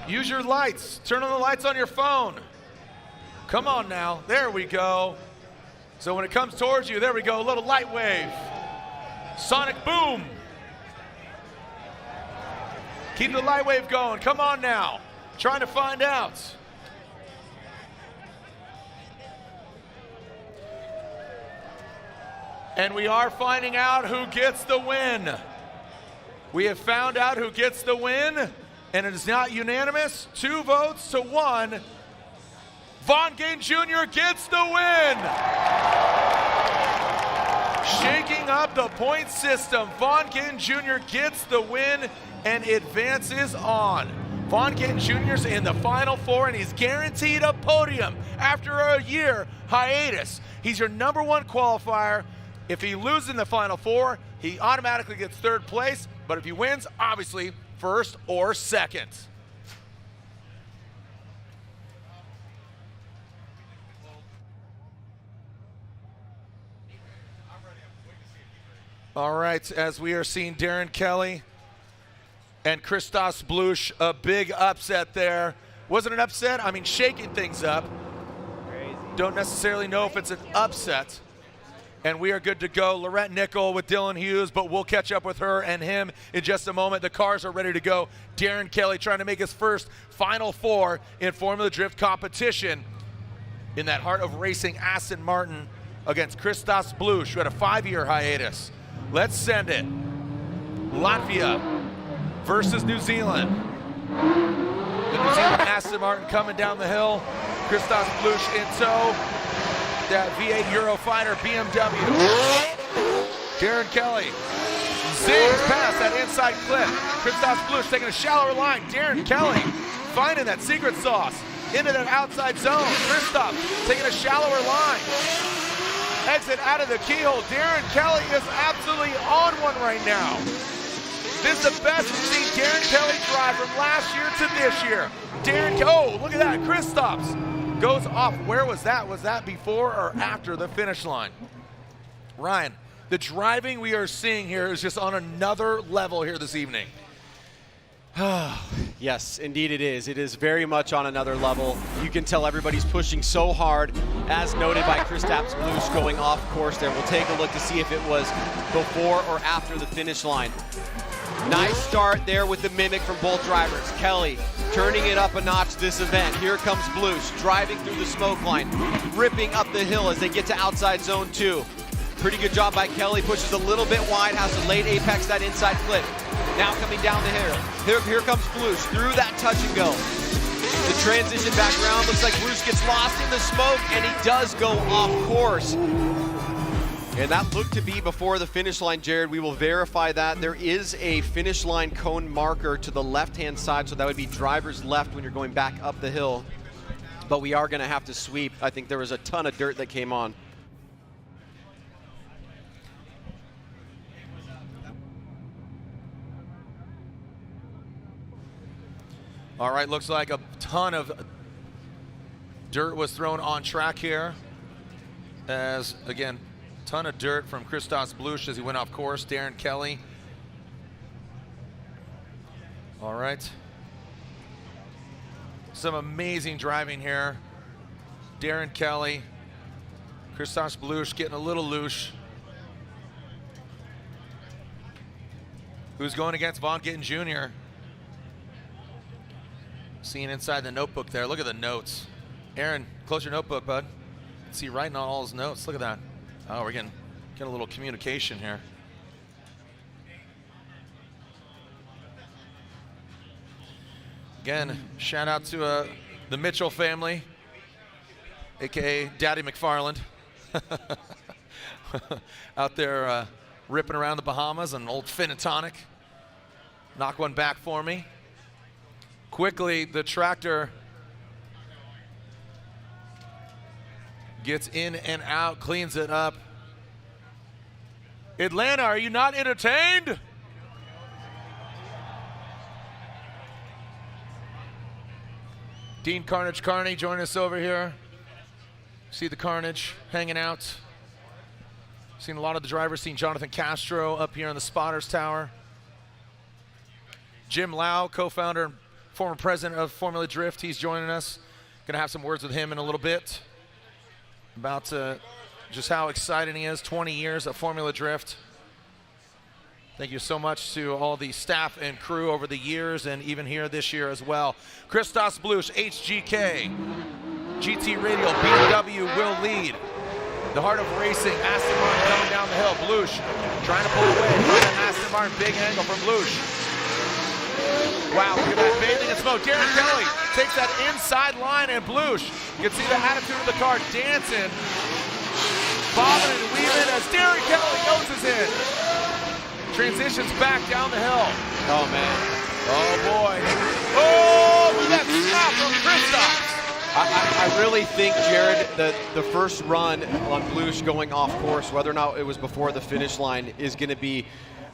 Speaker 1: Use your lights. Turn on the lights on your phone. Come on now. There we go. So when it comes towards you, there we go. A little light wave. Sonic boom. Keep the light wave going. Come on now. Trying to find out. And we are finding out who gets the win. We have found out who gets the win, and it is not unanimous. 2 votes to 1. Von Gittin Jr. gets the win. Shaking up the point system, Von Gittin Jr. gets the win and advances on. Von Gittin Jr.'s in the Final Four, and he's guaranteed a podium after a year hiatus. He's your #1 qualifier. If he loses in the Final Four, he automatically gets 3rd place, but if he wins, obviously, 1st or 2nd. All right, as we are seeing Darren Kelly and Christos Bluss, a big upset there. Was it an upset? I mean, shaking things up. Crazy. Don't necessarily know if it's an upset. And we are good to go. Lorette Nickel with Dylan Hughes, but we'll catch up with her and him in just a moment. The cars are ready to go. Darren Kelly trying to make his first Final Four in Formula Drift competition in that Heart of Racing Aston Martin against Christos Bluss, who had a 5-year hiatus. Let's send it. Latvia versus New Zealand. The New Zealand Aston Martin coming down the hill. Christos Bluss in tow. That V8 Eurofighter BMW. Darren Kelly zings past that inside clip. Christos Bluss taking a shallower line. Darren Kelly finding that secret sauce into that outside zone. Christos taking a shallower line. Exit out of the keyhole. Darren Kelly is absolutely on one right now. This is the best we've seen Darren Kelly drive from last year to this year. Oh, look at that. Christos goes off. Where was that? Was that before or after the finish line? Ryan, the driving we are seeing here is just on another level here this evening.
Speaker 8: Yes, indeed it is. It is very much on another level. You can tell everybody's pushing so hard, as noted by Christos Bluss going off course there. We'll take a look to see if it was before or after the finish line. Nice start there with the mimic from both drivers. Kelly turning it up a notch this event. Here comes Bluss driving through the smoke line, ripping up the hill as they get to outside zone 2. Pretty good job by Kelly, pushes a little bit wide, has a late apex that inside flip. Now coming down the hill. Here comes Bluss through that touch and go. The transition back around, looks like Bluss gets lost in the smoke, and he does go off course. And that looked to be before the finish line, Jared. We will verify that. There is a finish line cone marker to the left-hand side, so that would be driver's left when you're going back up the hill. But we are going to have to sweep. I think there was a ton of dirt that came on.
Speaker 1: All right, looks like a ton of dirt was thrown on track here. As, again, ton of dirt from Christos Bluss as he went off course. Darren Kelly. All right. Some amazing driving here. Darren Kelly. Christos Bluss getting a little loose. Who's going against Von Gittin Jr.? Seeing inside the notebook there. Look at the notes. Aaron, close your notebook, bud. See writing on all his notes. Look at that. Oh, we're getting a little communication here. Again, shout out to the Mitchell family, aka Daddy McFarland, out there ripping around the Bahamas, and old Finn and Tonic. Knock one back for me. Quickly, the tractor gets in and out, cleans it up. Atlanta, are you not entertained? Deane Carnage Carney joining us over here. See the Carnage hanging out. Seen a lot of the drivers. Seen Jonathan Castro up here in the spotters tower. Jim Lau, co-founder and former president of Formula Drift. He's joining us. Gonna have some words with him in a little bit about just how exciting he is. 20 years of Formula Drift. Thank you so much to all the staff and crew over the years and even here this year as well. Christos Bluss, HGK, GT Radio, BMW will lead. The heart of racing, Aston Martin coming down the hill. Bluss trying to pull away. Aston Martin, big angle from Bluss. Wow, look at that, bathing in smoke. Darren Kelly takes that inside line, and Bluss, you can see the attitude of the car dancing, bobbing and weaving as Darren Kelly noses in. Transitions back down the hill.
Speaker 8: Oh, man.
Speaker 1: Oh, boy. Oh, look at that snap from Christoph.
Speaker 8: I really think, Jared, that the first run on Bluss going off course, whether or not it was before the finish line, is going to be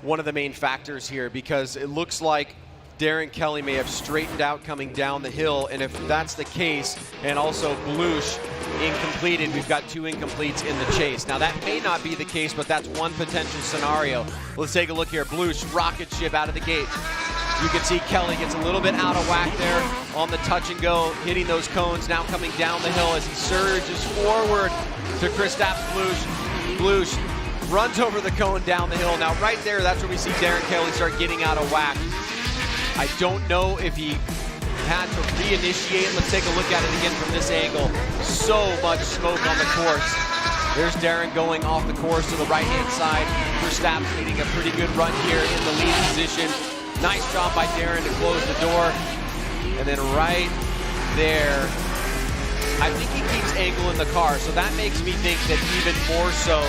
Speaker 8: one of the main factors here, because it looks like Darren Kelly may have straightened out coming down the hill, and if that's the case, and also Bluss incompleted, we've got 2 incompletes in the chase. Now that may not be the case, but that's one potential scenario. Let's take a look here. Bluss, rocket ship out of the gate. You can see Kelly gets a little bit out of whack there on the touch and go, hitting those cones, now coming down the hill as he surges forward to Kristaps Bluss. Bluss runs over the cone down the hill. Now right there, that's where we see Darren Kelly start getting out of whack. I don't know if he had to reinitiate. Let's take a look at it again from this angle. So much smoke on the course. There's Darren going off the course to the right-hand side. Kristaps leading a pretty good run here in the lead position. Nice job by Darren to close the door. And then right there, I think he keeps angle in the car. So that makes me think that even more so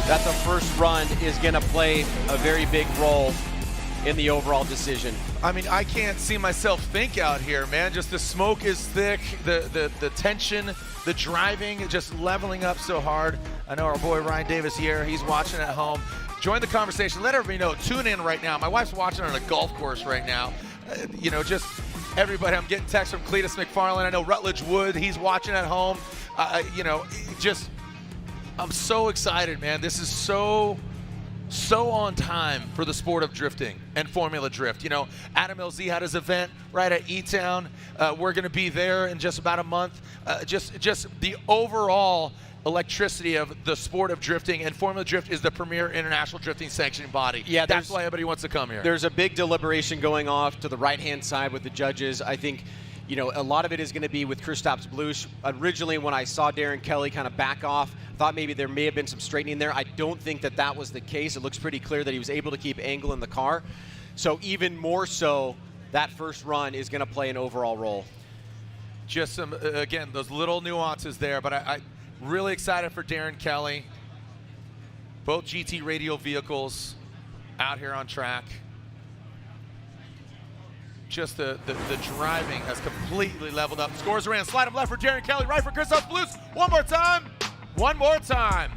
Speaker 8: that the first run is going to play a very big role in the overall decision.
Speaker 1: I mean, I can't see myself think out here, man. Just the smoke is thick, the tension, the driving, just leveling up so hard. I know our boy Ryan Davis here, he's watching at home. Join the conversation. Let everybody know. Tune in right now. My wife's watching on a golf course right now. You know, just everybody. I'm getting texts from Cletus McFarland. I know Rutledge Wood, he's watching at home. You know, just, I'm so excited, man. This is so on time for the sport of drifting and Formula Drift. You know, Adam LZ had his event right at E-Town. We're going to be there in just about a month. Just the overall electricity of the sport of drifting, and Formula Drift is the premier international drifting sanctioning body.
Speaker 8: Yeah,
Speaker 1: that's why everybody wants to come here.
Speaker 8: There's a big deliberation going off to the right-hand side with the judges. I think, you know, a lot of it is going to be with Kristaps Bluss. Originally, when I saw Darren Kelly kind of back off, thought maybe there may have been some straightening there. I don't think that that was the case. It looks pretty clear that he was able to keep angle in the car. So even more so, that first run is going to play an overall role.
Speaker 1: Just some, again, those little nuances there, but I really excited for Darren Kelly. Both GT radial vehicles out here on track. Just the driving has completely leveled up. Scores around, slide him left for Darren Kelly, right for Kristaps Bluss. One more time. One more time.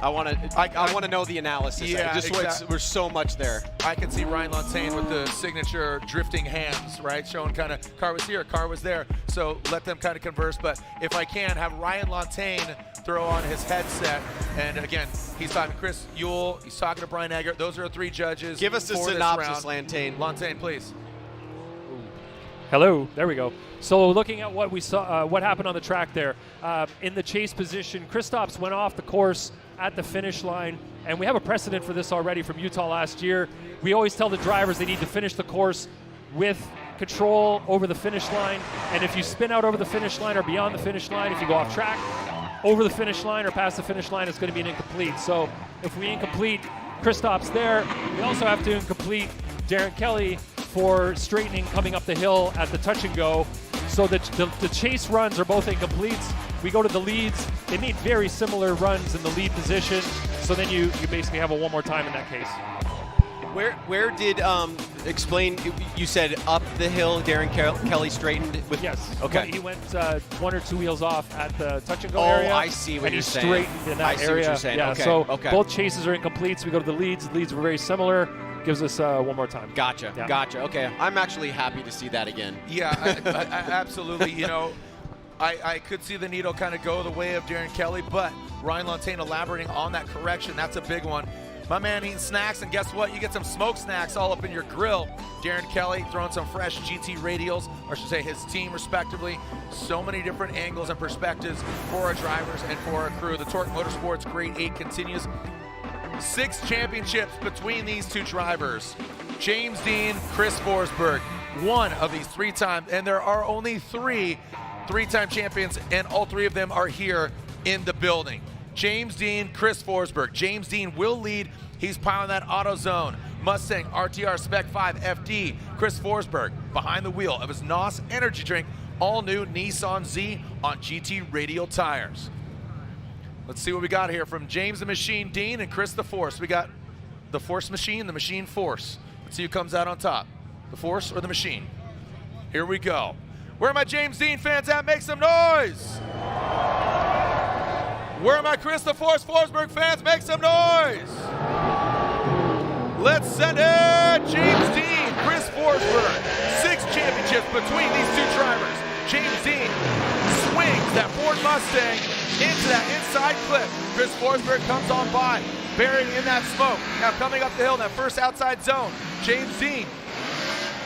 Speaker 8: I want to know the analysis.
Speaker 1: Yeah,
Speaker 8: just we're so much there.
Speaker 1: I can see Ryan Lantain with the signature drifting hands, right? Showing kind of car was here, car was there. So let them kind of converse. But if I can, have Ryan Lantain throw on his headset. And again, he's talking to Chris Ewell. He's talking to Brian Eggert. Those are 3 judges.
Speaker 8: Give us the synopsis, Lantain.
Speaker 1: Lantain, please.
Speaker 10: Hello, there we go. So looking at what we saw, what happened on the track there, in the chase position, Kristaps went off the course at the finish line, and we have a precedent for this already from Utah last year. We always tell the drivers they need to finish the course with control over the finish line, and if you spin out over the finish line or beyond the finish line, if you go off track, over the finish line or past the finish line, it's going to be an incomplete. So if we incomplete Kristaps there, we also have to incomplete Darren Kelly for straightening coming up the hill at the touch and go. So the chase runs are both incompletes. We go to the leads. They made very similar runs in the lead position. So then you basically have a one more time in that case.
Speaker 8: Where did explain? You said up the hill. Darren Kelly straightened with.
Speaker 10: Yes.
Speaker 8: Okay.
Speaker 10: He went 1 or 2 wheels off at the touch and go
Speaker 8: Oh,
Speaker 10: area.
Speaker 8: I see what
Speaker 10: and
Speaker 8: you're saying.
Speaker 10: he straightened in that
Speaker 8: I see
Speaker 10: area.
Speaker 8: what you're saying.
Speaker 10: Yeah.
Speaker 8: Okay.
Speaker 10: So
Speaker 8: okay.
Speaker 10: both chases are incomplete. So we go to the leads. The leads were very similar. gives us one more time.
Speaker 8: Gotcha.
Speaker 10: Yeah.
Speaker 8: Gotcha. Okay. I'm actually happy to see that again.
Speaker 1: Yeah, I absolutely. You know, I could see the needle kind of go the way of Darren Kelly, but Ryan Lontaine elaborating on that correction. That's a big one. My man eating snacks, and guess what? You get some smoked snacks all up in your grill. Darren Kelly throwing some fresh GT radials, or I should say his team respectively. So many different angles and perspectives for our drivers and for our crew. The Torque Motorsports Grade 8 continues. 6 championships between these two drivers. James Deane, Chris Forsberg, one of these 3 times, and there are only 3 3-time champions, and all 3 of them are here in the building. James Deane, Chris Forsberg. James Deane will lead. He's piloting that AutoZone Mustang RTR Spec 5 FD. Chris Forsberg behind the wheel of his NOS energy drink, all new Nissan Z on GT radial tires. Let's see what we got here from James the Machine Deane and Chris the Force. We got the Force Machine, the Machine Force. Let's see who comes out on top, the Force or the Machine. Here we go. Where are my James Deane fans at? Make some noise. Where are my Chris the Force Forsberg fans? Make some noise. Let's send it. James Deane, Chris Forsberg. 6 championships between these 2 drivers. James Deane swings that Ford Mustang into that inside clip. Chris Forsberg comes on by, buried in that smoke. Now coming up the hill in that first outside zone, James Deane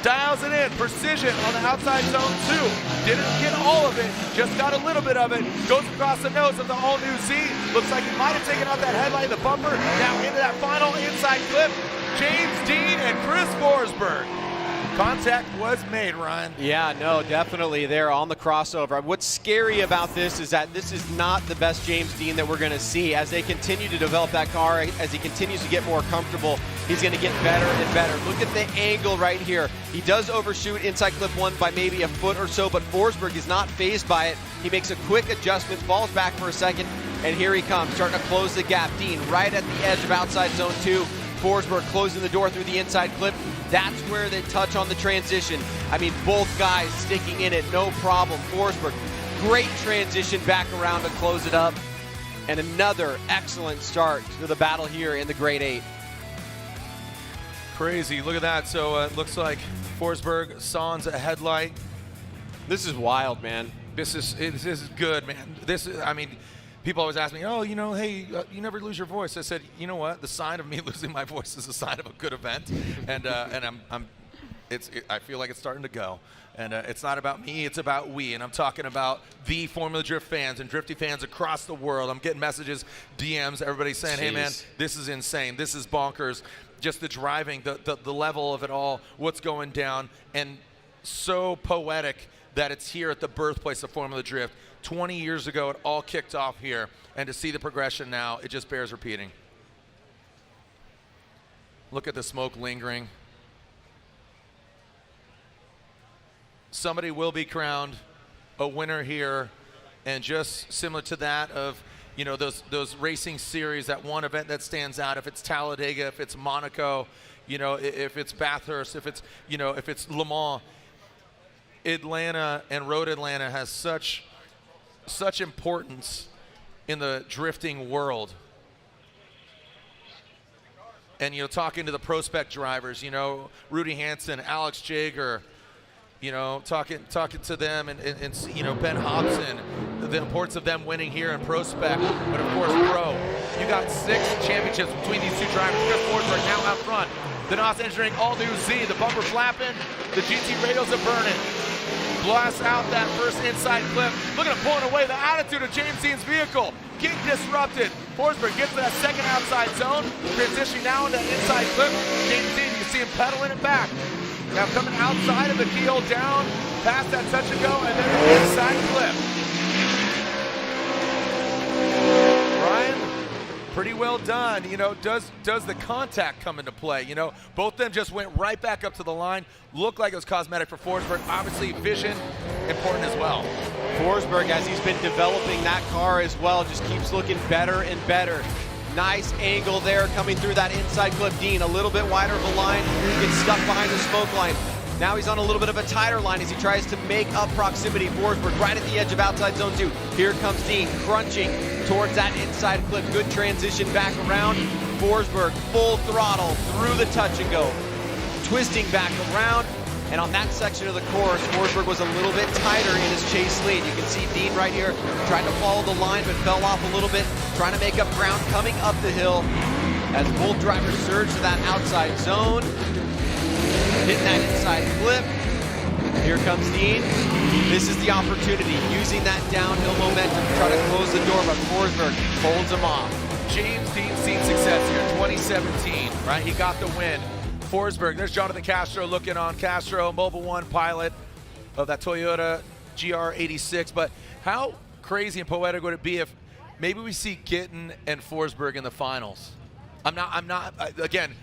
Speaker 1: dials it in, precision on the outside zone 2. Didn't get all of it, just got a little bit of it. Goes across the nose of the all-new Z. Looks like he might have taken out that headlight, the bumper. Now into that final inside clip, James Deane and Chris Forsberg. Contact was made, Ryan.
Speaker 8: Yeah, no, definitely there on the crossover. What's scary about this is that this is not the best James Deane that we're going to see. As they continue to develop that car, as he continues to get more comfortable, he's going to get better and better. Look at the angle right here. He does overshoot inside clip 1 by maybe a foot or so, but Forsberg is not fazed by it. He makes a quick adjustment, falls back for a second, and here he comes, starting to close the gap. Deane right at the edge of outside zone 2. Forsberg closing the door through the inside clip. That's where they touch on the transition. I mean, both guys sticking in it, no problem. Forsberg, great transition back around to close it up. And another excellent start to the battle here in the Grade 8.
Speaker 1: Crazy, look at that. So it looks like Forsberg sans a headlight.
Speaker 8: This is wild, man.
Speaker 1: This is good, man. This is, I mean, people always ask me, oh, you know, hey, you never lose your voice. I said, you know what? The sign of me losing my voice is a sign of a good event, and I feel like it's starting to go. And it's not about me, it's about we. And I'm talking about the Formula Drift fans and Drifty fans across the world. I'm getting messages, DMs, everybody saying, hey, man, this is insane. This is bonkers. Just the driving, the level of it all, what's going down, and so poetic that it's here at the birthplace of Formula Drift. 20 years ago, it all kicked off here, and to see the progression now, it just bears repeating. Look at the smoke lingering. Somebody will be crowned a winner here, and just similar to that of, you know, those racing series, that one event that stands out, if it's Talladega, if it's Monaco, you know, if it's Bathurst, if it's, you know, if it's Le Mans, Atlanta and Road Atlanta has such importance in the drifting world. And, you know, talking to the prospect drivers, you know, Rudy Hansen, Alex Jager, you know, talking to them, and you know, Ben Hobson, the importance of them winning here in prospect, but of course pro. You got 6 championships between these 2 drivers. Chris Forsberg now out front. The NOS entering all new Z, the bumper flapping, the GT radials are burning. Bluss out that first inside clip. Look at him pulling away, the attitude of James Deane's vehicle. Getting disrupted. Forsberg gets to that second outside zone. Transitioning now into that inside clip. James Deane, you can see him pedaling it back. Now coming outside of the keyhole down, past that touch and go, and then the inside clip. Ryan, pretty well done. You know, does the contact come into play? You know, both of them just went right back up to the line. Looked like it was cosmetic for Forsberg. Obviously, vision important as well.
Speaker 8: Forsberg, as he's been developing that car as well, just keeps looking better and better. Nice angle there coming through that inside clip. Deane a little bit wider of a line, gets stuck behind the smoke line. Now he's on a little bit of a tighter line as he tries to make up proximity. Forsberg right at the edge of outside zone 2. Here comes Deane crunching towards that inside clip. Good transition back around. Forsberg full throttle through the touch and go, twisting back around. And on that section of the course, Forsberg was a little bit tighter in his chase lead. You can see Deane right here trying to follow the line, but fell off a little bit, trying to make up ground coming up the hill as both drivers surge to that outside zone. Hitting that inside clip. Here comes Deane. This is the opportunity, using that downhill momentum to try to close the door, but Forsberg holds him off.
Speaker 1: James Deane's seen success here in 2017, right? He got the win. Forsberg, there's Jonathan Castro looking on. Castro, Mobile One pilot of that Toyota GR86. But how crazy and poetic would it be if maybe we see Gittin and Forsberg in the finals? Again,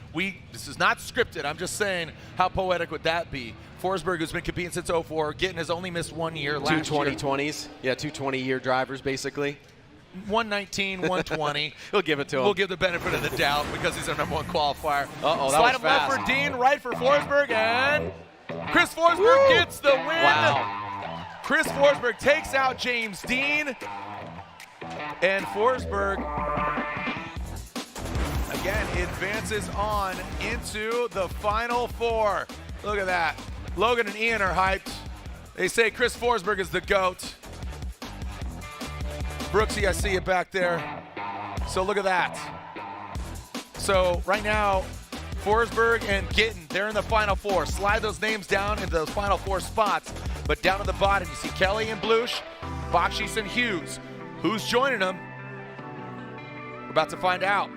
Speaker 1: this is not scripted. I'm just saying, how poetic would that be? Forsberg, who's been competing since 04, Gittin has only missed 1 year last
Speaker 8: year. 2020s. Yeah, 2 20-year drivers, basically.
Speaker 1: 119, 120.
Speaker 8: We'll give it to him.
Speaker 1: We'll give the benefit of the doubt because he's our #1 qualifier.
Speaker 8: Uh-oh, that
Speaker 1: Slide
Speaker 8: was
Speaker 1: him
Speaker 8: fast.
Speaker 1: left for Deane, right for Forsberg, and Chris Forsberg gets the win.
Speaker 8: Wow.
Speaker 1: Chris Forsberg takes out James Deane, and Forsberg again advances on into the Final Four. Look at that. Logan and Ian are hyped. They say Chris Forsberg is the GOAT. Brooksy, I see you back there. So look at that. So right now, Forsberg and Gittin, they're in the Final Four. Slide those names down into those Final Four spots. But down at the bottom, you see Kelly and Bluss, Bakchis and Hughes. Who's joining them? We're about to find out.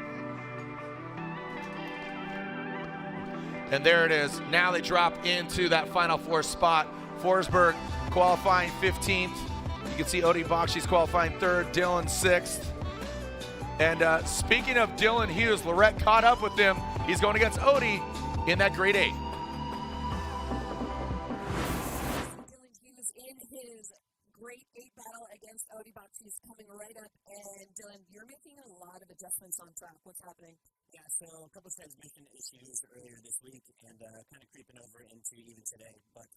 Speaker 1: And there it is. Now they drop into that Final Four spot. Forsberg qualifying 15th. You can see Odie Bakchis qualifying 3rd, Dylan 6th. And speaking of Dylan Hughes, Lorette caught up with him. He's going against Odie in that grade 8.
Speaker 11: Dylan Hughes in his grade 8 battle against Odie Bakchis coming right up. And Dylan, you're making a lot of adjustments on track. What's happening?
Speaker 13: Yeah, so a couple of transmission issues earlier this week and kind of creeping over into even today. But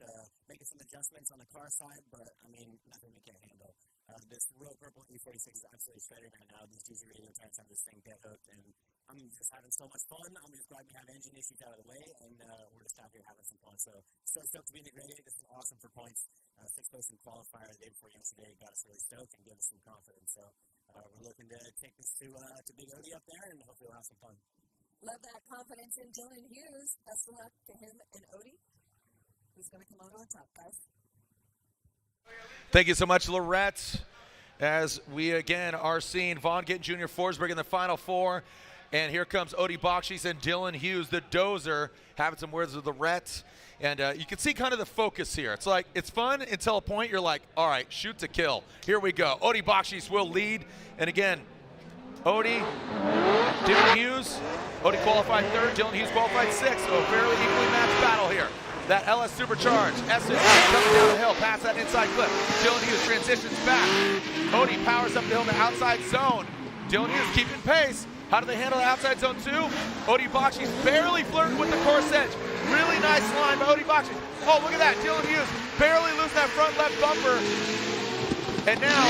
Speaker 13: making some adjustments on the car side, but I mean, nothing we can't handle. This real purple E46 is absolutely shredding right now. These GT radio tires have this thing dead hooked, and I'm just having so much fun. I'm just glad we have engine issues out of the way, and we're just out here having some fun. So stoked to be in the grade 8. This is awesome for points. 6th place in qualifier the day before yesterday got us really stoked and gave us some confidence. So we're looking to take this to Big Odie up there, and hopefully we'll have some fun.
Speaker 11: Love that confidence in Dylan Hughes. Best of luck to him and Odie. Who's going to come out on top, guys?
Speaker 1: Thank you so much, Lorette. As we again are seeing Vaughn Gittin Jr. Forsberg in the Final Four. And here comes Odie Bakchis and Dylan Hughes, the dozer, having some words with Lorette. And you can see kind of the focus here. It's like, it's fun until a point you're like, all right, shoot to kill. Here we go. Odie Bakchis will lead. And again, Odie, Dylan Hughes. Odie qualified 3rd, Dylan Hughes qualified 6th. So a fairly equally matched battle here. That LS Supercharged, Essence coming down the hill, past that inside clip. Dylan Hughes transitions back. Odie powers up the hill in the outside zone. Dylan Hughes keeping pace. How do they handle the outside zone 2? Odie Bakchis barely flirting with the course edge. Really nice line by Odie Bakchis. Oh, look at that. Dylan Hughes barely losing that front left bumper. And now,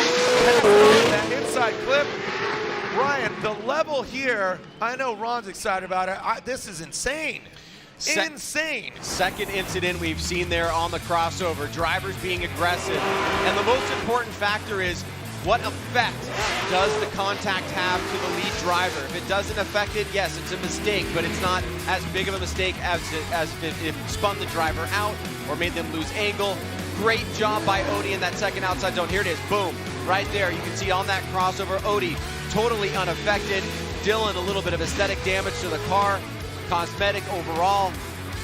Speaker 1: that inside clip. Ryan, the level here, I know Ron's excited about it. This is insane. Insane.
Speaker 8: Second incident we've seen there on the crossover. Drivers being aggressive. And the most important factor is, what effect does the contact have to the lead driver? If it doesn't affect it, yes, it's a mistake, but it's not as big of a mistake as if it spun the driver out or made them lose angle. Great job by Odie in that second outside zone. Here it is, boom, right there. You can see on that crossover, Odie totally unaffected. Dylan, a little bit of aesthetic damage to the car, cosmetic overall.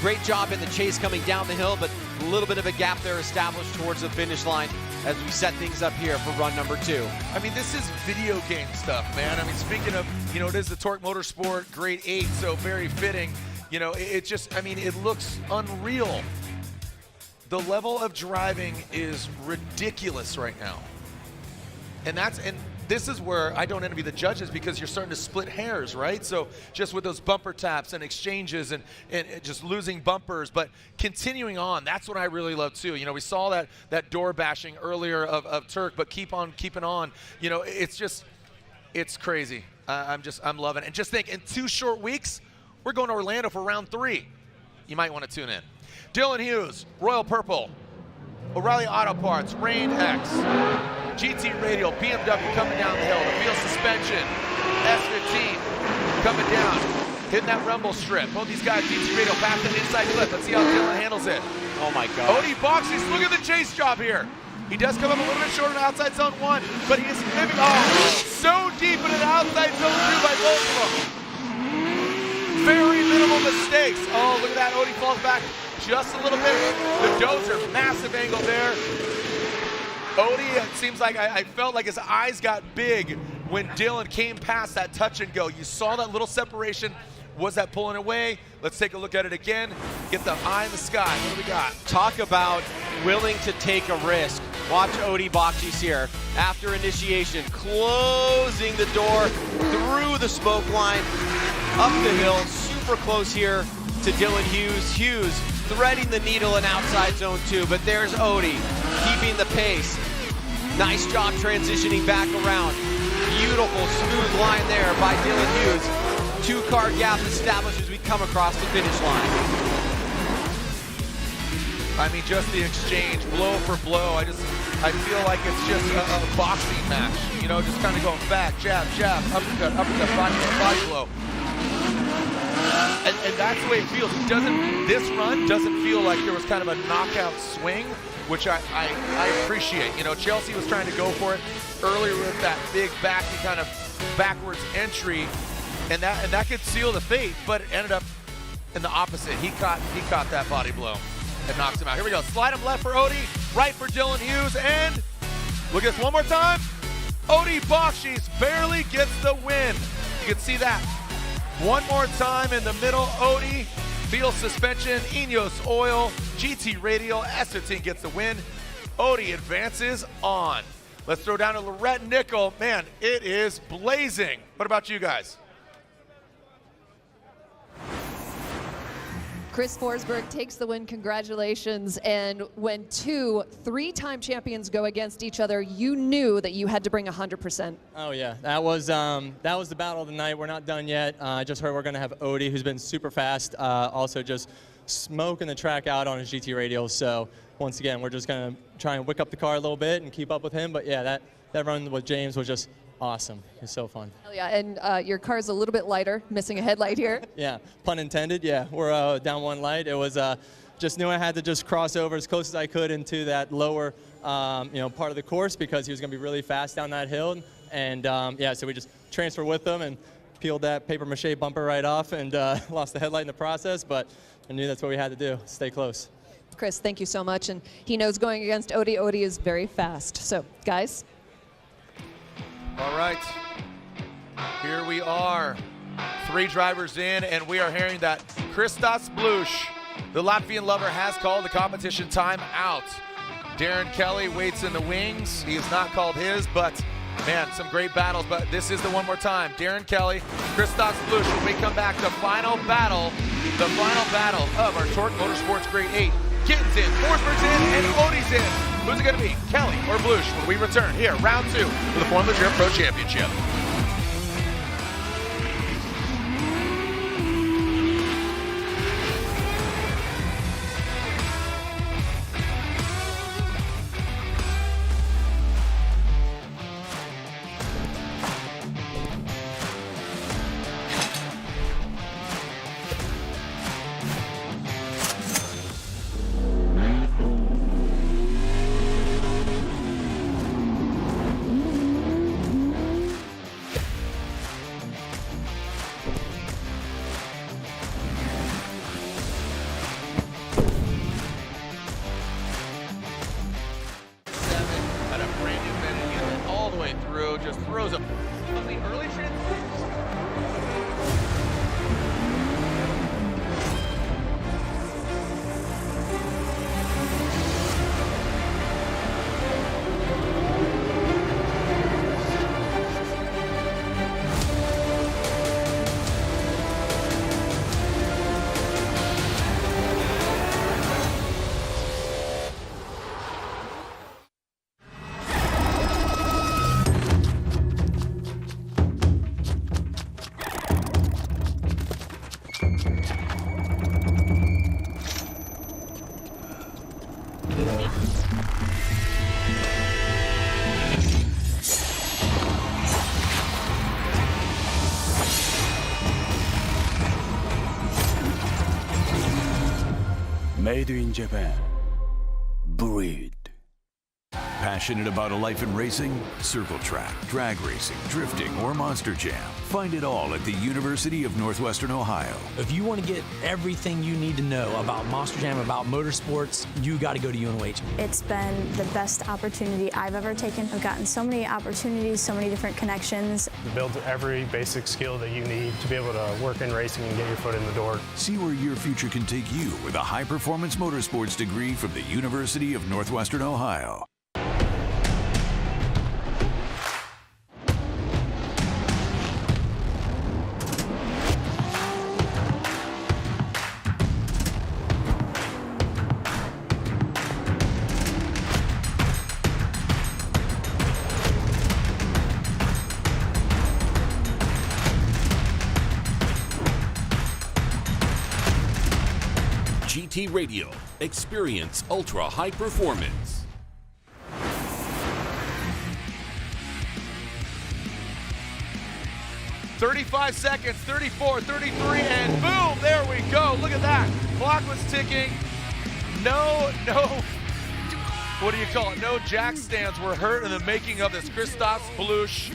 Speaker 8: Great job in the chase coming down the hill, but a little bit of a gap there established towards the finish line as we set things up here for run number 2.
Speaker 1: I mean, this is video game stuff, man. I mean, speaking of, you know, it is the Torque Motorsport grade 8, so very fitting. You know, it just, I mean, it looks unreal. The level of driving is ridiculous right now. And this is where I don't envy the judges, because you're starting to split hairs, right? So just with those bumper taps and exchanges and just losing bumpers, but continuing on, that's what I really love too. You know, we saw that door bashing earlier of Turk, but keep on keeping on. You know, it's just, It's crazy. I'm loving it. And just think, in 2 short weeks, we're going to Orlando for round 3. You might want to tune in. Dylan Hughes, Royal Purple, O'Reilly Auto Parts, Rain X, GT Radial, BMW coming down the hill, the field suspension, S15 coming down, hitting that rumble strip. Both these guys, GT Radial, past the inside clip. Let's see how Dylan handles it.
Speaker 8: Oh my God.
Speaker 1: Odie Bakchis, look at the chase job here. He does come up a little bit short on outside zone 1, but he is living so deep into the outside zone 2 by both of them. Very minimal mistakes. Oh, look at that. Odie falls back just a little bit. The dozer, massive angle there. Odie, it seems like I felt like his eyes got big when Dylan came past that touch and go. You saw that little separation. Was that pulling away? Let's take a look at it again. Get the eye in the sky. What do we got?
Speaker 8: Talk about willing to take a risk. Watch Odie Bakchis here. After initiation, closing the door through the smoke line, up the hill, super close here to Dylan Hughes. Hughes threading the needle in outside zone 2, but there's Odie keeping the pace. Nice job transitioning back around. Beautiful smooth line there by Dylan Hughes. 2-car gap established as we come across the finish line.
Speaker 1: I mean, just the exchange, blow for blow. I feel like it's just a boxing match. You know, just kind of going back, jab, jab, uppercut, body blow. And that's the way it feels. This run doesn't feel like there was kind of a knockout swing, which I appreciate. You know, Chelsea was trying to go for it earlier with that big backy kind of backwards entry, and that could seal the fate, but it ended up in the opposite. He caught that body blow and knocks him out. Here we go. Slide him left for Odie, right for Dylan Hughes, and look at this one more time. Odie Bakchis barely gets the win. You can see that. One more time in the middle, Odie, field suspension, Ineos oil, GT Radial, S15 gets the win. Odie advances on. Let's throw down to Lorette Nickel. Man, it is blazing. What about you guys?
Speaker 14: Chris Forsberg takes the win, congratulations. And when 2 3-time champions go against each other, you knew that you had to bring 100%.
Speaker 15: Oh yeah, that was the battle of the night. We're not done yet. I just heard we're gonna have Odie, who's been super fast, also just smoking the track out on his GT Radial. So once again, we're just gonna try and wick up the car a little bit and keep up with him. But yeah, that run with James was just awesome. It's so fun.
Speaker 14: Hell yeah, and your car's a little bit lighter, missing a headlight here.
Speaker 15: Yeah, pun intended. Yeah, we're down one light. It was just knew I had to just cross over as close as I could into that lower part of the course because he was going to be really fast down that hill. And yeah, so we just transferred with him and peeled that paper mache bumper right off and lost the headlight in the process. But I knew that's what we had to do, stay close.
Speaker 14: Chris, thank you so much. And he knows going against Odie. Odie is very fast. So, guys.
Speaker 1: All right, here we are, 3 drivers in, and we are hearing that Christos Bluss, the Latvian lover, has called the competition time out. Darren Kelly waits in the wings. He has not called his, but man, some great battles, but this is the one more time. Darren Kelly, Christos Bluss, when we come back, the final battle of our Torque Motorsports Grade 8. Gittin's in, Forsberg's in, and Odie's in. Who's it going to be, Kelly or Bluss, when we return here, round 2 for the Formula Drift Pro Championship.
Speaker 3: Made in Japan. Breed. Passionate about a life in racing? Circle track, drag racing, drifting, or monster jam. Find it all at the University of Northwestern Ohio.
Speaker 6: If you want to get everything you need to know about Monster Jam, about motorsports, you got to go to UNOH.
Speaker 23: It's been the best opportunity I've ever taken. I've gotten so many opportunities, so many different connections.
Speaker 24: It builds every basic skill that you need to be able to work in racing and get your foot in the door.
Speaker 3: See where your future can take you with a high-performance motorsports degree from the University of Northwestern Ohio.
Speaker 12: GT Radio. Experience ultra high performance.
Speaker 1: "35 seconds, 34, 33, and boom, there we go. Look at that. Clock was ticking. No, what do you call it? No jack stands were hurt in the making of this Christoph Bluss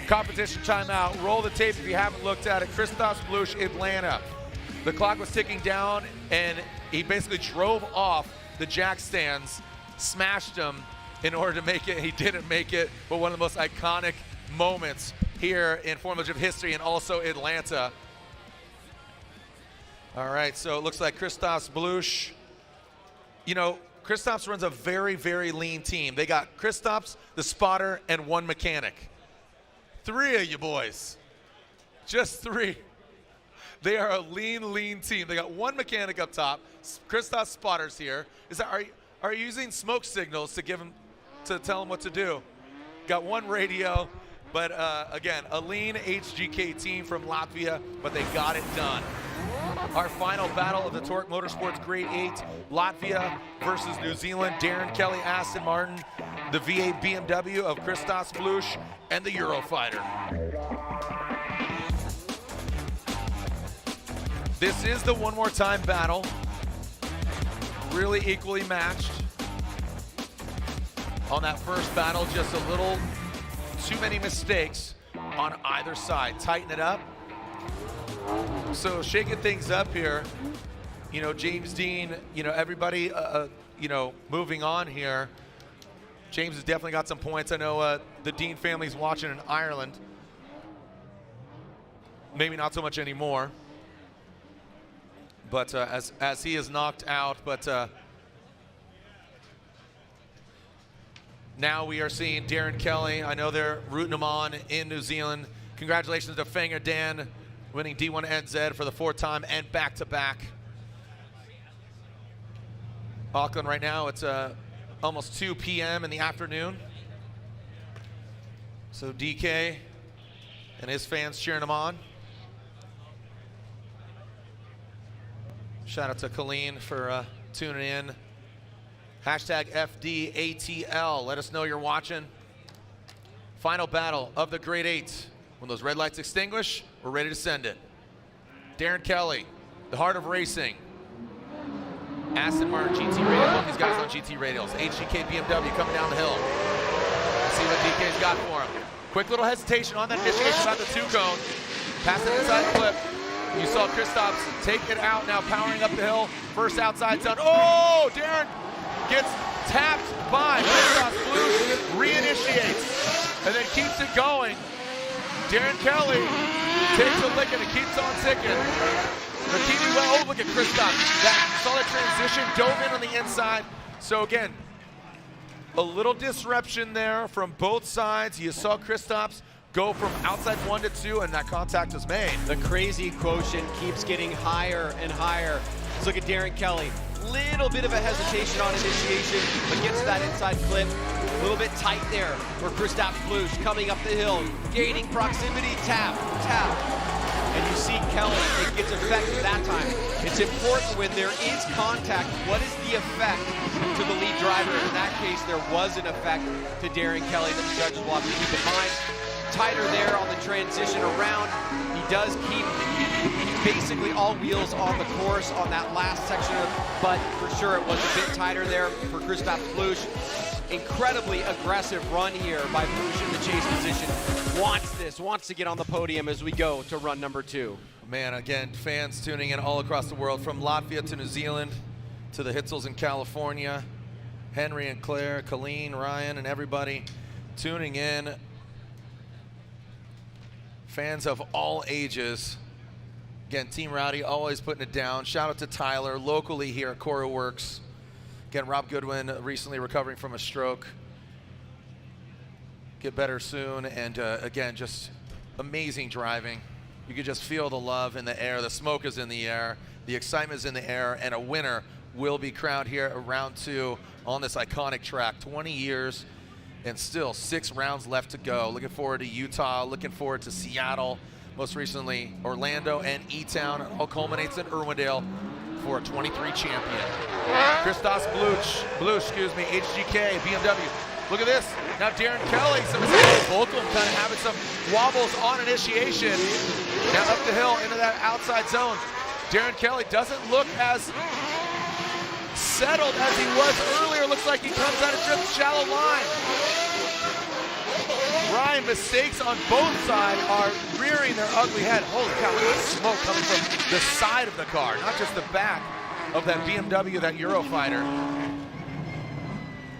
Speaker 1: competition timeout. Roll the tape if you haven't looked at it. Christoph Bluss, Atlanta. The clock was ticking down, and he basically drove off the jack stands, smashed them in order to make it. He didn't make it, but one of the most iconic moments here in Formula Drift history and also Atlanta. All right, so it looks like Christoph Bluss. You know, Christoph runs a very, very lean team. They got Christoph, the spotter, and one mechanic. 3 of you boys. Just 3. They are a lean team. They got one mechanic up top. Christoph spotters here. Are you using smoke signals to tell him what to do? Got one radio, but again, a lean HGK team from Latvia, but they got it done. Our final battle of the Torque Motorsports Grade 8, Latvia versus New Zealand. Darren Kelly, Aston Martin, the V8 BMW of Christoph Bluss, and the Eurofighter. This is the one more time battle. Really equally matched. On that first battle, just a little too many mistakes on either side. Tighten it up. So shaking things up here, you know, James Deane, you know, everybody, you know, moving on here. James has definitely got some points. I know the Deane family's watching in Ireland. Maybe not so much anymore. But as he is knocked out, but now we are seeing Darren Kelly. I know they're rooting him on in New Zealand. Congratulations to Fanger Dan, winning D1 NZ for the 4th time and back-to-back. Auckland right now, it's almost 2 p.m. in the afternoon. So DK and his fans cheering him on. Shout out to Colleen for tuning in. Hashtag FDATL. Let us know you're watching. Final battle of the Grade 8. When those red lights extinguish, we're ready to send it. Darren Kelly, the heart of racing. Aston Martin GT Radio. Look, these guys on GT radios. HGK BMW coming down the hill. Let's see what DK's got for him. Quick little hesitation on that initiation about the 2-cone. Pass it inside the clip. You saw Christoph take it out, now powering up the hill. First outside zone. Oh, Darren gets tapped by Christoph Bluss, reinitiates, and then keeps it going. Darren Kelly takes a lick and it keeps on ticking. They're keeping well. Oh, look at Christoph. Saw that transition, dove in on the inside. So again, a little disruption there from both sides. You saw Christoph go from outside 1 to 2, and that contact was made.
Speaker 8: The crazy quotient keeps getting higher and higher. Let's look at Darren Kelly. Little bit of a hesitation on initiation, but gets that inside clip. A little bit tight there for Christoph Bluss coming up the hill, gaining proximity, tap. And you see Kelly, it gets effect that time. It's important when there is contact, what is the effect to the lead driver? In that case, there was an effect to Darren Kelly that the judges will have to keep in mind. Tighter there on the transition around. He does keep basically all wheels on the course on that last section, but for sure it was a bit tighter there for Christoph Bluss. Incredibly aggressive run here by Bluss in the chase position. Wants to get on the podium as we go to run number 2.
Speaker 1: Man, again, fans tuning in all across the world, from Latvia to New Zealand to the Hitzels in California. Henry and Claire, Colleen, Ryan, and everybody tuning in. Fans of all ages. Again, Team Rowdy always putting it down. Shout out to Tyler, locally here at Cora Works. Again, Rob Goodwin recently recovering from a stroke. Get better soon, and again, just amazing driving. You could just feel the love in the air. The smoke is in the air. The excitement is in the air, and a winner will be crowned here at round 2 on this iconic track. 20 years and still 6 rounds left to go. Looking forward to Utah, looking forward to Seattle, most recently Orlando and E-Town. It all culminates in Irwindale for a 23 champion. Christos Bluss, HGK, BMW. Look at this. Now Darren Kelly, some vocal, kind of having some wobbles on initiation. Now up the hill into that outside zone. Darren Kelly doesn't look as settled as he was earlier. Looks like he comes out of drift shallow line. Ryan, mistakes on both sides are rearing their ugly head. Holy cow, look at the smoke coming from the side of the car, not just the back of that BMW, that Eurofighter.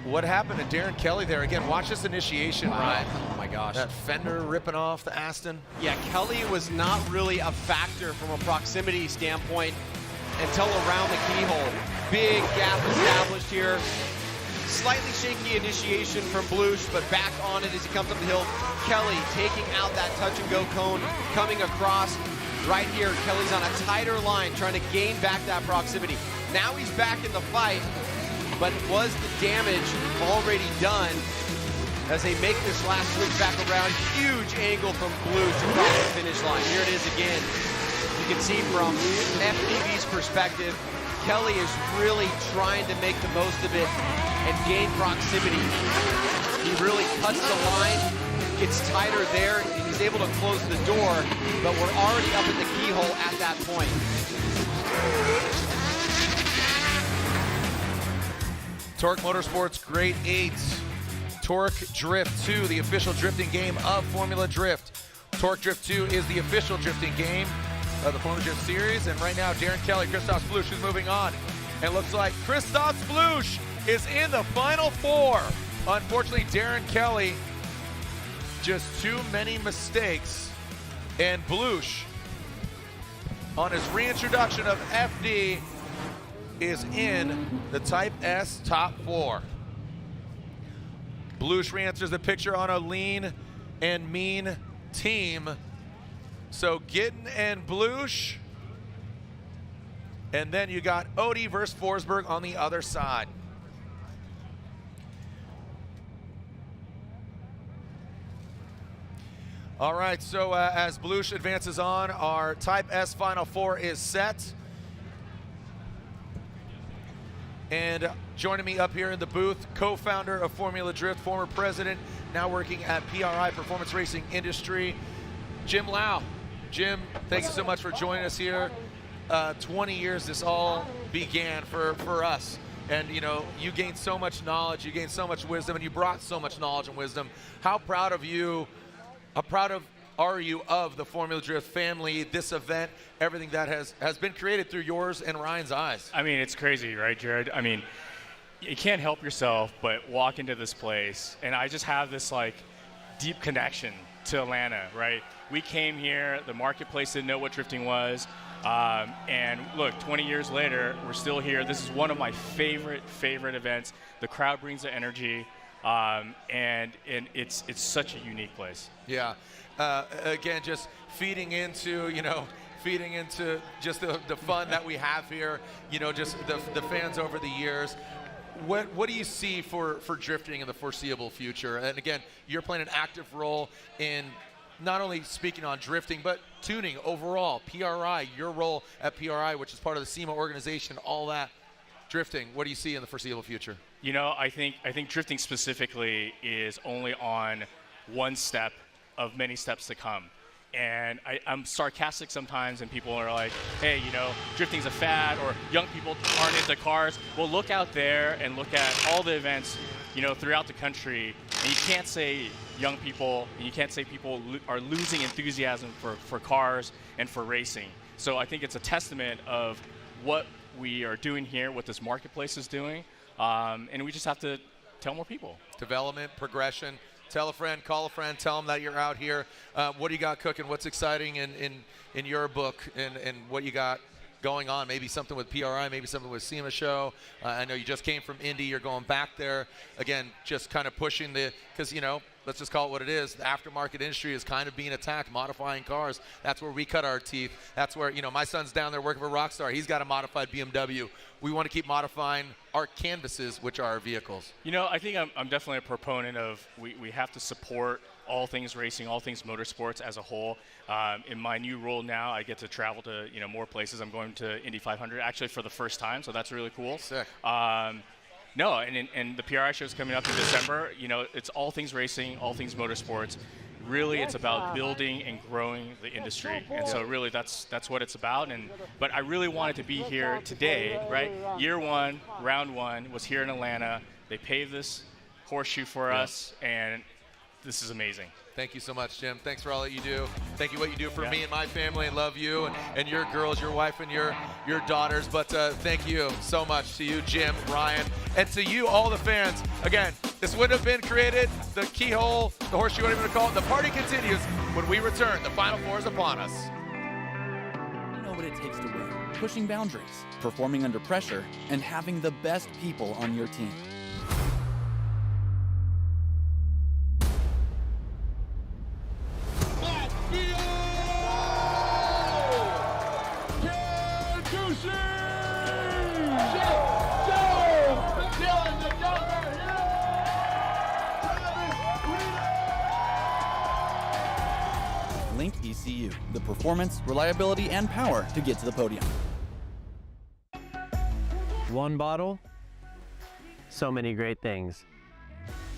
Speaker 1: What happened to Darren Kelly there? Again, watch this initiation, Ryan.
Speaker 8: Oh my gosh.
Speaker 1: That fender ripping off the Aston.
Speaker 8: Yeah, Kelly was not really a factor from a proximity standpoint until around the keyhole. Big gap established here. Slightly shaky initiation from Bluss, but back on it as he comes up the hill. Kelly taking out that touch and go cone, coming across right here. Kelly's on a tighter line, trying to gain back that proximity. Now he's back in the fight, but was the damage already done as they make this last switch back around? Huge angle from Bluss across the finish line. Here it is again. You can see from FPV's perspective, Kelly is really trying to make the most of it and gain proximity. He really cuts the line, gets tighter there, and he's able to close the door, but we're already up in the keyhole at that point.
Speaker 1: Torque Motorsports Grade 8. Torque Drift 2, the official drifting game of Formula Drift. Torque Drift 2 is the official drifting game of the Formula Drift series, and right now Darren Kelly, Christos Bluss is moving on. And it looks like Christos Bluss is in the final 4. Unfortunately, Darren Kelly, just too many mistakes, and Bluss, on his reintroduction of FD, is in the Type S top 4. Bluss re-enters the picture on a lean and mean team. So Gittin and Bluss, and then you got Odie versus Forsberg on the other side. All right, so as Bluss advances on, our Type S Final 4 is set. And joining me up here in the booth, co-founder of Formula Drift, former president, now working at PRI, Performance Racing Industry, Jim Lau. Jim, thank you so much for joining us here. 20 years this all began for us. And you know, you gained so much knowledge, you gained so much wisdom, and you brought so much knowledge and wisdom. How proud of you, are you of the Formula Drift family, this event, everything that has been created through yours and Ryan's eyes?
Speaker 16: I mean, it's crazy, right, Jared? I mean, you can't help yourself but walk into this place, and I just have this like deep connection to Atlanta, right? We came here, the marketplace didn't know what drifting was, and look, 20 years later, we're still here. This is one of my favorite events. The crowd brings the energy, and it's such a unique place.
Speaker 1: Yeah, again, just feeding into just the fun that we have here, just the fans over the years. What do you see for drifting in the foreseeable future? And again, you're playing an active role in not only speaking on drifting, but tuning overall. PRI, your role at PRI, which is part of the SEMA organization, all that drifting. What do you see in the foreseeable future?
Speaker 16: You know, I think drifting specifically is only on one step of many steps to come. And I'm sarcastic sometimes, and people are like, hey, you know, drifting's a fad, or young people aren't into cars. Well, look out there and look at all the events, you know, throughout the country, and you can't say young people, and you can't say people are losing enthusiasm for cars and for racing. So I think it's a testament of what we are doing here, what this marketplace is doing, and we just have to tell more people.
Speaker 1: Development, progression. Tell a friend, call a friend, tell them that you're out here. What do you got cooking? What's exciting in your book, and what you got going on? Maybe something with PRI, maybe something with SEMA Show. I know you just came from Indy. You're going back there. Again, just kind of pushing because, you know, let's just call it what it is. The aftermarket industry is kind of being attacked, modifying cars. That's where we cut our teeth. That's where, you know, my son's down there working for Rockstar. He's got a modified BMW. We want to keep modifying our canvases, which are our vehicles.
Speaker 16: You know, I think I'm definitely a proponent of we have to support all things racing, all things motorsports as a whole. In my new role now, I get to travel to, you know, more places. I'm going to Indy 500 actually for the first time, so that's really cool.
Speaker 1: Sick.
Speaker 16: No, and the PRI show is coming up in December. You know, it's all things racing, all things motorsports. Really, it's about building and growing the industry, and so really that's what it's about. But I really wanted to be here today, right? Year one, round one was here in Atlanta. They paved this horseshoe for us, and this is amazing.
Speaker 1: Thank you so much, Jim. Thanks for all that you do. Thank you what you do for me and my family, and love you and your girls, your wife and your daughters. But thank you so much to you, Jim, Ryan, and to you, all the fans. Again, this wouldn't have been created. The keyhole, the horseshoe, whatever you want to call it. The party continues when we return. The Final Four is upon us.
Speaker 5: You know what it takes to win. Pushing boundaries, performing under pressure, and having the best people on your team. Link ECU, the performance, reliability, and power to get to the podium.
Speaker 18: One bottle, so many great things.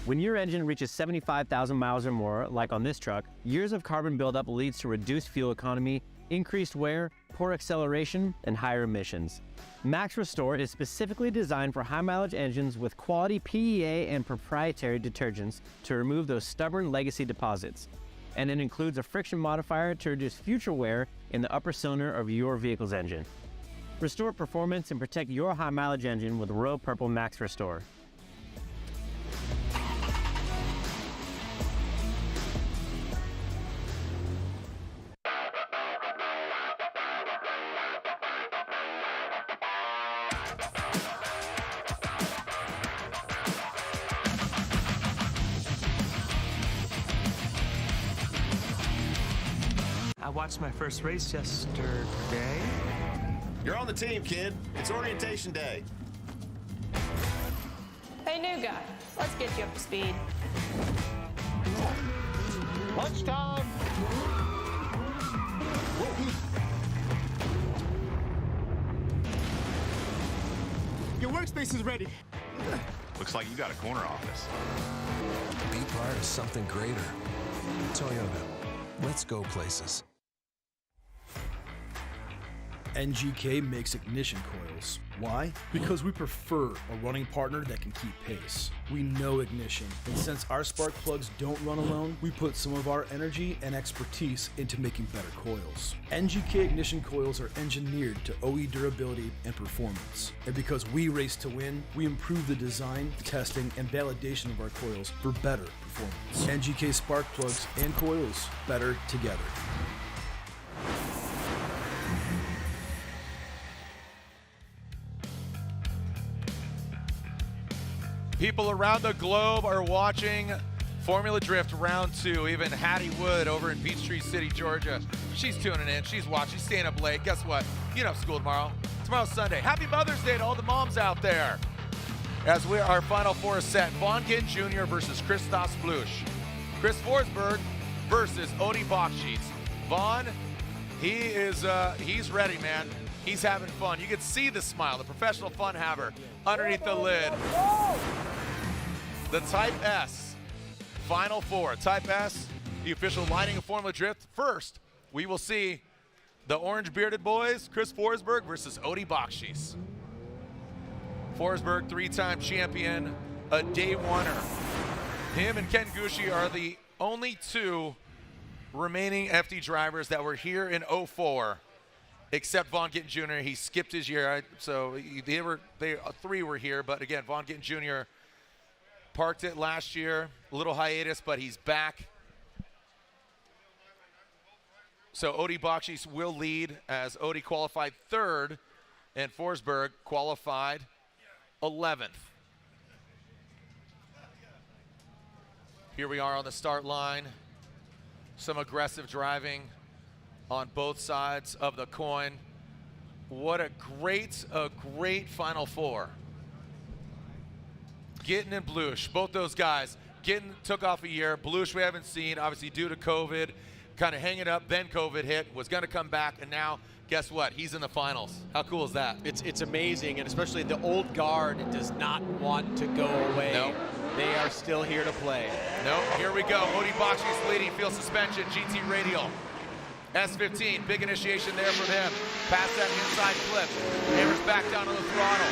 Speaker 18: When your engine reaches 75,000 miles or more, like on this truck, years of carbon buildup leads to reduced fuel economy, increased wear, poor acceleration, and higher emissions. Max Restore is specifically designed for high-mileage engines with quality PEA and proprietary detergents to remove those stubborn legacy deposits. And it includes a friction modifier to reduce future wear in the upper cylinder of your vehicle's engine. Restore performance and protect your high-mileage engine with Royal Purple Max Restore.
Speaker 19: I watched my first race yesterday.
Speaker 20: You're on the team, kid. It's orientation day.
Speaker 25: Hey, new guy, let's get you up to speed.
Speaker 20: Lunch time!
Speaker 26: Your workspace is ready.
Speaker 20: Looks like you got a corner office.
Speaker 27: Be part of something greater. Toyota. Let's go places.
Speaker 28: NGK makes ignition coils. Why? Because we prefer a running partner that can keep pace. We know ignition, and since our spark plugs don't run alone, we put some of our energy and expertise into making better coils. NGK ignition coils are engineered to OE durability and performance. And because we race to win, we improve the design, testing, and validation of our coils for better performance. NGK spark plugs and coils, better together.
Speaker 1: People around the globe are watching Formula Drift Round 2. Even Hattie Wood over in Peachtree City, Georgia. She's tuning in. She's watching. She's staying up late. Guess what? You don't have school tomorrow. Tomorrow's Sunday. Happy Mother's Day to all the moms out there. As our Final Four is set, Vaughn Gittin Jr. versus Christoph Bluss. Chris Forsberg versus Odie Bakchis. Vaughn, he's ready, man. He's having fun. You can see the smile, the professional fun haver underneath the lid. The Type S Final Four. Type S, the official lighting of Formula Drift. First, we will see the orange-bearded boys, Chris Forsberg versus Odie Bakchis. Forsberg, 3-time champion, a day oneer. Him and Ken Gucci are the only 2 remaining FD drivers that were here in 04, except Vaughn Gittin Jr. He skipped his year, so they 3 were here, but again, Vaughn Gittin Jr. parked it last year, a little hiatus, but he's back. So Odie Bakchis will lead as Odie qualified 3rd and Forsberg qualified 11th. Here we are on the start line. Some aggressive driving on both sides of the coin. What a great Final Four. Gittin and Bluss, both those guys. Gittin took off a year. Bluss we haven't seen, obviously due to COVID. Kind of hanging up, then COVID hit, was going to come back, and now, guess what? He's in the finals. How cool is that?
Speaker 8: It's amazing, and especially the old guard does not want to go away.
Speaker 1: Nope.
Speaker 8: They are still here to play.
Speaker 1: Nope, here we go. Odie Bakchis leading, field suspension, GT radial. S15, big initiation there from him. Past that inside flip, hammers back down on the throttle.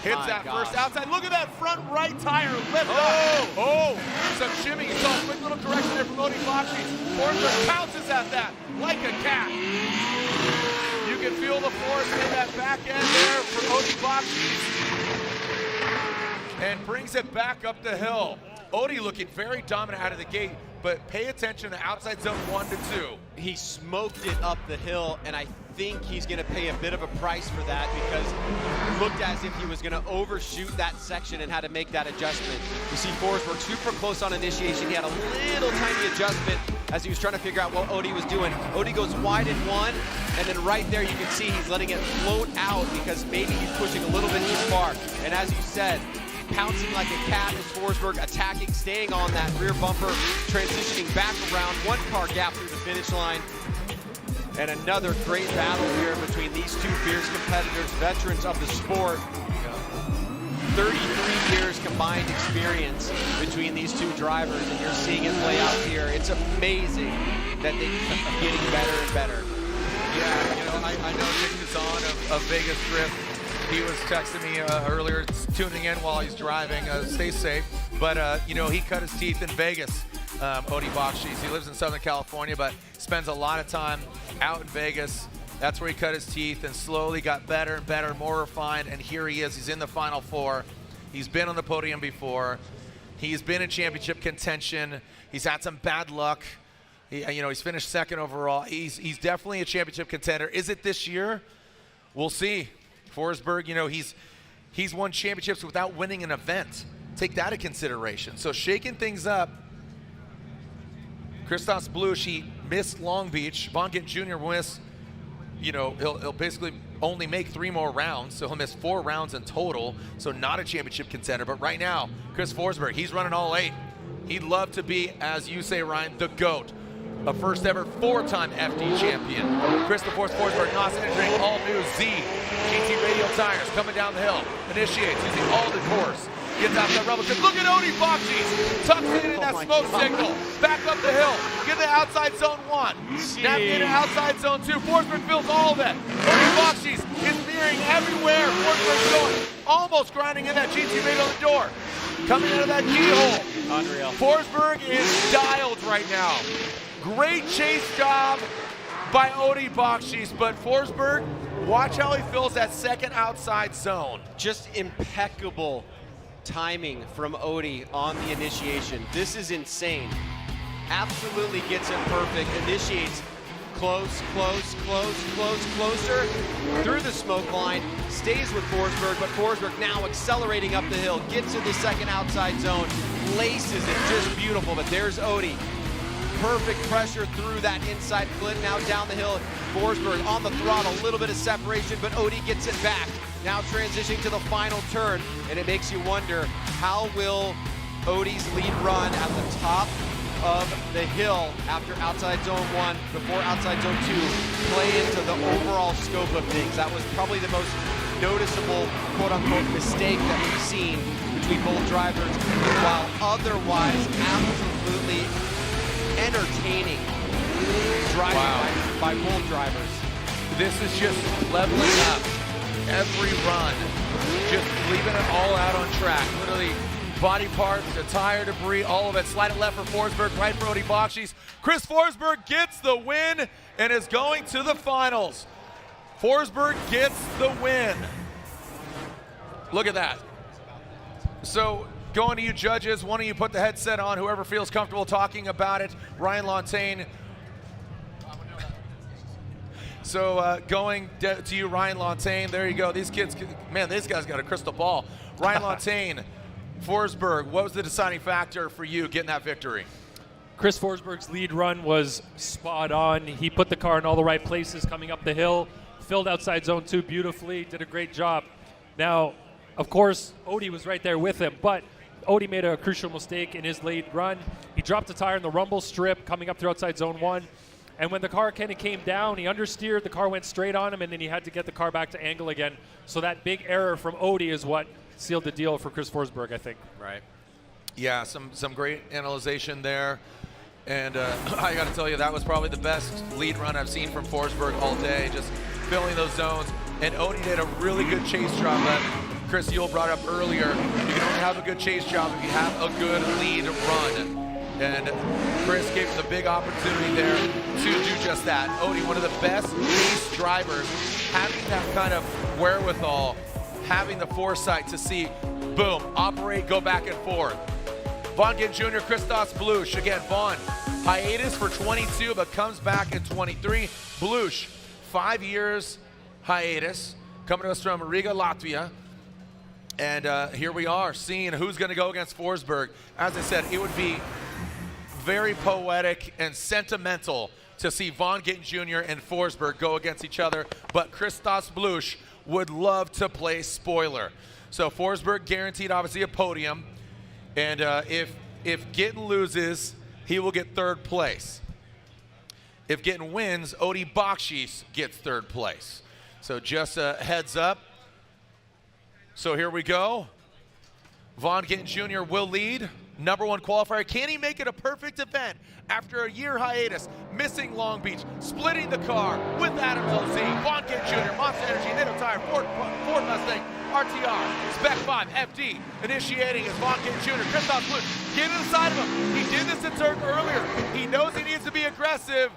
Speaker 1: Hits that first outside. Look at that front right tire lift up. Oh, some shimmy. You saw a quick little correction there from Odie Bakchis. Forsberg pounces at that like a cat. You can feel the force in that back end there for Odie Bakchis. And brings it back up the hill. Odie looking very dominant out of the gate, but pay attention to outside zone 1 to 2.
Speaker 8: He smoked it up the hill, and I think he's going to pay a bit of a price for that because it looked as if he was going to overshoot that section and had to make that adjustment. You see Forsberg super close on initiation. He had a little tiny adjustment as he was trying to figure out what Odie was doing. Odie goes wide in 1, and then right there you can see he's letting it float out because maybe he's pushing a little bit too far. And as you said, pouncing like a cat is Forsberg, attacking, staying on that rear bumper, transitioning back around, 1 car gap through the finish line. And another great battle here between these 2 fierce competitors, veterans of the sport. 33 years combined experience between these 2 drivers, and you're seeing it play out here. It's amazing that they keep getting better and better.
Speaker 1: Yeah, you know, I know Nick Kazan of Vegas Drift. He was texting me earlier, tuning in while he's driving. Stay safe. But, you know, he cut his teeth in Vegas, Odie Bakchis. He lives in Southern California, but spends a lot of time out in Vegas. That's where he cut his teeth and slowly got better and better, more refined. And here he is. He's in the Final Four. He's been on the podium before. He's been in championship contention. He's had some bad luck. He's finished 2nd overall. He's definitely a championship contender. Is it this year? We'll see. Forsberg, you know, he's won championships without winning an event. Take that into consideration. So shaking things up. Christos Bluss, he missed Long Beach. Vaughn Gittin Jr. will miss, you know, he'll basically only make 3 more rounds, so he'll miss 4 rounds in total, so not a championship contender. But right now, Chris Forsberg, he's running all 8. He'd love to be, as you say, Ryan, the GOAT. A first ever 4-time FD champion. Christopher Forsberg, Austin and Drink, all new Z GT radial tires coming down the hill. Initiates using all the course. Gets out that rubble. Look at Odie Bakchis. Tucks in that smoke signal. Back up the hill. Get to outside zone 1. Navigate to outside zone 2. Forsberg fills all of it. Odie Bakchis is veering everywhere. Forsberg's going. Almost grinding in that GT radial the door. Coming out of that keyhole.
Speaker 8: Unreal.
Speaker 1: Forsberg is dialed right now. Great chase job by Odie Bakchis, but Forsberg, watch how he fills that 2nd outside zone.
Speaker 8: Just impeccable timing from Odie on the initiation. This is insane. Absolutely gets it perfect. Initiates closer through the smoke line. Stays with Forsberg, but Forsberg now accelerating up the hill. Gets to the 2nd outside zone. Laces it just beautiful, but there's Odie. Perfect pressure through that inside flip. Now down the hill, Forsberg on the throttle, a little bit of separation, but Odie gets it back. Now transitioning to the final turn, and it makes you wonder, how will Odie's lead run at the top of the hill after outside zone 1, before outside zone 2, play into the overall scope of things? That was probably the most noticeable, quote-unquote, mistake that we've seen between both drivers, while otherwise absolutely entertaining driving by both drivers.
Speaker 1: This is just leveling up every run, just leaving it all out on track. Literally, body parts, the tire debris, all of it. Slide it left for Forsberg, right for Odie Bakchis. Chris Forsberg gets the win and is going to the finals. Forsberg gets the win. Look at that. So, going to you judges, one of you put the headset on, whoever feels comfortable talking about it. Ryan Lontaine. So going to you, Ryan Lontaine. There you go. These kids, man, these guys got a crystal ball. Ryan Lontaine, Forsberg, what was the deciding factor for you getting that victory?
Speaker 2: Chris Forsberg's lead run was spot on. He put the car in all the right places coming up the hill, filled outside zone 2 beautifully, did a great job. Now, of course, Odie was right there with him, but Odie made a crucial mistake in his lead run. He dropped a tire in the rumble strip coming up through outside zone 1. And when the car kind of came down, he understeered, the car went straight on him, and then he had to get the car back to angle again. So that big error from Odie is what sealed the deal for Chris Forsberg, I think.
Speaker 1: Right. Yeah, some great analyzation there. And I got to tell you, that was probably the best lead run I've seen from Forsberg all day, just filling those zones. And Odie did a really good chase job that Chris Yule brought up earlier. You can only have a good chase job if you have a good lead run. And Chris gave him the big opportunity there to do just that. Odie, one of the best race drivers, having that kind of wherewithal, having the foresight to see, boom, operate, go back and forth. Vaughn Gittin Jr., Christos Bluss. Again, Vaughn, hiatus for 22, but comes back in 23. Bluss, 5 years hiatus, coming to us from Riga, Latvia. And here we are, seeing who's going to go against Forsberg. As I said, it would be very poetic and sentimental to see Vaughn Gittin Jr. and Forsberg go against each other, but Christos Bluss would love to play spoiler. So Forsberg guaranteed, obviously, a podium, and if Gittin loses, he will get 3rd place. If Gittin wins, Odie Bakchis gets 3rd place. So just a heads up. So here we go. Vaughn Gittin Jr. will lead. #1 qualifier. Can he make it a perfect event after a year hiatus, missing Long Beach, splitting the car with Adam LZ, Vaughn Gittin Jr., Monster Energy, NATO Tire, Ford Mustang, RTR, Spec 5, FD. Initiating is Vaughn Gittin Jr. Christos Bluss, get inside of him. He did this in turn earlier. He knows he needs to be aggressive.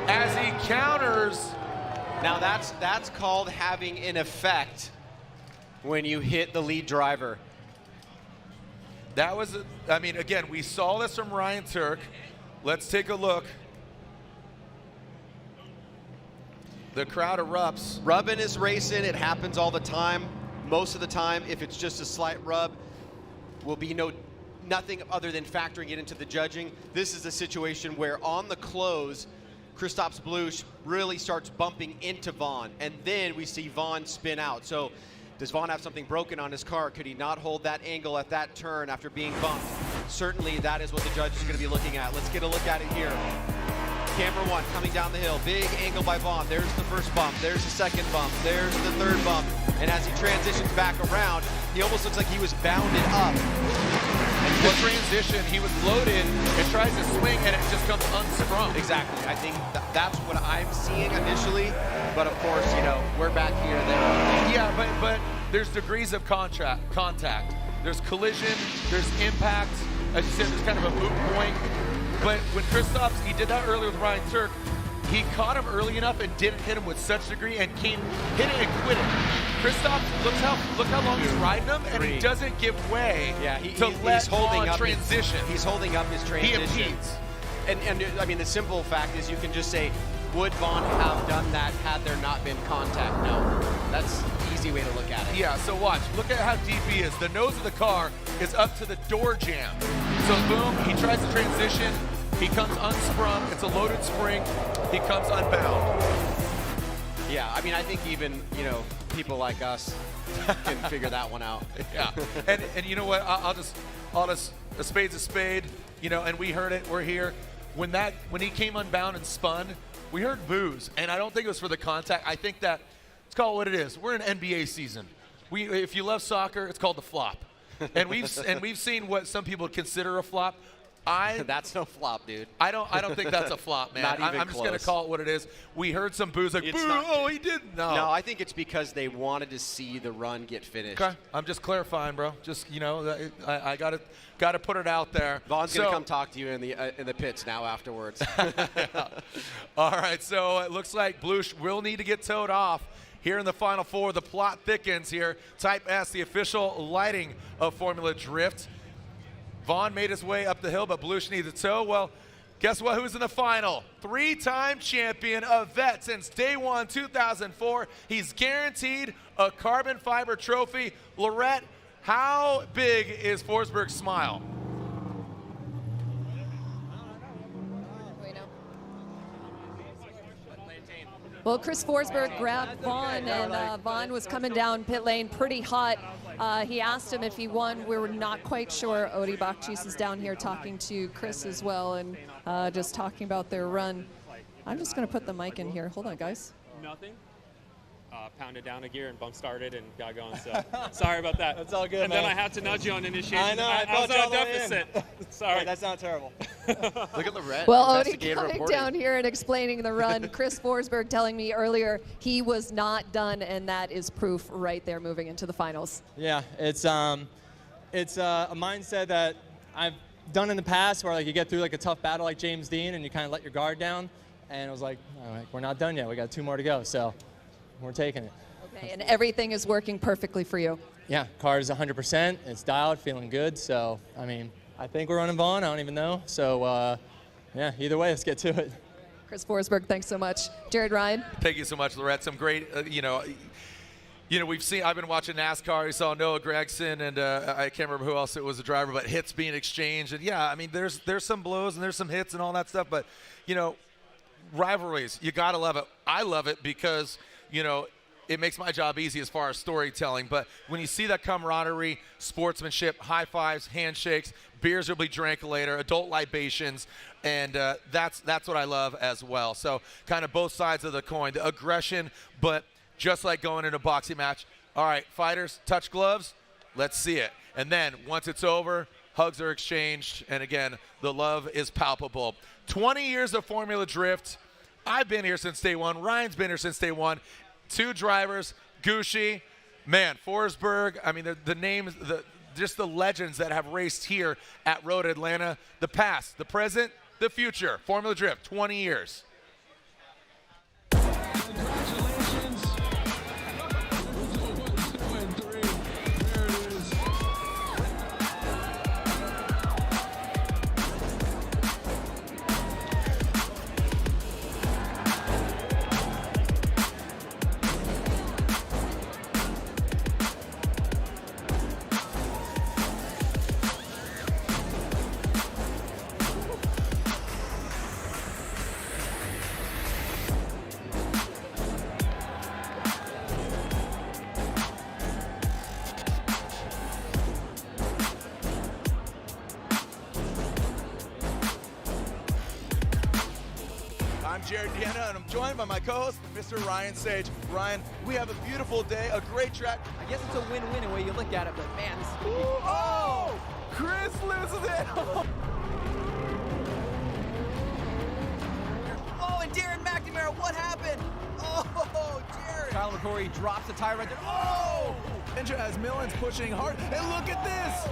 Speaker 1: As he counters.
Speaker 8: Now that's called having an effect when you hit the lead driver.
Speaker 1: That was, I mean, again, we saw this from Ryan Turk. Let's take a look. The crowd erupts.
Speaker 8: Rubbing is racing. It happens all the time. Most of the time, if it's just a slight rub, will be nothing other than factoring it into the judging. This is a situation where on the close, Christos Bluss really starts bumping into Vaughn, and then we see Vaughn spin out. So does Vaughn have something broken on his car? Could he not hold that angle at that turn after being bumped? Certainly that is what the judge is going to be looking at. Let's get a look at it here. Camera 1 coming down the hill. Big angle by Vaughn. There's the first bump. There's the second bump. There's the third bump. And as he transitions back around, he almost looks like he was bounded up.
Speaker 1: And the transition, he was loaded and tries to swing, and it just comes unsprung.
Speaker 8: Exactly. I think that's what I'm seeing initially. But of course, you know, we're back here.
Speaker 1: Yeah, but there's degrees of contact. There's collision, there's impact. As you said, there's kind of a moot point. But when Christos, he did that earlier with Ryan Turk, he caught him early enough and didn't hit him with such degree and hit it and quit it. Christos, look how long he's riding him, and he doesn't give way he's holding up transition.
Speaker 8: He's holding up his transition.
Speaker 1: He impedes.
Speaker 8: And I mean, the simple fact is you can just say, would Vaughn have done that had there not been contact? No. That's an easy way to look at it.
Speaker 1: Yeah, so watch. Look at how deep he is. The nose of the car is up to the door jamb. So boom, he tries to transition. He comes unsprung. It's a loaded spring. He comes unbound.
Speaker 8: Yeah, I mean, I think even, you know, people like us can figure that one out.
Speaker 1: Yeah, and you know what? I'll just a spade's a spade. You know, and we heard it. We're here. When he came unbound and spun, we heard boos, and I don't think it was for the contact. I think that, let's call it what it is. We're in NBA season. If you love soccer, it's called the flop. and we've seen what some people consider a flop.
Speaker 8: That's no flop, dude.
Speaker 1: I don't think that's a flop, man.
Speaker 8: Not even
Speaker 1: I'm just gonna
Speaker 8: close.
Speaker 1: call it what it is. We heard some boos like,
Speaker 8: It's
Speaker 1: boo,
Speaker 8: not-
Speaker 1: oh, he did.
Speaker 8: No, I think it's because they wanted to see the run get finished.
Speaker 1: Okay, I'm just clarifying, bro. Just I gotta put it out there.
Speaker 8: Vaughn's gonna come talk to you in the pits now afterwards.
Speaker 1: All right, so it looks like Bluss will need to get towed off here in the Final Four. The plot thickens here. Type S, the official lighting of Formula Drift. Vaughn made his way up the hill, but Bluss needs a tow. Well, guess what? Who's in the final? 3-time champion of VET since day one, 2004. He's guaranteed a carbon fiber trophy. Lorette, how big is Forsberg's smile?
Speaker 14: Well, Chris Forsberg grabbed Vaughn, and Vaughn was coming down pit lane pretty hot. He asked him if he won. We were not quite sure. Odie Bakchis is down here talking to Chris as well, and just talking about their run. I'm just going to put the mic in here. Hold on, guys.
Speaker 4: Nothing. Pounded down a gear and bump started and got going. So sorry about that.
Speaker 15: That's all good,
Speaker 4: and
Speaker 15: man.
Speaker 4: then I had to nudge you on initiation.
Speaker 15: I know.
Speaker 4: I was at a deficit. Sorry.
Speaker 15: Hey, that's not terrible.
Speaker 8: Look at Lorette.
Speaker 14: Well, Odie coming down here and explaining the run. Chris Forsberg telling me earlier he was not done, and that is proof right there moving into the finals.
Speaker 15: Yeah, it's a mindset that I've done in the past where like you get through like a tough battle like James Deane and you kind of let your guard down, and it was like, all right, we're not done yet. We got 2 more to go, so we're taking it.
Speaker 14: Okay, and everything is working perfectly for you.
Speaker 15: Yeah, car is 100%. It's dialed, feeling good. So, I mean, I think we're running Vaughn. I don't even know. So, yeah, either way, let's get to it.
Speaker 14: Chris Forsberg, thanks so much. Jared Ryan.
Speaker 1: Thank you so much, Lorette. Some great, we've seen, I've been watching NASCAR. You saw Noah Gragson and I can't remember who else it was the driver, but hits being exchanged. And yeah, I mean, there's some blows and there's some hits and all that stuff. But, rivalries, you got to love it. I love it because, it makes my job easy as far as storytelling. But when you see that camaraderie, sportsmanship, high fives, handshakes, beers will be drank later, adult libations, and that's what I love as well. So kind of both sides of the coin, the aggression, but just like going in a boxing match. All right, fighters, touch gloves, let's see it. And then once it's over, hugs are exchanged, and again, the love is palpable. 20 years of Formula Drift. I've been here since day one. Ryan's been here since day one. 2 drivers, Gucci, man, Forsberg. I mean, the names, just the legends that have raced here at Road Atlanta. The past, the present, the future. Formula Drift, 20 years.
Speaker 7: I'm Jared Deane, and I'm joined by my co-host, Mr. Ryan Sage. Ryan, we have a beautiful day, a great track.
Speaker 9: I guess it's a win-win the way you look at it, but man, this is going to be...
Speaker 7: Oh! Chris loses it!
Speaker 9: Oh, and Darren McNamara, what happened? Oh, Jared! Kyle McCory drops the tire right there. Oh!
Speaker 7: Ninja as Millen's pushing hard, and look at this!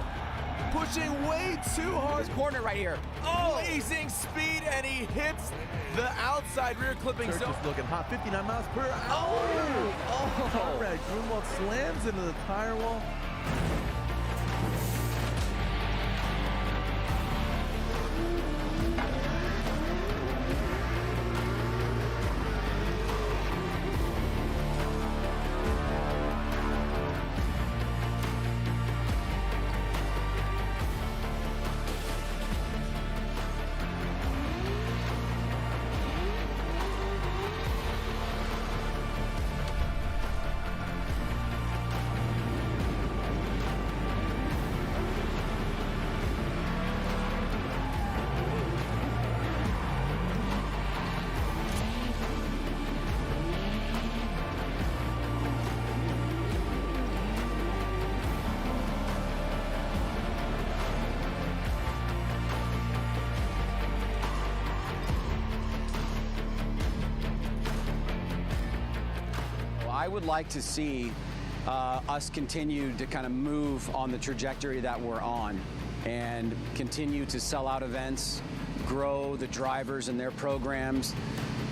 Speaker 7: Pushing way too hard.
Speaker 9: This corner right here.
Speaker 7: Oh, blazing speed, and he hits the outside rear clipping zone.
Speaker 10: Looking hot, 59 miles per hour. Oh! Conrad Grunwald slams into the tire wall.
Speaker 6: I would like to see us continue to kind of move on the trajectory that we're on and continue to sell out events, grow the drivers and their programs,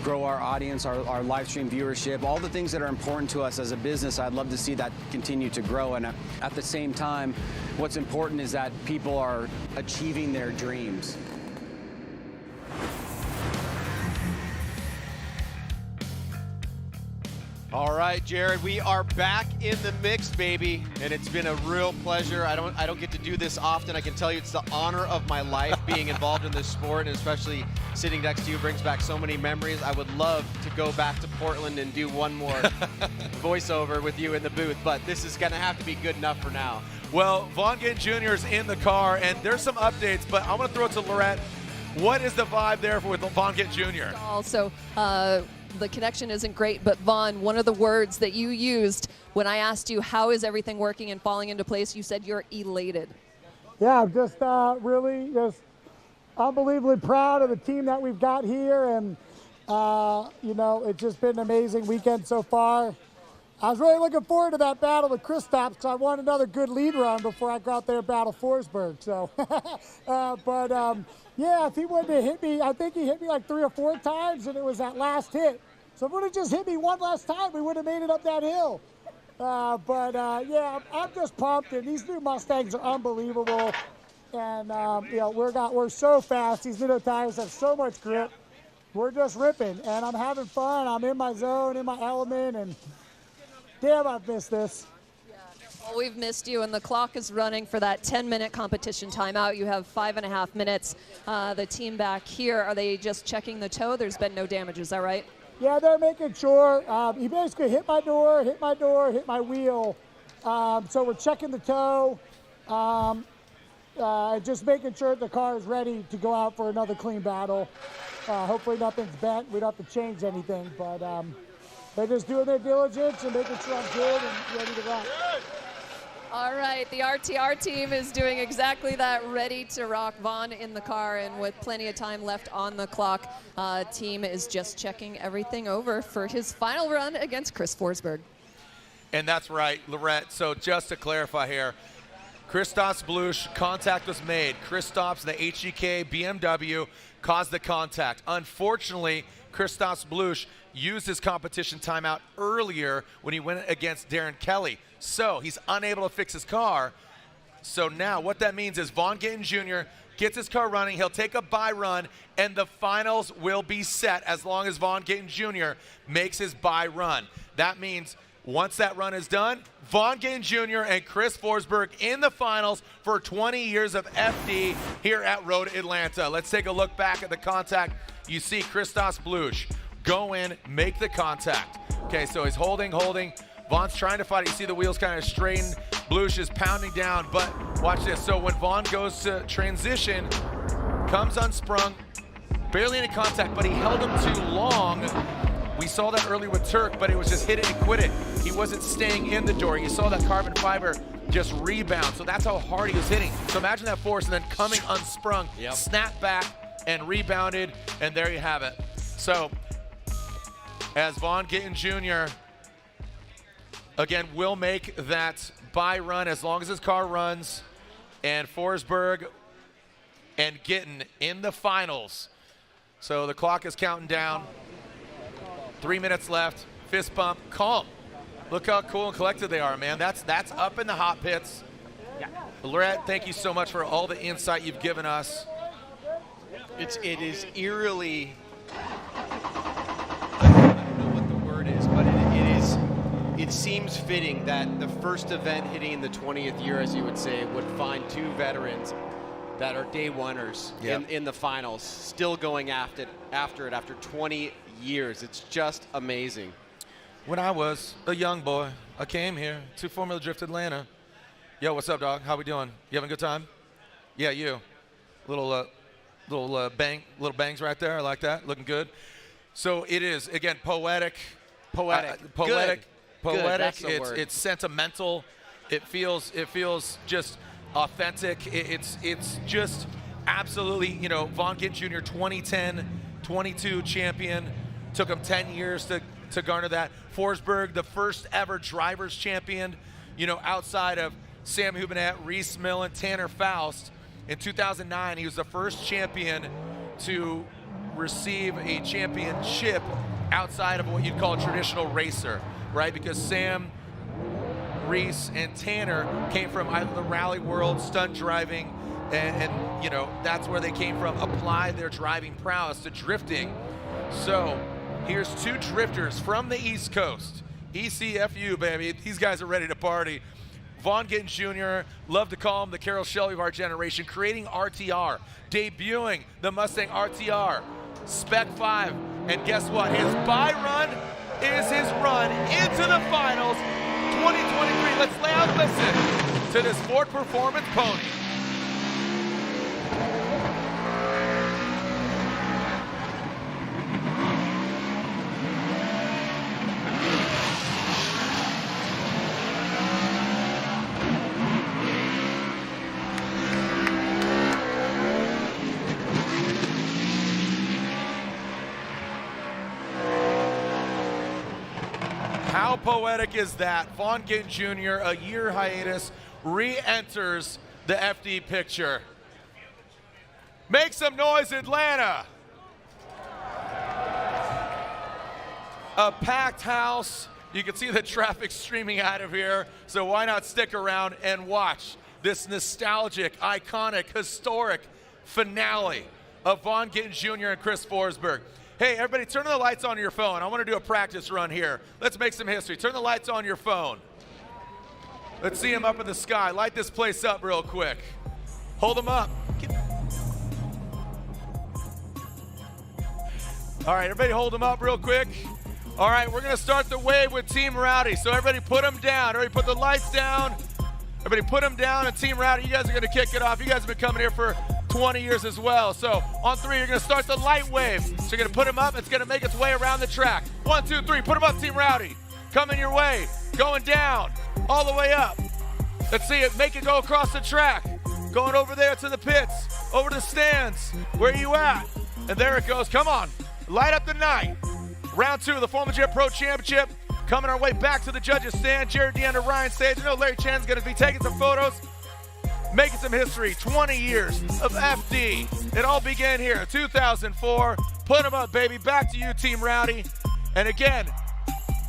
Speaker 6: grow our audience, our live stream viewership, all the things that are important to us as a business. I'd love to see that continue to grow. And at the same time, what's important is that people are achieving their dreams.
Speaker 8: All right, Jared, we are back in the mix, baby, and it's been a real pleasure. I don't get to do this often. I can tell you it's the honor of my life being involved in this sport, and especially sitting next to you brings back so many memories. I would love to go back to Portland and do one more voiceover with you in the booth, but this is going to have to be good enough for now.
Speaker 1: Well, Vaughn Gittin Jr. is in the car, and there's some updates, but I'm going to throw it to Lorette. What is the vibe there with Vaughn Gittin Jr.?
Speaker 14: Also, the connection isn't great, but Vaughn, one of the words that you used when I asked you how is everything working and falling into place, you said you're elated.
Speaker 11: Yeah, I'm just really just unbelievably proud of the team that we've got here, and you know, it's just been an amazing weekend so far. I was really looking forward to that battle with Kristaps because I want another good lead run before I go out there and battle Forsberg. So, yeah, if he wouldn't have hit me, I think he hit me like 3 or 4 times, and it was that last hit. So if he would have just hit me one last time, we would have made it up that hill. Yeah, I'm just pumped, and these new Mustangs are unbelievable. And you know, we're so fast. These Minnow tires have so much grip. We're just ripping, and I'm having fun. I'm in my zone, in my element, and damn, I've missed this.
Speaker 14: Well, we've missed you, and the clock is running for that 10-minute competition timeout. You have 5.5 minutes. The team back here, are they just checking the toe? There's been no damage, is that right?
Speaker 11: Yeah, they're making sure. He basically hit my door, hit my wheel. So we're checking the toe, just making sure the car is ready to go out for another clean battle. Hopefully nothing's bent. We don't have to change anything, but they're just doing their diligence and making sure I'm good and ready to rock.
Speaker 14: All right, the RTR team is doing exactly that, ready to rock. Vaughn in the car, and with plenty of time left on the clock, team is just checking everything over for his final run against Chris Forsberg.
Speaker 1: And that's right, Lorette. So just to clarify here, Kristaps Bluss, contact was made. Kristaps, the HGK BMW, caused the contact. Unfortunately, Kristaps Bluss used his competition timeout earlier when he went against Darren Kelly. So he's unable to fix his car. So now what that means is Vaughn Gittin Jr. gets his car running. He'll take a bye run, and the finals will be set as long as Vaughn Gittin Jr. makes his bye run. That means once that run is done, Vaughn Gittin Jr. and Chris Forsberg in the finals for 20 years of FD here at Road Atlanta. Let's take a look back at the contact. You see Kristaps Bluss go in, make the contact. Okay, so he's holding. Vaughn's trying to fight it. You see the wheels kind of straightened. Bluss is pounding down, but watch this. So when Vaughn goes to transition, comes unsprung, barely any contact, but he held him too long. We saw that earlier with Turk, but it was just hit it and quit it. He wasn't staying in the door. You saw that carbon fiber just rebound. So that's how hard he was hitting. So imagine that force and then coming unsprung, snap back and rebounded, and there you have it. So as Vaughn Gittin Jr. again will make that bye run as long as his car runs, and Forsberg and Gittin in the finals. So the clock is counting down. 3 minutes left. Fist bump. Calm. Look how cool and collected they are, man. That's up in the hot pits. Lorette, thank you so much for all the insight you've given us.
Speaker 8: It is eerily, I don't know what the word is, but it seems fitting that the first event hitting the 20th year, as you would say, would find 2 veterans that are day oneers in the finals, still going after it after 20 years. It's just amazing.
Speaker 1: When I was a young boy, I came here to Formula Drift Atlanta. Yo, what's up, dog? How we doing? You having a good time? Yeah, you. Little bangs right there. I like that. Looking good. So it is, again, poetic.
Speaker 8: Good.
Speaker 1: It's sentimental. It feels just authentic. It's just absolutely, you know, Vaughn Gittin Jr. 2010, 22 champion. Took him 10 years to to garner that. Forsberg, the first ever drivers champion, you know, outside of Sam Hubenet, Reese Millen, Tanner Faust. In 2009, he was the first champion to receive a championship outside of what you'd call a traditional racer, right? Because Sam, Reese, and Tanner came from either the rally world, stunt driving, and you know, that's where they came from, applied their driving prowess to drifting. So here's two drifters from the East Coast. ECFU, baby. These guys are ready to party. Vaughn Gittin Jr., love to call him the Carroll Shelby of our generation, creating RTR, debuting the Mustang RTR, Spec 5, and guess what? His bye run is his run into the finals 2023. Let's lay out and listen to this Ford Performance pony. How poetic is that? Vaughn Gittin Jr., a year hiatus, re-enters the FD picture. Make some noise, Atlanta. A packed house. You can see the traffic streaming out of here, so why not stick around and watch this nostalgic, iconic, historic finale of Vaughn Gittin Jr. and Chris Forsberg. Hey, everybody, turn the lights on your phone. I want to do a practice run here. Let's make some history. Turn the lights on your phone. Let's see them up in the sky. Light this place up real quick. Hold them up. All right, everybody hold them up real quick. All right, we're going to start the wave with Team Rowdy. So everybody put them down. Everybody put the lights down. Everybody put them down, and Team Rowdy, you guys are going to kick it off. You guys have been coming here for 20 years as well. So on 3, you're going to start the light wave. So you're going to put them up. It's going to make its way around the track. 1, 2, 3. Put them up, Team Rowdy. Coming your way. Going down. All the way up. Let's see it. Make it go across the track. Going over there to the pits. Over to the stands. Where are you at? And there it goes. Come on. Light up the night. Round 2 of the Formula Jet Pro Championship. Coming our way back to the judges' stand. Jared Deane and Ryan Sage. I know Larry Chan's going to be taking some photos. Making some history, 20 years of FD. It all began here, 2004. Put them up, baby. Back to you, Team Rowdy. And again,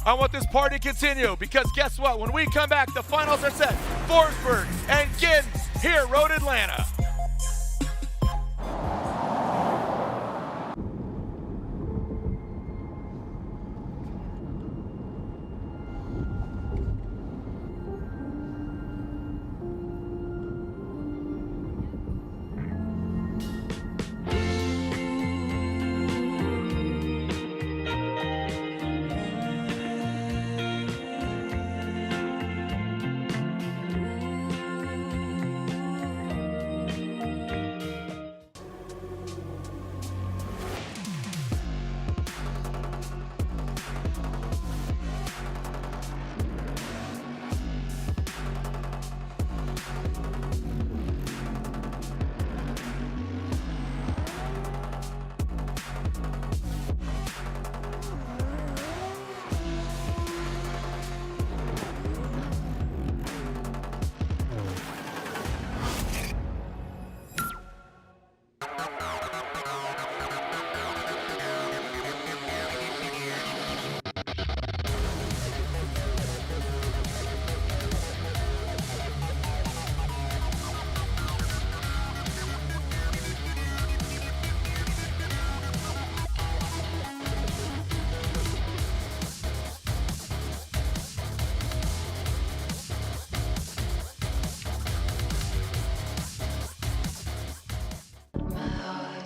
Speaker 1: I want this party to continue because guess what? When we come back, the finals are set. Forsberg and Gittin here, Road Atlanta.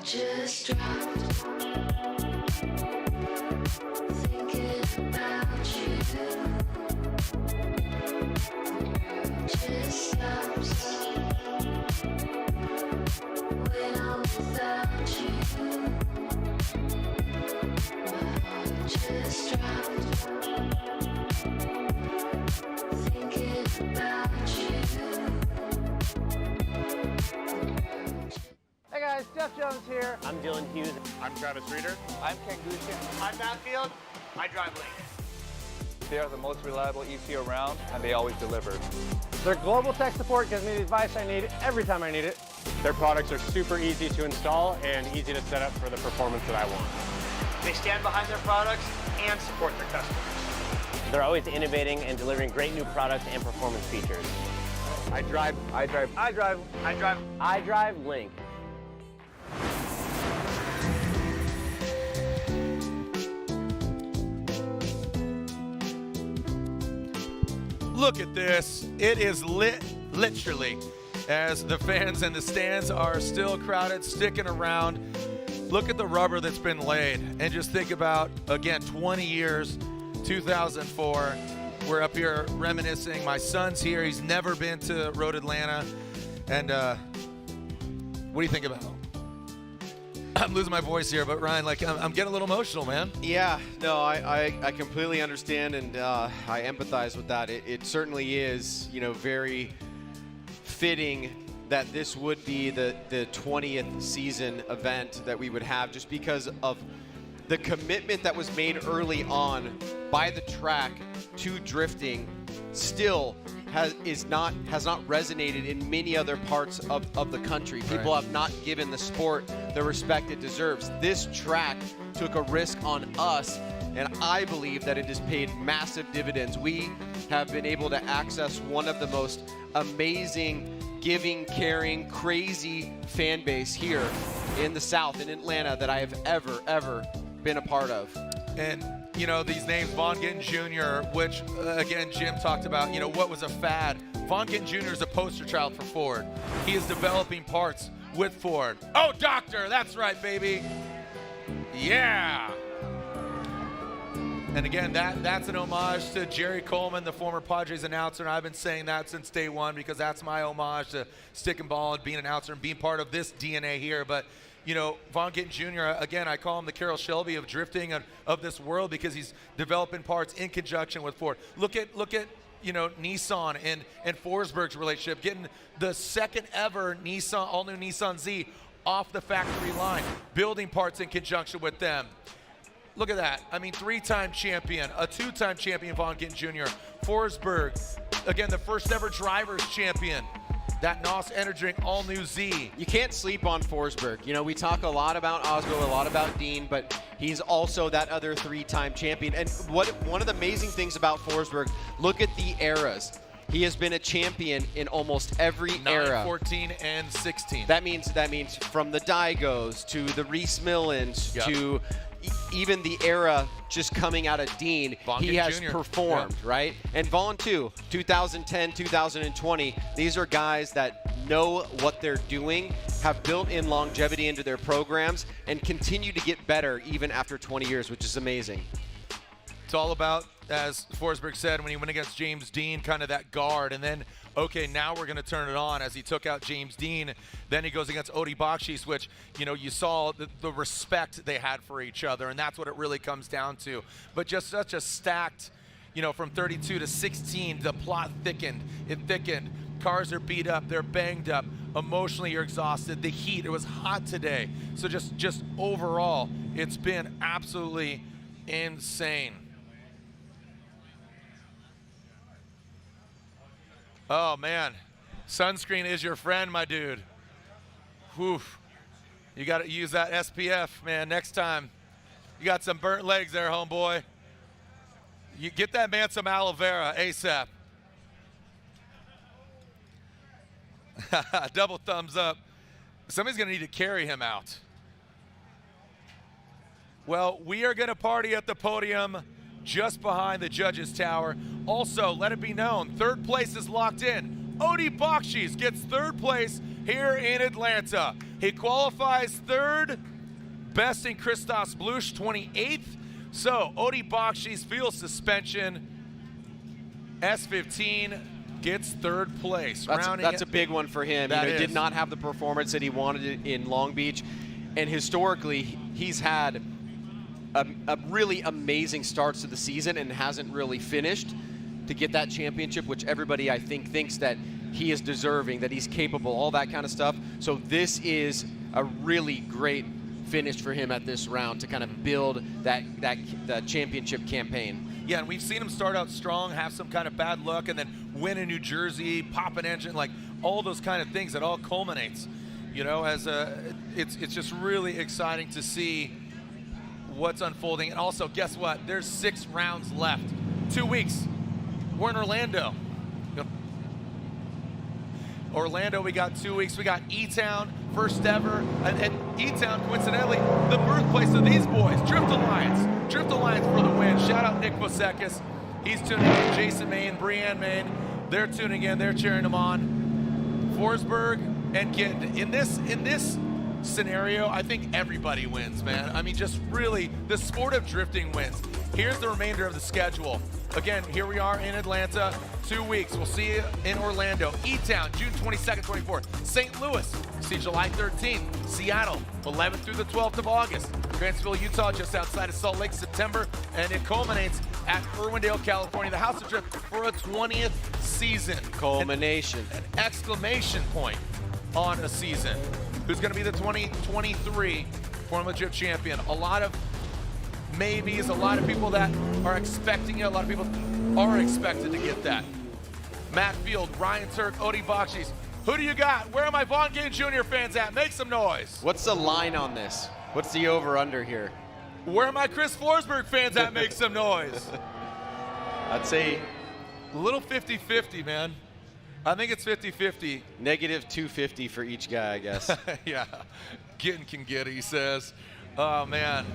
Speaker 3: Just dropped, thinking about you. Just stops when I'm without you. My heart just dropped, thinking about you.
Speaker 12: Hey guys, Jeff Jones here.
Speaker 13: I'm Dylan Hughes.
Speaker 12: I'm Travis Reeder.
Speaker 13: I'm Ken Gusha.
Speaker 12: I'm Matt Field. I drive Lincoln. They are the most reliable ECU around, and they always deliver. Their global tech support gives me the advice I need every time I need it.
Speaker 13: Their products are super easy to install and easy to set up for the performance that I want.
Speaker 16: They stand behind their products and support their customers.
Speaker 18: They're always innovating and delivering great new products and performance features.
Speaker 12: I drive
Speaker 18: Link.
Speaker 1: Look at this. It is lit, literally, as the fans in the stands are still crowded, sticking around. Look at the rubber that's been laid. And just think about, again, 20 years, 2004. We're up here reminiscing. My son's here. He's never been to Road Atlanta. And what do you think about it? I'm losing my voice here, but Ryan, like, I'm getting a little emotional, man.
Speaker 8: Yeah, no, I completely understand, and I empathize with that. It certainly is, you know, very fitting that this would be the 20th season event that we would have, just because of the commitment that was made early on by the track to drifting still has not resonated in many other parts of the country. People have not given the sport the respect it deserves. This track took a risk on us, and I believe that it has paid massive dividends. We have been able to access one of the most amazing, giving, caring, crazy fan base here in the South, in Atlanta, that I have ever been a part of.
Speaker 1: And, you know, these names, Vaughn Gittin Jr., which, again, Jim talked about, you know, what was a fad. Vaughn Gittin Jr. is a poster child for Ford. He is developing parts with Ford. Oh, doctor, that's right, baby. Yeah. And again, that's an homage to Jerry Coleman, the former Padres announcer, and I've been saying that since day one because that's my homage to stick and ball and being an announcer and being part of this DNA here. But, you know, Vaughn Gittin Jr., again, I call him the Carroll Shelby of drifting and of this world because he's developing parts in conjunction with Ford. Look at you know, Nissan and Forsberg's relationship, getting the second ever Nissan, all-new Nissan Z off the factory line, building parts in conjunction with them. Look at that. I mean, 3-time champion, a 2-time champion, Vaughn Gittin Jr. Forsberg, again, the first ever drivers champion. That NOS Energy Drink all-new Z.
Speaker 8: You can't sleep on Forsberg. You know, we talk a lot about Aasbo, a lot about Deane, but he's also that other 3-time champion. And one of the amazing things about Forsberg, look at the eras. He has been a champion in almost every era.
Speaker 1: 14, and 16.
Speaker 8: That means from the Daigos to the Reese Millens to even the era just coming out of Deane, he has performed, right? And Vaughn too, 2010, 2020, these are guys that know what they're doing, have built in longevity into their programs, and continue to get better even after 20 years, which is amazing.
Speaker 1: It's all about, as Forsberg said, when he went against James Deane, kind of that guard, and then, okay, now we're going to turn it on as he took out James Deane. Then he goes against Odie Bakchis, which, you know, you saw the respect they had for each other, and that's what it really comes down to. But just such a stacked, you know, from 32 to 16, the plot thickened. It thickened. Cars are beat up. They're banged up. Emotionally, you're exhausted. The heat, it was hot today. So just overall, it's been absolutely insane. Oh, man. Sunscreen is your friend, my dude. Whew. You got to use that SPF, man, next time. You got some burnt legs there, homeboy. You get that man some aloe vera ASAP. Double thumbs up. Somebody's going to need to carry him out. Well, we are going to party at the podium just behind the judges' tower. Also, let it be known, third place is locked in. Odie Bakchis gets third place here in Atlanta. He qualifies third, best in Christos Bluss, 28th. So, Odie Bakchis feels suspension. S15 gets third place.
Speaker 8: That's a big one for him. He did not have the performance that he wanted in Long Beach. And historically, he's had a really amazing starts to the season and hasn't really finished to get that championship, which everybody, I think, thinks that he is deserving, that he's capable, all that kind of stuff. So this is a really great finish for him at this round to kind of build that championship campaign.
Speaker 1: Yeah, and we've seen him start out strong, have some kind of bad luck, and then win in New Jersey, pop an engine, like all those kind of things. It all culminates, you know, it's just really exciting to see what's unfolding. And also, guess what? There's 6 rounds left. 2 weeks. We're in Orlando. Orlando, we got 2 weeks. We got E-Town, first ever. And E-Town, coincidentally, the birthplace of these boys, Drift Alliance. Drift Alliance for the win. Shout out Nick Vosekis. He's tuning in. Jason Main, Brianne Main. They're tuning in. They're cheering them on. Forsberg and Gittin. In this scenario, I think everybody wins, man. I mean, just really, the sport of drifting wins. Here's the remainder of the schedule. Again, here we are in Atlanta, 2 weeks. We'll see you in Orlando. E-Town, June 22nd, 24th. St. Louis, see July 13th. Seattle, 11th through the 12th of August. Grantsville, Utah, just outside of Salt Lake, September. And it culminates at Irwindale, California, the House of Drift for a 20th season.
Speaker 8: Culmination.
Speaker 1: An exclamation point on a season. Who's going to be the 2023 Formula Drift champion? A lot of maybes, a lot of people that are expecting it, a lot of people are expected to get that. Matt Field, Ryan Turk, Odie Bakchis. Who do you got? Where are my Vaughn Gittin Jr. fans at? Make some noise.
Speaker 8: What's the line on this? What's the over-under here?
Speaker 1: Where are my Chris Forsberg fans at? Make some noise.
Speaker 8: I'd say
Speaker 1: a little 50-50, man. I think it's 50-50.
Speaker 8: Negative 250 for each guy, I guess.
Speaker 1: Yeah, Gittin can get it, he says. Oh, man.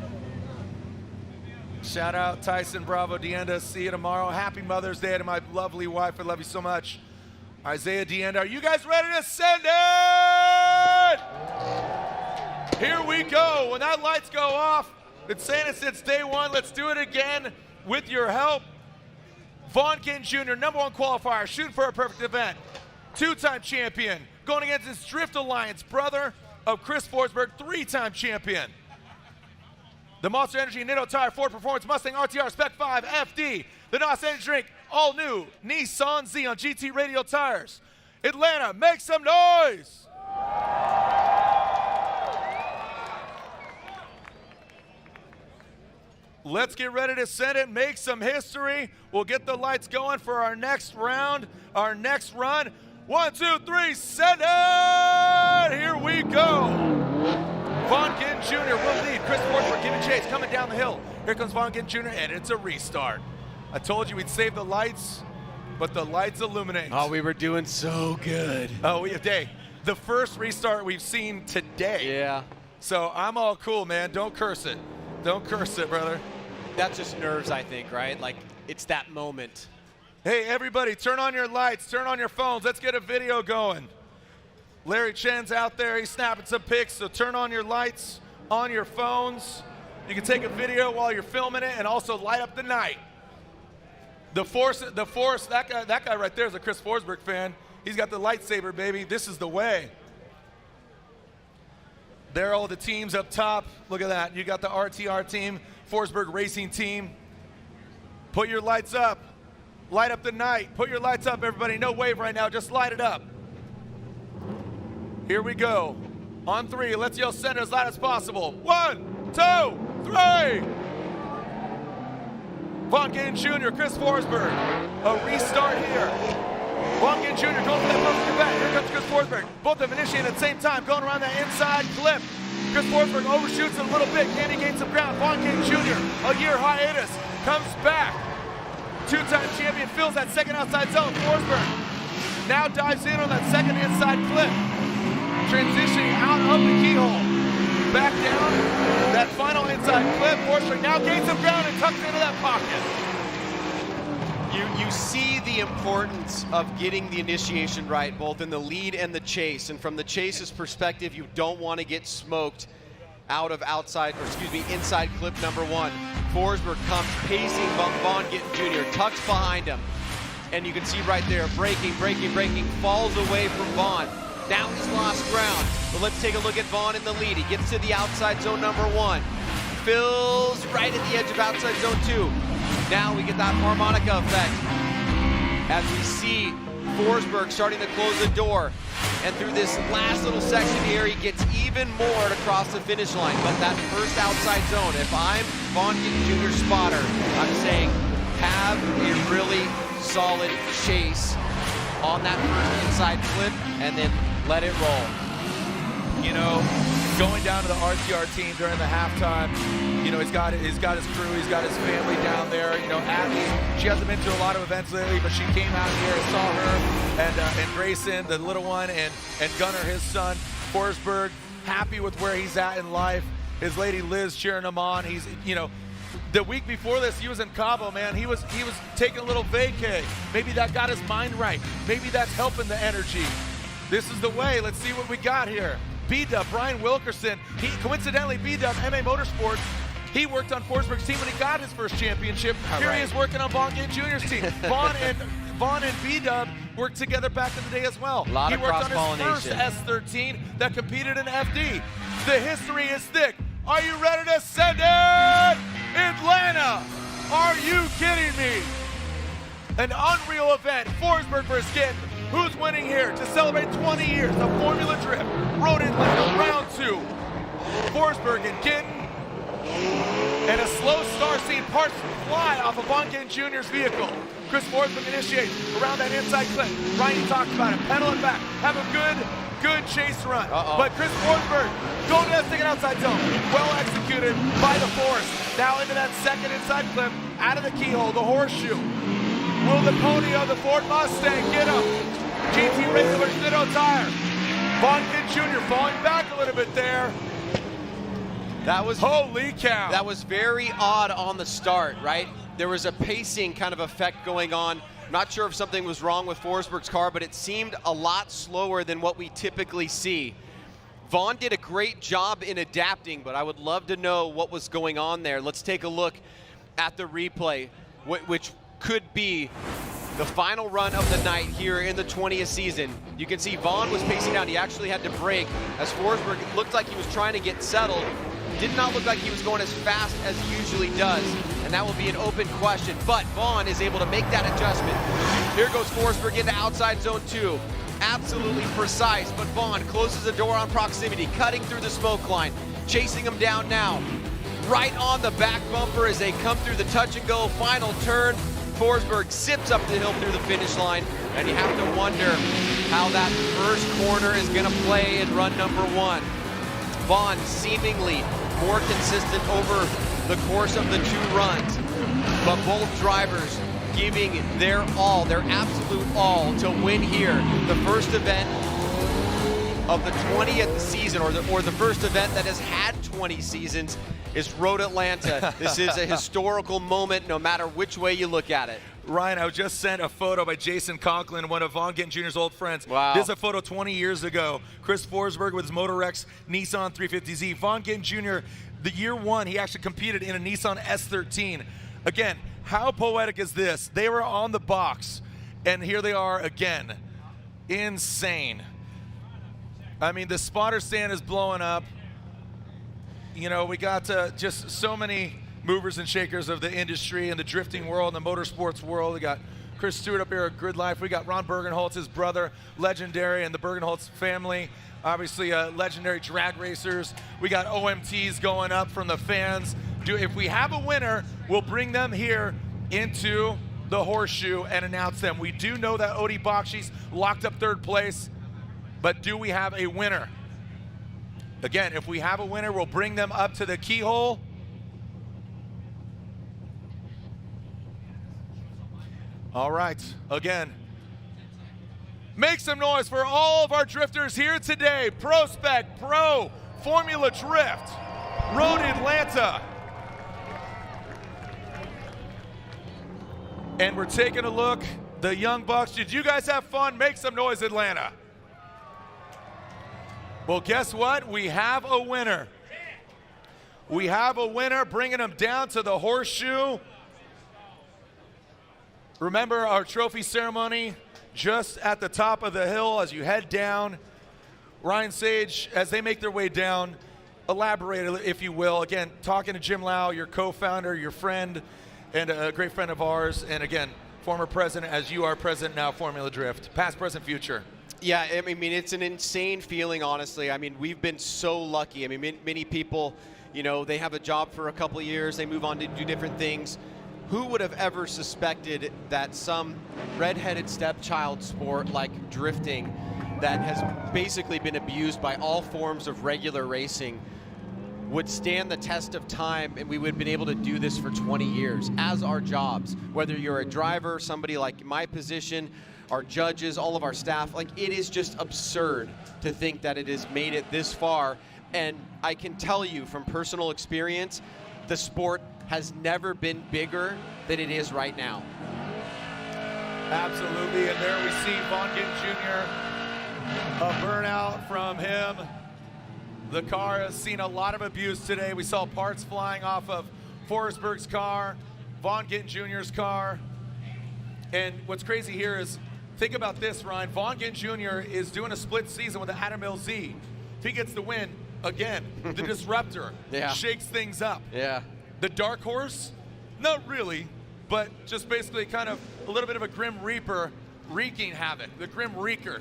Speaker 1: Shout out Tyson Bravo Deanda. See you tomorrow. Happy Mother's Day to my lovely wife. I love you so much. Isaiah Deanda, are you guys ready to send it? Here we go. When that lights go off, been saying it since day one. Let's do it again with your help. Vaughn Gittin Jr., #1 qualifier, shooting for a perfect event. 2-time champion, going against his Drift Alliance brother of Chris Forsberg, 3-time champion. The Monster Energy Nitto Tire Ford Performance Mustang RTR Spec 5 FD. The NOS Energy Drink, all new Nissan Z on GT Radial tires. Atlanta, make some noise! Let's get ready to send it, make some history. We'll get the lights going for our next round, our next run. 1, 2, 3, send it! Here we go. Vaughn Gittin Jr. will lead. Chris Forsberg giving chase, coming down the hill. Here comes Vaughn Gittin Jr., and it's a restart. I told you we'd save the lights, but the lights illuminate.
Speaker 8: Oh, we were doing so good.
Speaker 1: Oh, the first restart we've seen today.
Speaker 8: Yeah.
Speaker 1: So I'm all cool, man. Don't curse it. Don't curse it, brother.
Speaker 8: That's just nerves, I think, right? Like, it's that moment.
Speaker 1: Hey, everybody, turn on your lights, turn on your phones. Let's get a video going. Larry Chen's out there. He's snapping some pics, so turn on your lights on your phones. You can take a video while you're filming it and also light up the night. The Force, that guy right there is a Chris Forsberg fan. He's got the lightsaber, baby. This is the way. There are all the teams up top. Look at that. You got the RTR team, Forsberg Racing team. Put your lights up. Light up the night. Put your lights up, everybody. No wave right now. Just light it up. Here we go. On 3, let's yell center as loud as possible. 1, 2, 3. Vaughn Gittin Jr., Chris Forsberg. A restart here. Vaughn Gittin Jr. going for that perfect event. Here comes Chris Forsberg. Both of them initiating at the same time, going around that inside clip. Chris Forsberg overshoots it a little bit. Can he gain some ground? Vaughn Gittin Jr., a year hiatus, comes back. 2-time champion fills that second outside zone. Forsberg now dives in on that second inside clip. Transitioning out of the keyhole. Back down, that final inside clip. Forsberg now gains some ground and tucks into that pocket.
Speaker 8: You see the importance of getting the initiation right, both in the lead and the chase. And from the chase's perspective, you don't want to get smoked out of inside clip #1. Forsberg comes pacing Vaughn Gittin Jr., tucks behind him. And you can see right there, braking, falls away from Vaughn. Now he's lost ground. But let's take a look at Vaughn in the lead. He gets to the outside zone #1. Fills right at the edge of outside zone 2. Now we get that harmonica effect as we see Forsberg starting to close the door. And through this last little section here, he gets even more to cross the finish line. But that first outside zone, if I'm Vaughn Gittin Jr. spotter, I'm saying, have a really solid chase on that first inside flip and then let it roll.
Speaker 1: You know, going down to the RTR team during the halftime, you know, he's got his crew, he's got his family down there. You know, Abby, she hasn't been to a lot of events lately, but she came out here and saw her and Grayson, the little one, and Gunnar, his son, Forsberg, happy with where he's at in life. His lady Liz cheering him on. He's, you know, the week before this, he was in Cabo, man. He was taking a little vacay. Maybe that got his mind right. Maybe that's helping the energy. This is the way. Let's see what we got here. B-Dub, Brian Wilkerson. He coincidentally, B-Dub, MA Motorsports, he worked on Forsberg's team when he got his first championship. Here he is working on Vaughn Gittin Jr.'s team. Vaughn and B-Dub worked together back in the day as well.
Speaker 8: A lot
Speaker 1: he
Speaker 8: of
Speaker 1: worked on his first
Speaker 8: cross-pollination.
Speaker 1: S13 that competed in FD. The history is thick. Are you ready to send it? Atlanta! Are you kidding me? An unreal event. Forsberg versus Gittin. Who's winning here to celebrate 20 years of Formula Drift? Road Atlanta, round 2. Forsberg and Gittin. And a slow start scene, parts fly off of Vaughn Gittin Jr.'s vehicle. Chris Forsberg initiates around that inside clip. Ryan talked about it. Pedal it back. Have a good chase run. But Chris Forsberg going to that second outside zone. Well executed by the Force. Now into that second inside clip. Out of the keyhole, the horseshoe. Will the pony of the Ford Mustang get him? GT Regular Ditto tire. Vaughn Gittin Jr. falling back a little bit there.
Speaker 8: That was
Speaker 1: holy cow.
Speaker 8: That was very odd on the start, right? There was a pacing kind of effect going on. Not sure if something was wrong with Forsberg's car, but it seemed a lot slower than what we typically see. Vaughn did a great job in adapting, but I would love to know what was going on there. Let's take a look at the replay, which could be the final run of the night here in the 20th season. You can see Vaughn was pacing down. He actually had to brake as Forsberg looked like he was trying to get settled. Did not look like he was going as fast as he usually does, and that will be an open question, but Vaughn is able to make that adjustment. Here goes Forsberg into outside zone 2. Absolutely precise, but Vaughn closes the door on proximity, cutting through the smoke line, chasing him down now. Right on the back bumper as they come through the touch and go final turn. Forsberg sips up the hill through the finish line, and you have to wonder how that first corner is going to play in run number 1. Vaughn seemingly more consistent over the course of the 2 runs, but both drivers giving their all, their absolute all to win here. The first event of the 20th season, or the first event that has had 20 seasons, is Road Atlanta. This is a historical moment no matter which way you look at it.
Speaker 1: Ryan, I was just sent a photo by Jason Conklin, one of Vaughn Gittin Jr.'s old friends.
Speaker 8: Wow.
Speaker 1: This is a photo 20 years ago. Chris Forsberg with his Motorex Nissan 350Z. Vaughn Gittin Jr., the year 1, he actually competed in a Nissan S13. Again, how poetic is this? They were on the box, and here they are again. Insane. I mean, the spotter stand is blowing up. You know, we got just so many movers and shakers of the industry and the drifting world and the motorsports world. We got Chris Stewart up here at Grid Life. We got Ron Bergenholtz, his brother, legendary, and the Bergenholtz family. Obviously, legendary drag racers. We got OMTs going up from the fans. If we have a winner, we'll bring them here into the horseshoe and announce them. We do know that Odie Bakchis locked up 3rd place, but do we have a winner? Again, if we have a winner, we'll bring them up to the keyhole. All right, again, make some noise for all of our drifters here today. Prospect Pro Formula Drift, Road Atlanta. And we're taking a look. The Young Bucks, did you guys have fun? Make some noise, Atlanta. Well, guess what? We have a winner. We have a winner, bringing them down to the horseshoe. Remember our trophy ceremony just at the top of the hill as you head down. Ryan Sage, as they make their way down, elaborate, if you will. Again, talking to Jim Lau, your co-founder, your friend, and a great friend of ours. And again, former president, as you are president now, Formula Drift. Past, present, future.
Speaker 8: Yeah, I mean, it's an insane feeling, honestly. I mean, we've been so lucky. I mean, many people, you know, they have a job for a couple of years, they move on to do different things. who would have ever suspected that some red-headed stepchild sport like drifting that has basically been abused by all forms of regular racing would stand the test of time, and we would have been able to do this for 20 years as our jobs. Whether you're a driver, somebody like my position, our judges, all of our staff, like, it is just absurd to think that it has made it this far. And I can tell you from personal experience, the sport has never been bigger than it is right now.
Speaker 1: Absolutely, and there we see Vaughn Gittin Jr., a burnout from him. The car has seen a lot of abuse today. We saw parts flying off of Forsberg's car, Vaughn Gittin Jr.'s car. And what's crazy here is, think about this, Ryan. Vaughn Gittin Jr. is doing a split season with the Adam LZ. If he gets the win, again, the disruptor shakes things up.
Speaker 8: Yeah.
Speaker 1: The dark horse? Not really, but just basically kind of a little bit of a Grim Reaper wreaking havoc. The Grim Reaker.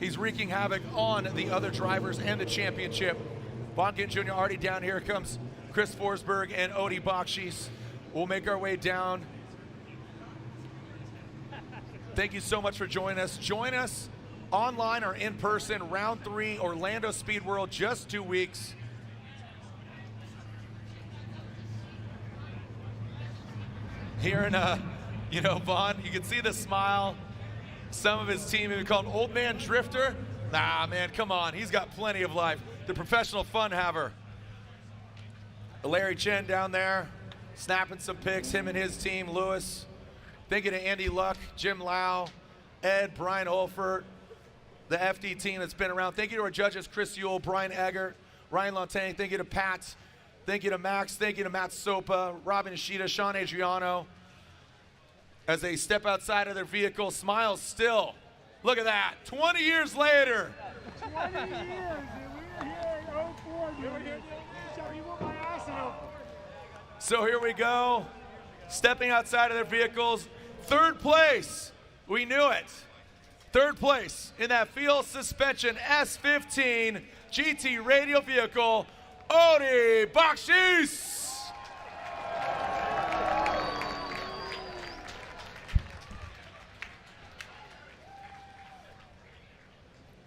Speaker 1: He's wreaking havoc on the other drivers and the championship. Vaughn Gittin Jr. already down. Here comes Chris Forsberg and Odie Bakchis. We'll make our way down. Thank you so much for joining us. Join us online or in person, round 3, Orlando Speed World, just 2 weeks. Here in, Vaughn, you can see the smile. Some of his team even called him Old Man Drifter. Nah, man, come on. He's got plenty of life. The professional fun haver. Larry Chen down there, snapping some pics, him and his team, Lewis. Thinking of Andy Luck, Jim Lau, Ed, Brian Holford, the FD team that's been around. Thank you to our judges, Chris Ewell, Brian Eggert, Ryan Lantagne. Thank you to Pat. Thank you to Max. Thank you to Matt Sopa, Robin Ishida, Sean Adriano. As they step outside of their vehicle, smiles still. Look at that, 20 years later.
Speaker 11: 20 years, and we were here in 04. You whooped my ass in 04.
Speaker 1: So here we go, stepping outside of their vehicles. 3rd place, we knew it. 3rd place in that field suspension S15 GT radial vehicle, Odie Bakchis.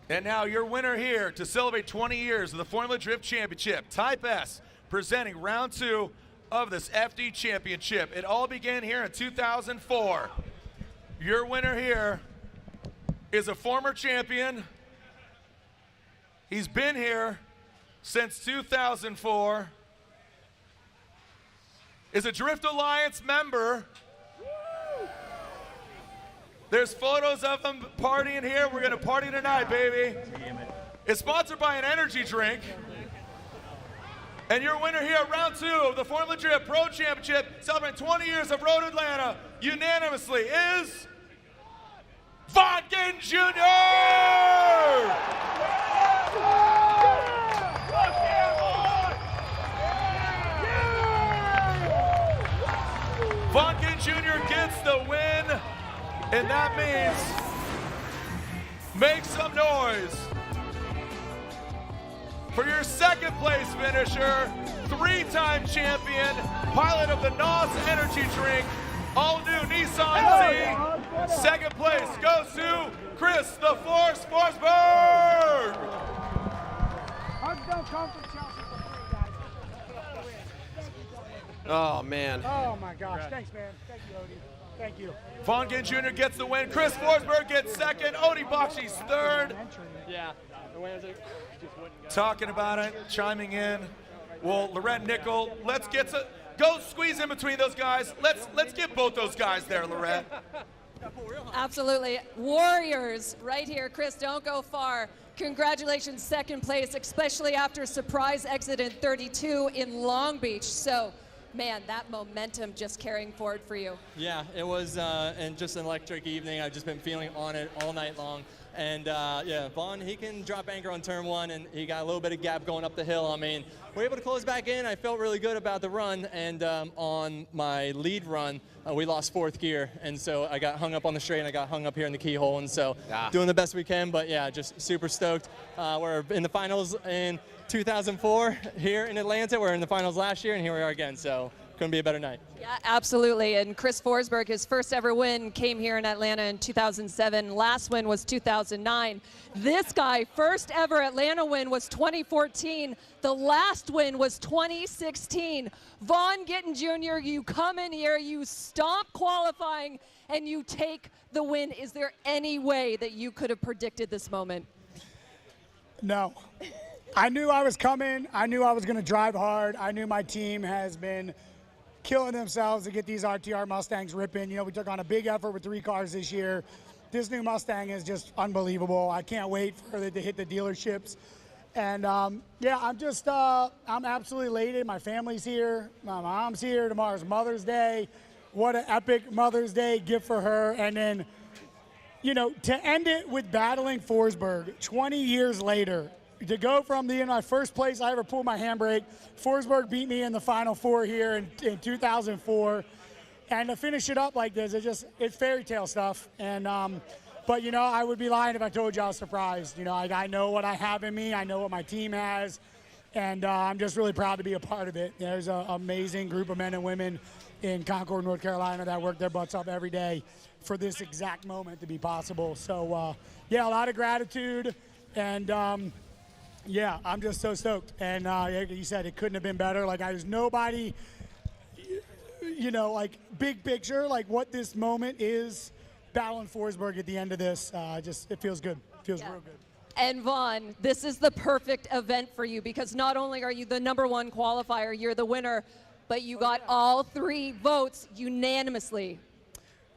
Speaker 1: And now your winner here to celebrate 20 years of the Formula Drift Championship, Type S, presenting round 2 of this FD Championship. It all began here in 2004. Your winner here is a former champion. He's been here since 2004. Is a Drift Alliance member. There's photos of them partying here. We're gonna party tonight, baby. It's sponsored by an energy drink. And your winner here at round 2 of the Formula Drift Pro Championship, celebrating 20 years of Road Atlanta, unanimously is Vaughn Gittin Jr. Vaughn Gittin Jr. gets the win. And that means, make some noise for your 2nd place finisher, 3-time champion, pilot of the NOS energy drink, all new Nissan Z. 2nd place goes to Chris the Force Forsberg.
Speaker 11: Don't come from Chelsea for free, guys.
Speaker 8: Oh, man.
Speaker 11: Oh, my gosh. Thanks, man. Thank you, Odie. Thank you.
Speaker 1: Vaughn Gittin Jr. gets the win. Chris Forsberg gets 2nd. Odie Bakchis 3rd.
Speaker 13: Yeah.
Speaker 1: Talking about it, chiming in. Well, Lorette Nickel, let's get to go squeeze in between those guys. Let's get both those guys there, Lorette.
Speaker 14: Absolutely. Warriors right here. Chris, don't go far. Congratulations, 2nd place, especially after a surprise exit in 32 in Long Beach. So, man, that momentum just carrying forward for you.
Speaker 15: Yeah, it was and just an electric evening. I've just been feeling on it all night long. And yeah, Vaughn, he can drop anchor on turn 1, and he got a little bit of gap going up the hill. I mean, we're able to close back in. I felt really good about the run, and on my lead run, we lost 4th gear, and so I got hung up on the straight, and I got hung up here in the keyhole, and so doing the best we can, but yeah, just super stoked. We're in the finals in 2004 here in Atlanta. We're in the finals last year, and here we are again, so couldn't be a better night.
Speaker 14: Yeah, absolutely. And Chris Forsberg, his first ever win came here in Atlanta in 2007. Last win was 2009. This guy, first ever Atlanta win was 2014. The last win was 2016. Vaughn Gittin Jr., you come in here, you stomp qualifying, and you take the win. Is there any way that you could have predicted this moment?
Speaker 11: No. I knew I was coming. I knew I was going to drive hard. I knew my team has been killing themselves to get these RTR Mustangs ripping. You know, we took on a big effort with 3 cars this year. This new Mustang is just unbelievable. I can't wait for it to hit the dealerships. And yeah, I'm absolutely elated. My family's here. My mom's here. Tomorrow's Mother's Day. What an epic Mother's Day gift for her. And then, you know, to end it with battling Forsberg 20 years later, to go from my first place I ever pulled my handbrake. Forsberg beat me in the Final Four here in 2004. And to finish it up like this, it's fairy tale stuff. And, but, you know, I would be lying if I told you I was surprised. You know, I know what I have in me. I know what my team has. And I'm just really proud to be a part of it. There's an amazing group of men and women in Concord, North Carolina that work their butts off every day for this exact moment to be possible. So, yeah, a lot of gratitude. And, yeah, I'm just so stoked. And like you said, it couldn't have been better. Like, there's nobody, you know, like, big picture, like what this moment is, battling Forsberg at the end of this, it feels good. It feels real good.
Speaker 14: And Vaughn, this is the perfect event for you because not only are you the #1 qualifier, you're the winner, but you got all 3 votes unanimously.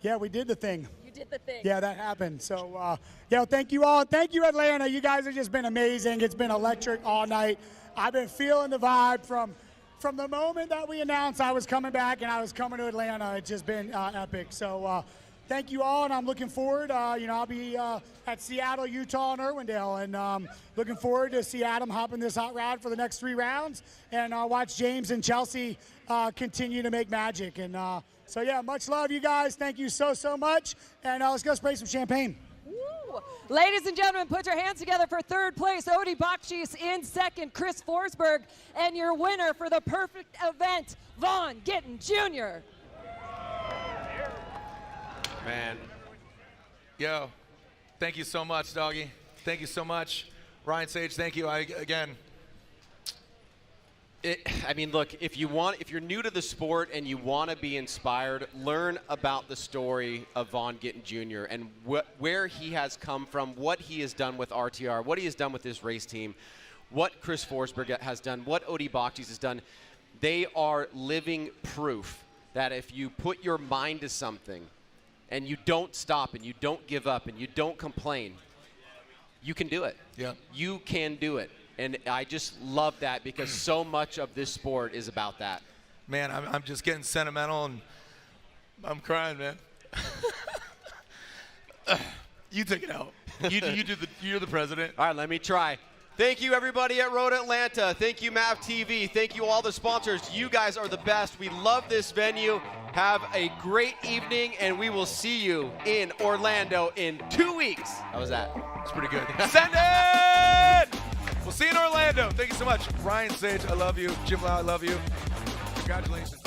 Speaker 11: Yeah, we did the thing.
Speaker 14: You did the thing.
Speaker 11: Yeah, that happened. So, yeah, thank you all. Thank you, Atlanta. You guys have just been amazing. It's been electric all night. I've been feeling the vibe from the moment that we announced I was coming back and I was coming to Atlanta. It's just been epic. So, thank you all, and I'm looking forward. You know, I'll be at Seattle, Utah, and Irwindale, and looking forward to see Adam hop in this hot rod for the next 3 rounds, and watch James and Chelsea continue to make magic. And so, yeah, much love, you guys. Thank you so much, and let's go spray some champagne.
Speaker 14: Woo. Ladies and gentlemen, put your hands together for 3rd place. Odie Bakchis in 2nd, Chris Forsberg, and your winner for the perfect event, Vaughn Gittin Jr.
Speaker 1: Man. Yo, thank you so much, doggy. Thank you so much. Ryan Sage, thank you. Again.
Speaker 8: I mean, look, if you're new to the sport and you want to be inspired, learn about the story of Vaughn Gittin Jr. and where he has come from, what he has done with RTR, what he has done with his race team, what Chris Forsberg has done, what Odie Bakchis has done. They are living proof that if you put your mind to something and you don't stop and you don't give up and you don't complain, you can do it.
Speaker 1: Yeah.
Speaker 8: You can do it. And I just love that because so much of this sport is about that.
Speaker 1: Man, I'm just getting sentimental and I'm crying, man. You take it out. You're the president.
Speaker 8: All right, let me try. Thank you, everybody at Road Atlanta. Thank you, MAV TV. Thank you, all the sponsors. You guys are the best. We love this venue. Have a great evening, and we will see you in Orlando in 2 weeks. How was that?
Speaker 1: It's pretty good. Send it! We'll see you in Orlando. Thank you so much. Ryan Sage, I love you. Jim Lau, I love you. Congratulations.